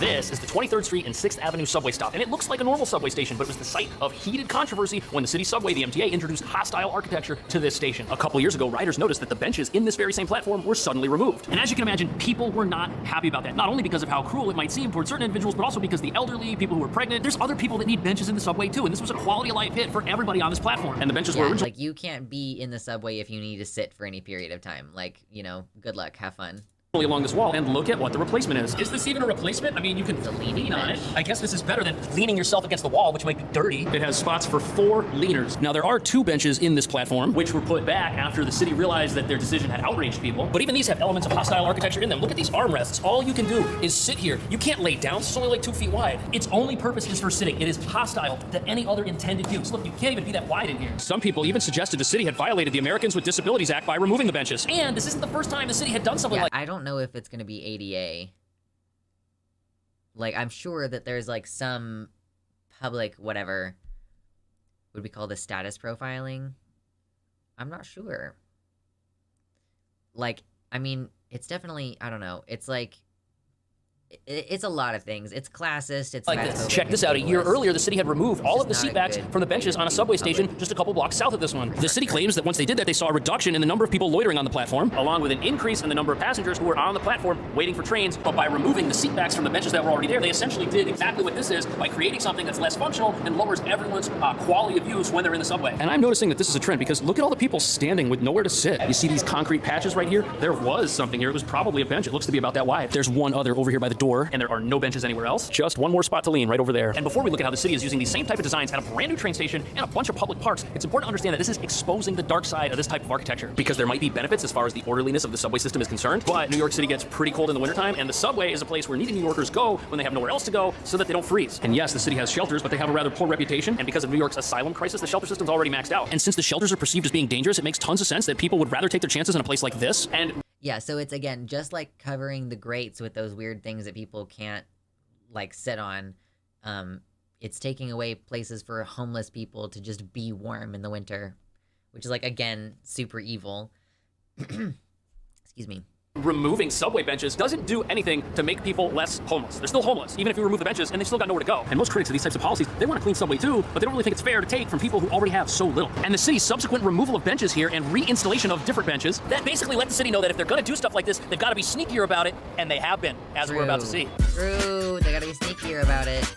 This is the 23rd Street and 6th Avenue subway stop, and it looks like a normal subway station, but it was the site of heated controversy when the city subway, the MTA, introduced hostile architecture to this station. A couple years ago, riders noticed that the benches in this very same platform were suddenly removed. And as you can imagine, people were not happy about that. Not only because of how cruel it might seem towards certain individuals, but also because the elderly, people who are pregnant, there's other people that need benches in the subway too, and this was a quality of life hit for everybody on this platform. And the benches were originally— like, you can't be in the subway if you need to sit for any period of time. Like, you know, good luck, have fun. Along this wall, and look at what the replacement is. Is this even a replacement? I mean, you can lean on it. I guess this is better than leaning yourself against the wall, which might be dirty. It has spots for 4 leaners. Now, there are 2 benches in this platform, which were put back after the city realized that their decision had outraged people. But even these have elements of hostile architecture in them. Look at these armrests. All you can do is sit here. You can't lay down. It's only like 2 feet wide. Its only purpose is for sitting. It is hostile to any other intended use. Look, you can't even be that wide in here. Some people even suggested the city had violated the Americans with Disabilities Act by removing the benches. And this isn't the first time the city had done something like— I don't know if it's going to be ADA. Like, I'm sure that there's, like, some public whatever. Would we call this status profiling? I'm not sure. Like, I mean, it's definitely, I don't know. It's like, it's a lot of things. It's classist. It's like this. Check this out. A year earlier, the city had removed all of the seatbacks from the benches on a subway station just a couple blocks south of this one. The city claims that once they did that, they saw a reduction in the number of people loitering on the platform, along with an increase in the number of passengers who were on the platform waiting for trains. But by removing the seatbacks from the benches that were already there, they essentially did exactly what this is by creating something that's less functional and lowers everyone's quality of use when they're in the subway. And I'm noticing that this is a trend because look at all the people standing with nowhere to sit. You see these concrete patches right here? There was something here. It was probably a bench. It looks to be about that wide. There's one other over here by the door, and there are no benches anywhere else. Just one more spot to lean right over there. And before we look at how the city is using these same type of designs at a brand new train station and a bunch of public parks, it's important to understand that this is exposing the dark side of this type of architecture, because there might be benefits as far as the orderliness of the subway system is concerned, but New York City gets pretty cold in the wintertime, and the subway is a place where needy New Yorkers go when they have nowhere else to go so that they don't freeze. And yes, the city has shelters, but they have a rather poor reputation, and because of New York's asylum crisis, the shelter system's already maxed out. And since the shelters are perceived as being dangerous, it makes tons of sense that people would rather take their chances in a place like this. And yeah, so it's, again, just like covering the grates with those weird things that people can't, like, sit on. It's taking away places for homeless people to just be warm in the winter, which is, like, again, super evil. Excuse me. Removing subway benches doesn't do anything to make people less homeless. They're still homeless, even if you remove the benches, and they've still got nowhere to go. And most critics of these types of policies, they want a clean subway too, but they don't really think it's fair to take from people who already have so little. And the city's subsequent removal of benches here and reinstallation of different benches, that basically let the city know that if they're gonna do stuff like this, they've gotta be sneakier about it, and they have been, as we're about to see. True, they gotta be sneakier about it.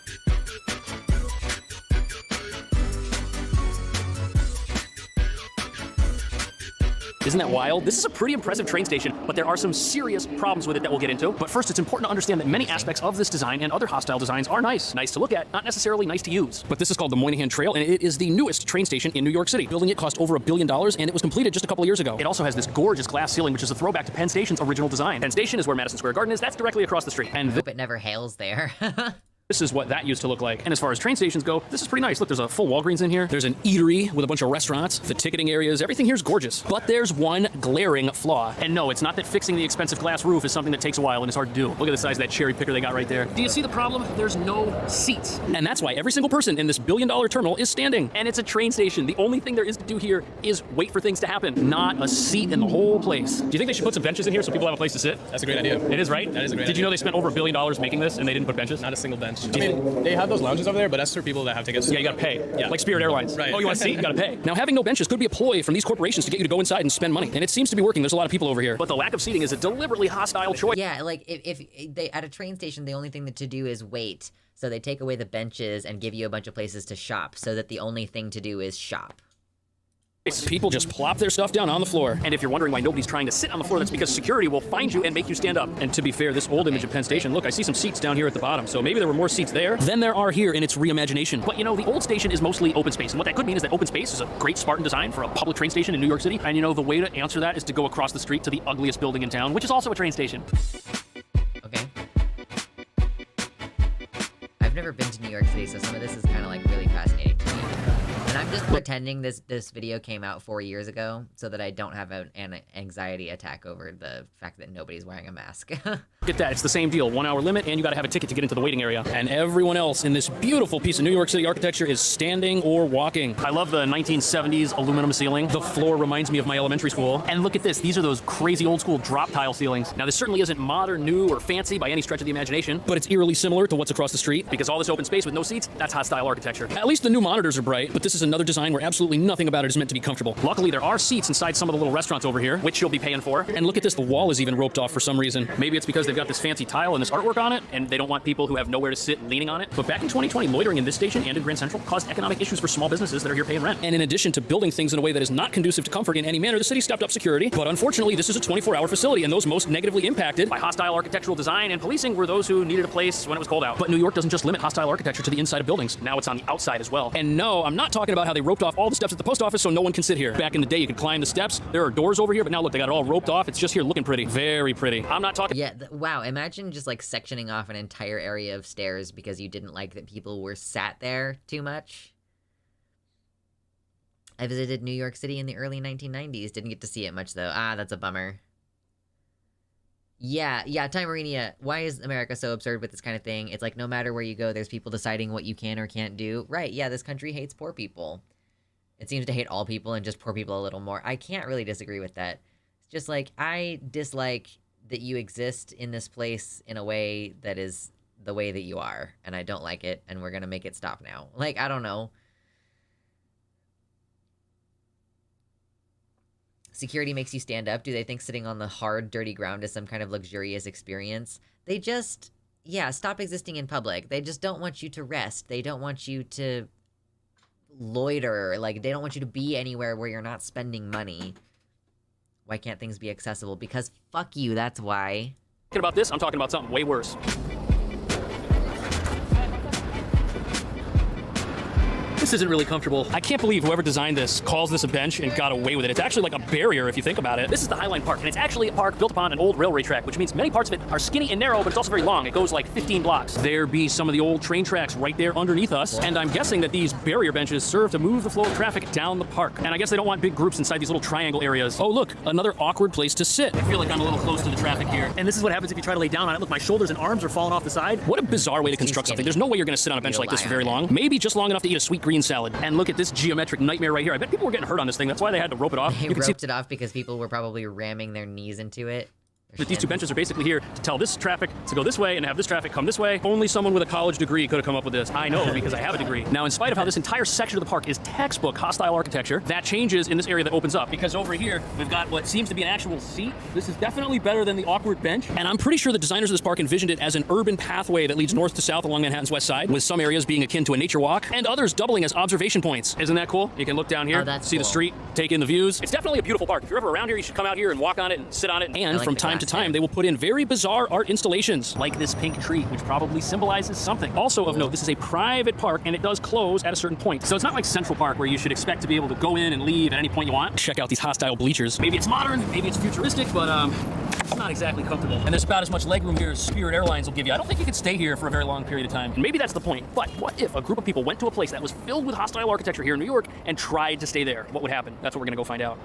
Isn't that wild? This is a pretty impressive train station, but there are some serious problems with it that we'll get into. But first, it's important to understand that many aspects of this design and other hostile designs are nice. Nice to look at, not necessarily nice to use. But this is called the Moynihan Trail, and it is the newest train station in New York City. Building it cost over $1 billion, and it was completed just a couple of years ago. It also has this gorgeous glass ceiling, which is a throwback to Penn Station's original design. Penn Station is where Madison Square Garden is. That's directly across the street. And I hope it never hails there. This is what that used to look like. And as far as train stations go, this is pretty nice. Look, there's a full Walgreens in here. There's an eatery with a bunch of restaurants. The ticketing areas, everything here's gorgeous. But there's one glaring flaw. And no, it's not that fixing the expensive glass roof is something that takes a while and is hard to do. Look at the size of that cherry picker they got right there. Do you see the problem? There's no seats. And that's why every single person in this billion-dollar terminal is standing. And it's a train station. The only thing there is to do here is wait for things to happen. Not a seat in the whole place. Do you think they should put some benches in here so people have a place to sit? That's a great idea. It is, right? That is a great idea. Did you know they spent over $1 billion making this and they didn't put benches? Not a single bench. I mean, they have those lounges over there, but that's for people that have tickets. Yeah, you gotta pay. Yeah. Like Spirit Airlines. Right. Oh, you want a seat? You gotta pay. Now, having no benches could be a ploy from these corporations to get you to go inside and spend money. And it seems to be working. There's a lot of people over here. But the lack of seating is a deliberately hostile choice. Yeah, like, if they, at a train station, the only thing to do is wait. So they take away the benches and give you a bunch of places to shop, so that the only thing to do is shop. People just plop their stuff down on the floor. And if you're wondering why nobody's trying to sit on the floor, that's because security will find you and make you stand up. And to be fair, this old image of Penn Station, look, I see some seats down here at the bottom. So maybe there were more seats there than there are here in its reimagination. But you know, the old station is mostly open space. And what that could mean is that open space is a great Spartan design for a public train station in New York City. And you know, the way to answer that is to go across the street to the ugliest building in town, which is also a train station. Okay. I've never been to New York City, so some of this is kind of like really fascinating to me. And I'm just pretending this video came out 4 years ago so that I don't have an anxiety attack over the fact that nobody's wearing a mask. Look at that, it's the same deal. 1 hour limit, and you gotta have a ticket to get into the waiting area. And everyone else in this beautiful piece of New York City architecture is standing or walking. I love the 1970s aluminum ceiling. The floor reminds me of my elementary school. And look at this, these are those crazy old school drop tile ceilings. Now this certainly isn't modern, new, or fancy by any stretch of the imagination, but it's eerily similar to what's across the street, because all this open space with no seats, that's hostile architecture. At least the new monitors are bright, but this is another design where absolutely nothing about it is meant to be comfortable. Luckily, there are seats inside some of the little restaurants over here, which you'll be paying for. And look at this, the wall is even roped off for some reason. Maybe it's because they've got this fancy tile and this artwork on it, and they don't want people who have nowhere to sit leaning on it. But back in 2020, loitering in this station and in Grand Central caused economic issues for small businesses that are here paying rent. And in addition to building things in a way that is not conducive to comfort in any manner, the city stepped up security. But unfortunately, this is a 24-hour facility, and those most negatively impacted by hostile architectural design and policing were those who needed a place when it was cold out. But New York doesn't just limit hostile architecture to the inside of buildings. Now it's on the outside as well. And no, I'm not talking about how they roped off all the steps at the post office so no one can sit here. Back in the day, you could climb the steps. There are doors over here, but now look, they got it all roped off. It's just here looking pretty. Very pretty. I'm not talking... Yeah, wow, imagine just like sectioning off an entire area of stairs because you didn't like that people were sat there too much. I visited New York City in the early 1990s. Didn't get to see it much, though. Ah, that's a bummer. Yeah, Timerinia, why is America so absurd with this kind of thing? It's like no matter where you go, there's people deciding what you can or can't do. Right, yeah, this country hates poor people. It seems to hate all people and just poor people a little more. I can't really disagree with that. It's just like, I dislike that you exist in this place in a way that is the way that you are, and I don't like it, and we're gonna make it stop now. Like, I don't know. Security makes you stand up. Do they think sitting on the hard, dirty ground is some kind of luxurious experience? They just, yeah, stop existing in public. They just don't want you to rest. They don't want you to loiter. Like, they don't want you to be anywhere where you're not spending money. Why can't things be accessible? Because fuck you, that's why. Talking about this, I'm talking about something way worse. This isn't really comfortable. I can't believe whoever designed this calls this a bench and got away with it. It's actually like a barrier if you think about it. This is the Highline Park, and it's actually a park built upon an old railway track, which means many parts of it are skinny and narrow, but it's also very long. It goes like 15 blocks. There be some of the old train tracks right there underneath us, and I'm guessing that these barrier benches serve to move the flow of traffic down the park. And I guess they don't want big groups inside these little triangle areas. Oh, look, another awkward place to sit. I feel like I'm a little close to the traffic here. And this is what happens if you try to lay down on it. Look, my shoulders and arms are falling off the side. What a bizarre way to construct something. There's no way you're gonna sit on a bench like this for very long. Maybe just long enough to eat a sweet green salad. And look at this geometric nightmare right here. I bet people were getting hurt on this thing. That's why they had to rope it off. They roped it off because people were probably ramming their knees into it. That these two benches are basically here to tell this traffic to go this way and have this traffic come this way. Only someone with a college degree could have come up with this. I know, because I have a degree. Now, in spite of how this entire section of the park is textbook hostile architecture, that changes in this area that opens up. Because over here, we've got what seems to be an actual seat. This is definitely better than the awkward bench. And I'm pretty sure the designers of this park envisioned it as an urban pathway that leads north to south along Manhattan's west side, with some areas being akin to a nature walk, and others doubling as observation points. Isn't that cool? You can look down here, see the street, take in the views. It's definitely a beautiful park. If you're ever around here, you should come out here and walk on it and sit on it. And from time to time, they will put in very bizarre art installations, like this pink tree, which probably symbolizes something. Also of note, this is a private park, and it does close at a certain point. So it's not like Central Park, where you should expect to be able to go in and leave at any point you want. Check out these hostile bleachers. Maybe it's modern, maybe it's futuristic, but it's not exactly comfortable. And there's about as much legroom here as Spirit Airlines will give you. I don't think you could stay here for a very long period of time. And maybe that's the point. But what if a group of people went to a place that was filled with hostile architecture here in New York and tried to stay there? What would happen? That's what we're gonna go find out.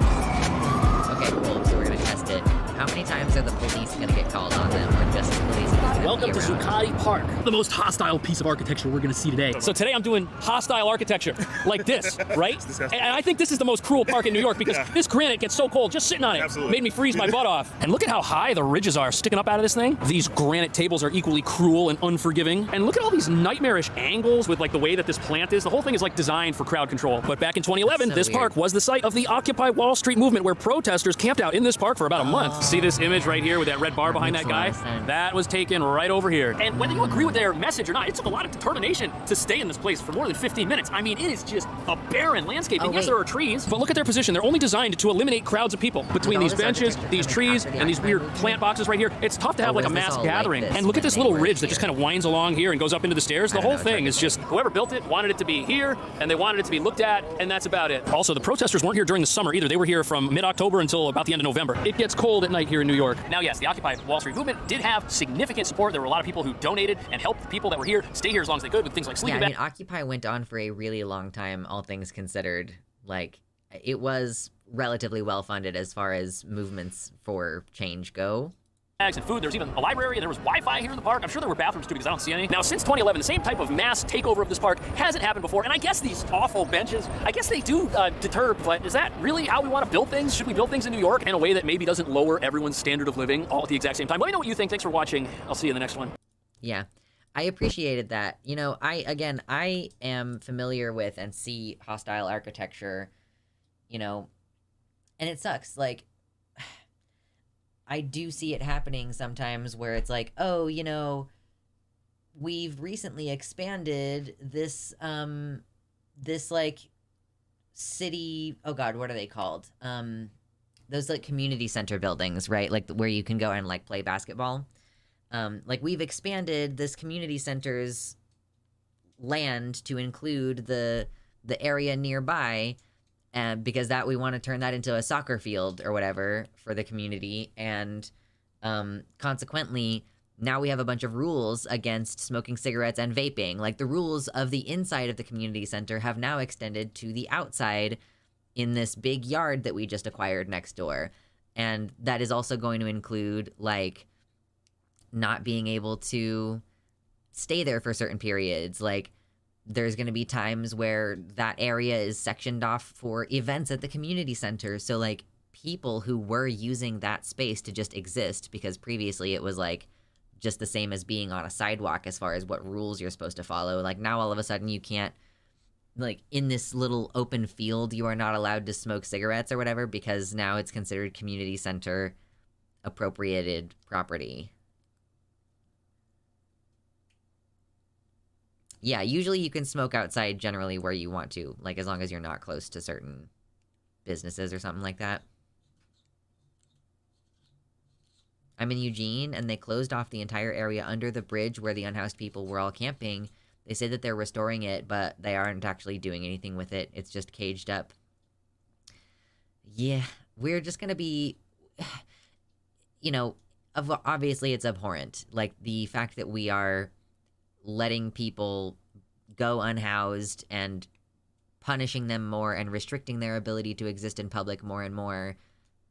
Okay, cool, so we're gonna test it. How many times are the police gonna get called on them, or just the police? Welcome to Zuccotti Park, the most hostile piece of architecture we're gonna see today. So today I'm doing hostile architecture, like this, right? And I think this is the most cruel park in New York because this granite gets so cold just sitting on it. Made me freeze my butt off. And look at how high the ridges are sticking up out of this thing. These granite tables are equally cruel and unforgiving. And look at all these nightmarish angles with like the way that this plant is. The whole thing is like designed for crowd control. But back in 2011, this park was the site of the Occupy Wall Street movement, where protesters camped out in this park for about a month. See this image right here with that red bar behind that guy? That was taken right over here. And whether you agree with their message or not, it took a lot of determination to stay in this place for more than 15 minutes. I mean, it is just a barren landscape. And yes, there are trees, but look at their position. They're only designed to eliminate crowds of people. Between these benches, these trees, and these weird plant boxes right here, it's tough to have like a mass gathering. And look at this little ridge that just kind of winds along here and goes up into the stairs. The whole thing is just, whoever built it wanted it to be here, and they wanted it to be looked at, and that's about it. Also, the protesters weren't here during the summer either. They were here from mid-October until about the end of November. It gets cold at night here in New York. Now, yes, the Occupy Wall Street movement did have significant support. There were a lot of people who donated and helped the people that were here stay here as long as they could with things like sleeping bags. I mean, Occupy went on for a really long time, all things considered. Like, it was relatively well-funded as far as movements for change go. and food. There's even a library, and there was Wi-Fi here in the park. I'm sure there were bathrooms too because I don't see any. Now, since 2011, the same type of mass takeover of this park hasn't happened before, and I guess these awful benches, I guess they do deter, but is that really how we want to build things? Should we build things in New York in a way that maybe doesn't lower everyone's standard of living all at the exact same time? Let me know what you think. Thanks for watching. I'll see you in the next one. Yeah, I appreciated that. You know, I am familiar with and see hostile architecture, you know, and it sucks. Like, I do see it happening sometimes where it's like, oh, you know, we've recently expanded this, this, like, city, oh god, what are they called? Those, like, community center buildings, right? Like, where you can go and, like, play basketball. Like, we've expanded this community center's land to include the area nearby, because that we want to turn that into a soccer field or whatever for the community, and consequently, now we have a bunch of rules against smoking cigarettes and vaping. Like, the rules of the inside of the community center have now extended to the outside in this big yard that we just acquired next door. And that is also going to include, like, not being able to stay there for certain periods. Like, there's going to be times where that area is sectioned off for events at the community center. So, like, people who were using that space to just exist, because previously it was, like, just the same as being on a sidewalk as far as what rules you're supposed to follow. Like, now all of a sudden you can't, like, in this little open field, you are not allowed to smoke cigarettes or whatever, because now it's considered community center appropriated property. Yeah, usually you can smoke outside generally where you want to, like, as long as you're not close to certain businesses or something like that. I'm in Eugene, and they closed off the entire area under the bridge where the unhoused people were all camping. They say that they're restoring it, but they aren't actually doing anything with it. It's just caged up. Yeah, we're just gonna be... You know, obviously it's abhorrent. Like, the fact that we are letting people go unhoused and punishing them more and restricting their ability to exist in public more and more,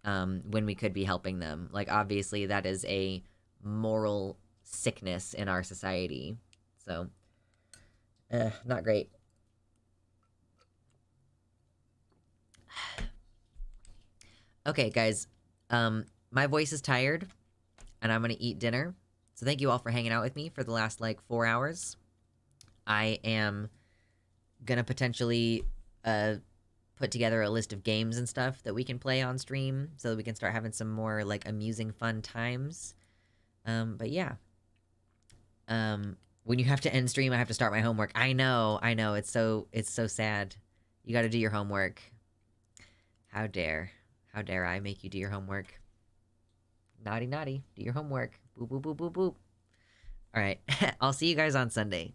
when we could be helping them. Like, obviously that is a moral sickness in our society. So, not great. Okay, guys, my voice is tired, and I'm gonna eat dinner. So thank you all for hanging out with me for the last, like, 4 hours. I am gonna potentially put together a list of games and stuff that we can play on stream so that we can start having some more, like, amusing, fun times. But yeah. When you have to end stream, I have to start my homework. I know. It's so sad. You gotta do your homework. How dare I make you do your homework? Naughty, naughty. Do your homework. Boop, boop, boop, boop, boop. Alright. I'll see you guys on Sunday.